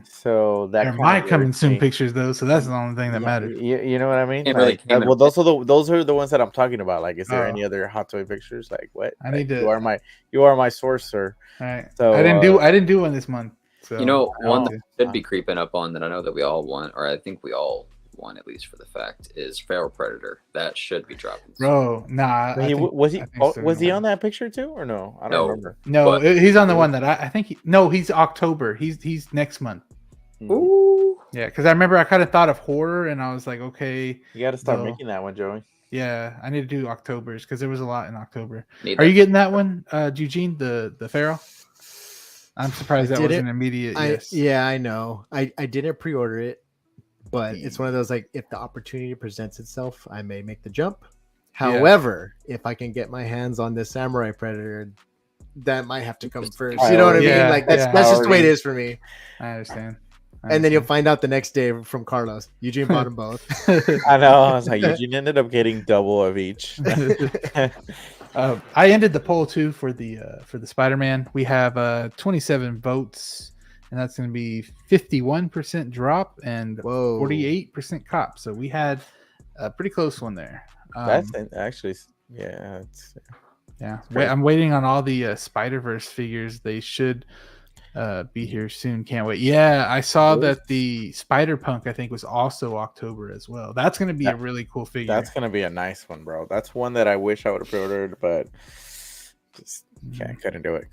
So that there might coming soon pictures though, so that's the only thing that matters. You know what I mean? Like, well, those are the ones that I'm talking about. Like, is there any other Hot Toy pictures? Like, what? I need to. You are my source, sir. All right. So I didn't do one this month. So one that should be creeping up on that I know that we all want, or I think we all want at least for the fact, is Feral Predator. That should be dropping soon. Bro, nah. Was he on that picture too, or no? I don't remember. No, he's on the one that I think. He's October. He's next month. Ooh. Yeah, because I remember I kind of thought of horror, and I was like, okay, you got to start making that one, Joey. Yeah, I need to do October's because there was a lot in October. Are you getting that one, Eugene? The Feral? I'm surprised that wasn't immediate. Yes. Yeah, I know. I didn't pre-order it, but it's one of those like, if the opportunity presents itself, I may make the jump. However, if I can get my hands on this Samurai Predator, that might have to come first. You know what I mean? Like that's just the way it is for me. I understand. And then you'll find out the next day from Carlos. Eugene bought them both. I know. I was like, Eugene ended up getting double of each. I ended the poll too for the Spider-Man. We have 27 votes, and that's going to be 51% drop and 48% cop. So we had a pretty close one there. That's actually, yeah. I'm waiting on all the Spider-Verse figures. They should be here soon. Can't wait. Yeah, I saw that the Spider-Punk, I think, was also October as well. That's going to be a really cool figure. That's going to be a nice one, bro. That's one that I wish I would have pre-ordered, but just couldn't do it.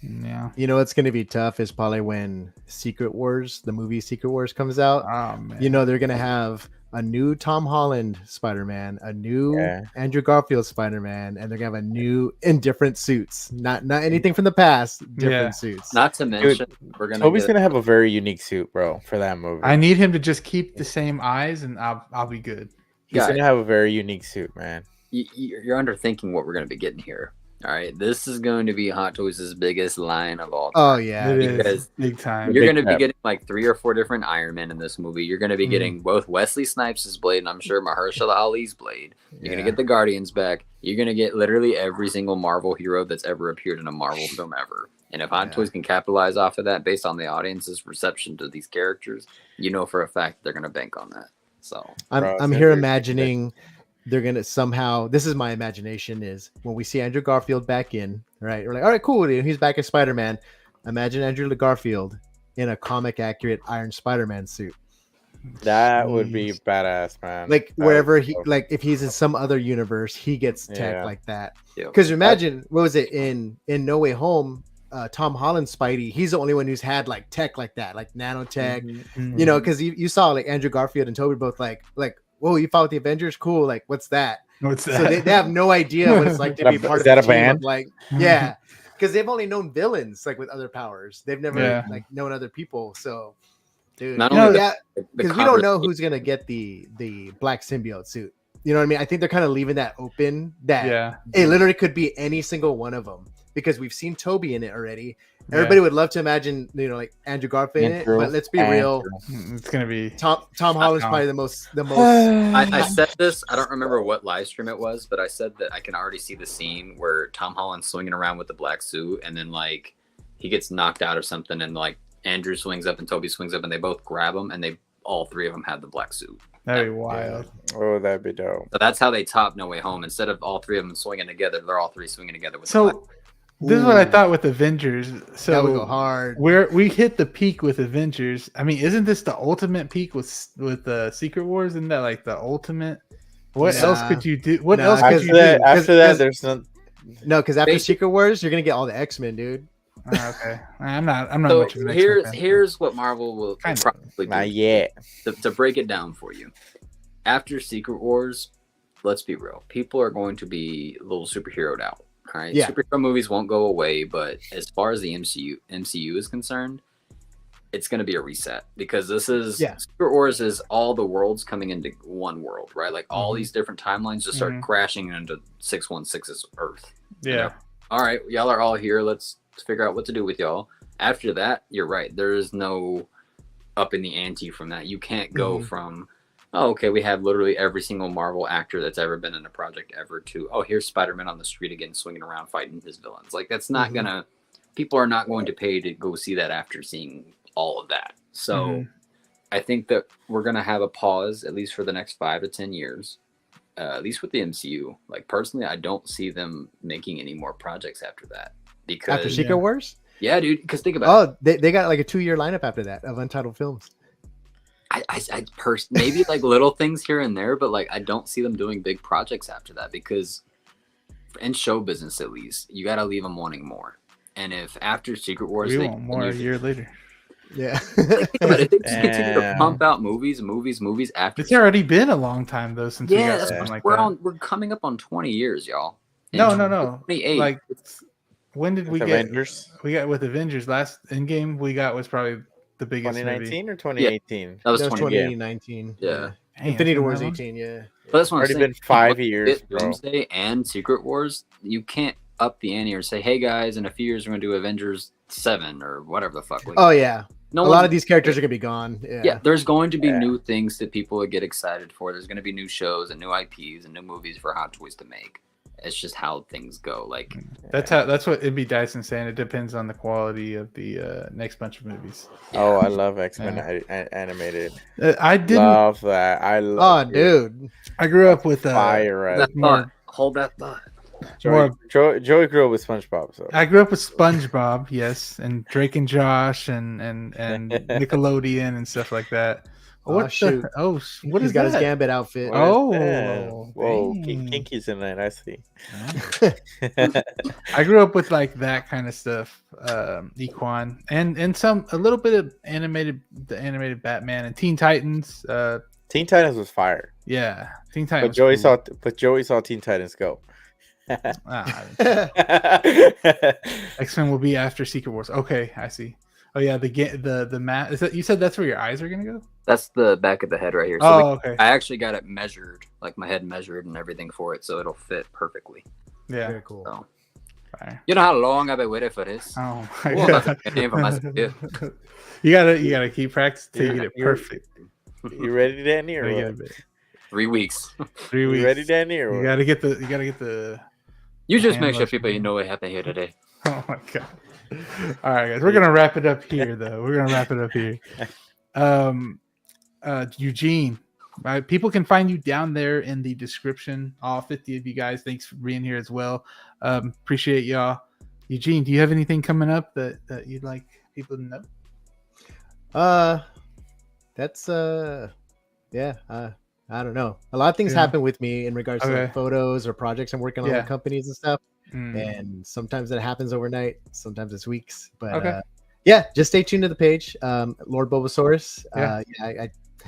Yeah. You know what's going to be tough is probably when Secret Wars, the movie Secret Wars, comes out. Oh, man. You know, they're going to have a new Tom Holland Spider-Man, a new Andrew Garfield Spider-Man, and they're gonna have a new in different suits. Not anything from the past, different suits. Not to mention, Toby's gonna have a very unique suit, bro, for that movie. I need him to just keep the same eyes, and I'll be good. He's gonna have a very unique suit, man. You're underthinking what we're gonna be getting here. All right, this is going to be Hot Toys' biggest line of all time. Oh yeah, because big time. You're going to be getting like 3 or 4 different Iron Men in this movie. You're going to be getting both Wesley Snipes' blade and I'm sure Mahershala Ali's blade. You're going to get the Guardians back. You're going to get literally every single Marvel hero that's ever appeared in a Marvel film ever. And if Hot Toys can capitalize off of that based on the audience's reception to these characters, you know for a fact they're going to bank on that. So I'm here imagining they're gonna somehow. This is my imagination. Is when we see Andrew Garfield back in, right? We're like, all right, cool. He's back as Spider-Man. Imagine Andrew Garfield in a comic accurate Iron Spider-Man suit. That would be badass, man. Like That wherever would he, be dope. like if he's in some other universe, he gets tech like that. Yeah. Because imagine what was it in No Way Home? Tom Holland's Spidey, he's the only one who's had like tech like that, like nanotech. You know, because you saw like Andrew Garfield and Toby both like, whoa, you fought with the Avengers? Cool. Like, what's that? What's that? So they have no idea what it's like to be part Is of that the a team band? of, like, yeah, because they've only known villains like with other powers. They've never like known other people. So, dude, Not only yeah, the because we don't know who's gonna get the black symbiote suit. You know what I mean? I think they're kind of leaving that open. That it literally could be any single one of them because we've seen Toby in it already. Everybody would love to imagine, you know, like Andrew Garfield in it, but let's be real. It's gonna be Tom Holland's probably the most. I said this. I don't remember what live stream it was, but I said that I can already see the scene where Tom Holland's swinging around with the black suit, and then like he gets knocked out or something, and like Andrew swings up and Toby swings up, and they both grab him, and all three of them have the black suit. That'd be wild. Oh, that'd be dope. So that's how they top No Way Home. Instead of all three of them swinging together, they're all three swinging together with the black. This is what I thought with Avengers. So that would go hard. We hit the peak with Avengers. I mean, isn't this the ultimate peak with Secret Wars? Isn't that like the ultimate? What else could you do? What else could you do? After that, there's no. No, because after Secret Wars, you're gonna get all the X-Men, dude. Okay, I'm not so much of an X-Men fan. Here's what Marvel will probably do. Not yet. To break it down for you, after Secret Wars, let's be real. People are going to be a little superheroed out. All right, superhero movies won't go away, but as far as the MCU is concerned, it's going to be a reset because this is Secret Wars is all the worlds coming into one world, right? Like all these different timelines just start crashing into 616's Earth. Yeah. You know? All right, y'all are all here. Let's figure out what to do with y'all. After that, you're right. There is no up in the ante from that. You can't go from okay, we have literally every single Marvel actor that's ever been in a project ever to, here's Spider-Man on the street again, swinging around fighting his villains. Like, that's not gonna, people are not going to pay to go see that after seeing all of that. So I think that we're gonna have a pause, at least for the next 5 to 10 years, at least with the MCU. Like, personally, I don't see them making any more projects after that. Because after Secret Wars? Yeah, dude, because think about it. They got like a 2-year lineup after that of untitled films. I maybe like little things here and there, but like I don't see them doing big projects after that because in show business at least, you got to leave them wanting more. And if after Secret Wars, we want more a year later. Yeah, think about it. They just continue to pump out movies after. It's already been a long time though since we got something like that. We're coming up on 20 years, y'all. No. 28. Like when did we get Avengers? We got with Avengers last Endgame. We got was probably the biggest 2019 or 2018? Yeah, that was 2019. Yeah. Infinity Wars 18, yeah. But that's what already been 5 years, bro. Doomsday and Secret Wars, you can't up the ante or say, hey guys, in a few years we're gonna do Avengers 7 or whatever the fuck. Oh yeah. A lot of these characters are gonna be gone. Yeah, there's going to be new things that people would get excited for. There's gonna be new shows and new IPs and new movies for Hot Toys to make. It's just how things go. Like that's what It'd Be Dyson saying. It depends on the quality of the next bunch of movies. Oh, I love X-Men animated. I didn't love that. I love dude. I grew up with fire. Hold that thought. Joey grew up with SpongeBob. So I grew up with SpongeBob, yes, and Drake and Josh and Nickelodeon and stuff like that. What shoot! What He's got his Gambit outfit. Whoa! Kinky's in that. I see. I grew up with like that kind of stuff, Equan, and a little bit of the animated Batman and Teen Titans. Teen Titans was fire. Yeah, Teen Titans. But Joey saw Teen Titans go. X-Men will be after Secret Wars. Okay, I see. Oh yeah, the mat. Is that you said that's where your eyes are gonna go? That's the back of the head right here. So okay. I actually got it measured, like my head measured and everything for it, so it'll fit perfectly. Yeah, very cool. So, you know how long I've been waiting for this? Oh my god! You gotta keep practicing till you get it perfect. You ready, Danny? Or 3 weeks. 3 weeks. You ready, Danny? Or you gotta get the. You just make sure people know what happened here today. Oh my god! All right, guys, we're gonna wrap it up here, though. We're gonna wrap it up here. Eugene, People can find you down there in the description. All 50 of you guys, thanks for being here as well. Appreciate y'all. Eugene, do you have anything coming up that you'd like people to know? That's yeah. I don't know. A lot of things happen with me in regards to like, photos or projects I'm working on with companies and stuff. And sometimes it happens overnight. Sometimes it's weeks. But just stay tuned to the page. Lord Bulbasaurus. I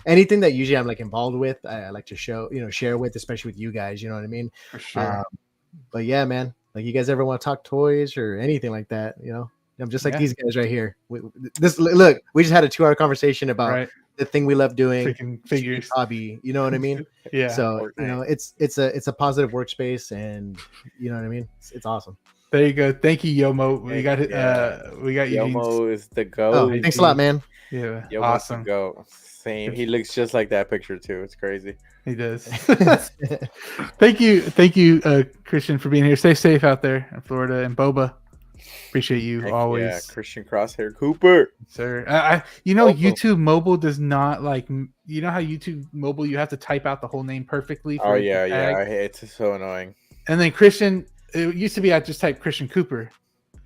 anything that usually I'm like involved with, I like to share with, especially with you guys. You know what I mean? For sure. But yeah, man. Like, you guys ever want to talk toys or anything like that? You know, I'm just like these guys right here. We just had a 2-hour conversation about the thing we love doing, freaking figures hobby. You know what I mean? So you know, it's a positive workspace, and you know what I mean. It's awesome. There you go. Thank you, Yomo. We got Yomo is the goat. Oh, thanks a lot, man. Yeah, Yomo's awesome. The goat. Same. He looks just like that picture too. It's crazy. He does. Thank you, Christian, for being here. Stay safe out there in Florida, and Boba. Appreciate you always. Yeah, Christian Crosshair Cooper, sir. YouTube mobile does not like. You know how YouTube mobile you have to type out the whole name perfectly. Oh yeah. It's so annoying. And then Christian, it used to be I just typed Christian Cooper.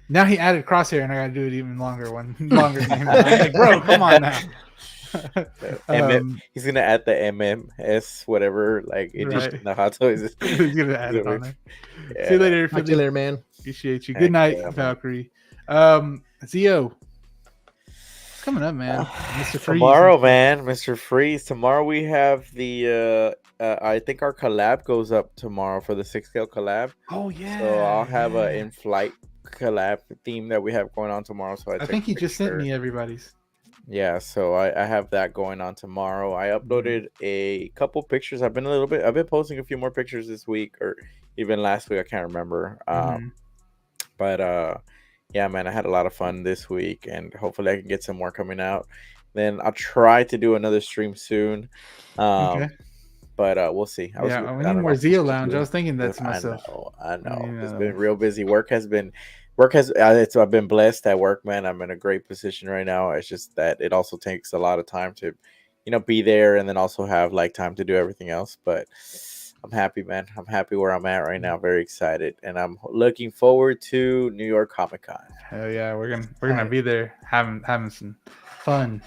Now he added Crosshair, and I got to do it even longer name. I'm like, bro, come on now. He's gonna add the MMS whatever like edition the hot toys. He's gonna add it on there. See you later. Talk to you later, man. Appreciate you. Good night, Valkyrie. Zio, what's coming up, man? Mr. Freeze. Tomorrow, man, Mr. Freeze. Tomorrow we have the I think our collab goes up tomorrow for the 6-scale collab. Oh yeah. So I'll have a in-flight collab theme that we have going on tomorrow. So I think he just sent me everybody's. Yeah, so I have that going on tomorrow. I uploaded a couple pictures. I've been posting a few more pictures this week or even last week. I can't remember. But yeah, man, I had a lot of fun this week, and hopefully I can get some more coming out. Then I'll try to do another stream soon. But we'll see. We need more Zio Lounge. I was thinking that to myself. I know. It's been real busy. I've been blessed at work, man. I'm in a great position right now. It's just that it also takes a lot of time to, be there and then also have like time to do everything else. But I'm happy, man. I'm happy where I'm at right now. Very excited, and I'm looking forward to New York Comic Con. Hell yeah, we're gonna be there having some fun.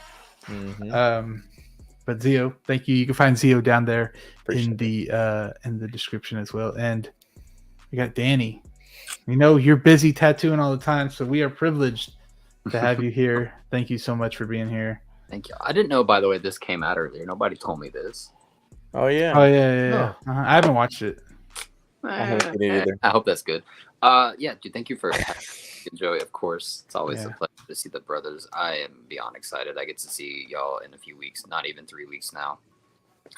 But Zio, thank you. You can find Zio down there in the description as well. And we got Danny. You're busy tattooing all the time, so we are privileged to have you here. Thank you so much for being here. Thank you. I didn't know, by the way, this came out earlier. Nobody told me this. Oh yeah. I haven't watched it. I hope that's good. Dude, thank you for Joey. Of course, it's always a pleasure to see the brothers. I am beyond excited. I get to see y'all in a few weeks, not even 3 weeks now.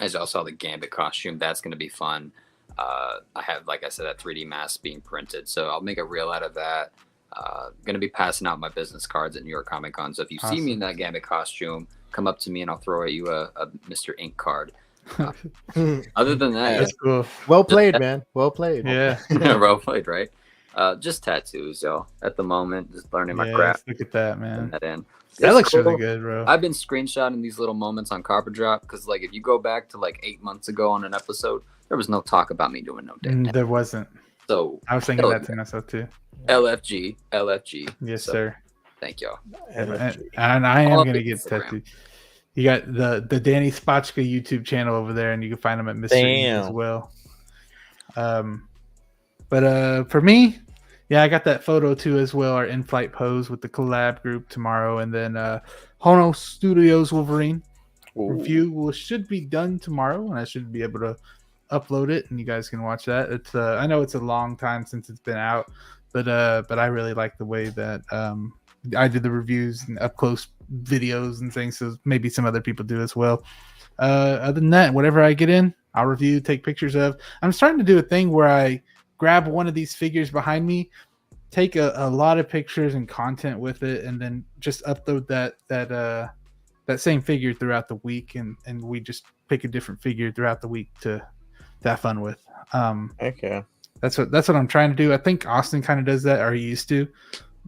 As y'all saw the Gambit costume, that's going to be fun. I have, like I said, that 3D mask being printed, so I'll make a reel out of that. Going to be passing out my business cards at New York Comic Con. So if you see me in that Gambit costume, come up to me and I'll throw at you a Mr. Ink card. Other than that, that's cool. Well played, man. Well played. Yeah. Well played, right? Just tattoos, y'all. At the moment, just learning my craft. Look at that, man. That looks really good, bro. I've been screenshotting these little moments on Carpet Drop because, like, if you go back to like 8 months ago on an episode, there was no talk about me doing no damn. There wasn't. So I was thinking that to myself too. LFG. Yes, sir. Thank y'all. And I am gonna get tattooed. You got the Danny Spotchka YouTube channel over there, and you can find him at Mr. Ink as well. But for me, I got that photo too as well. Our in-flight pose with the collab group tomorrow, and then Hono Studios Wolverine review should be done tomorrow, and I should be able to upload it, and you guys can watch that. It's I know it's a long time since it's been out, but I really like the way that I did the reviews and up close videos and things, so maybe some other people do as well. Other than that, whatever I get in, I'll review, take pictures of. I'm starting to do a thing where I grab one of these figures behind me, take a lot of pictures and content with it, and then just upload that same figure throughout the week, and we just pick a different figure throughout the week to have fun with. Okay. That's what I'm trying to do. I think Austin kind of does that, or he used to.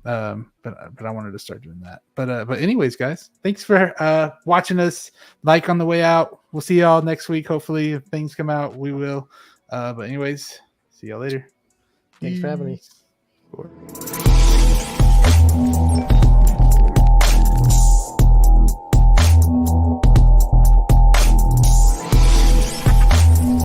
But I wanted to start doing that. But anyways, guys, thanks for watching us. Like on the way out. We'll see y'all next week. Hopefully, if things come out, we will. But anyways, see y'all later. Thanks for having me. Peace.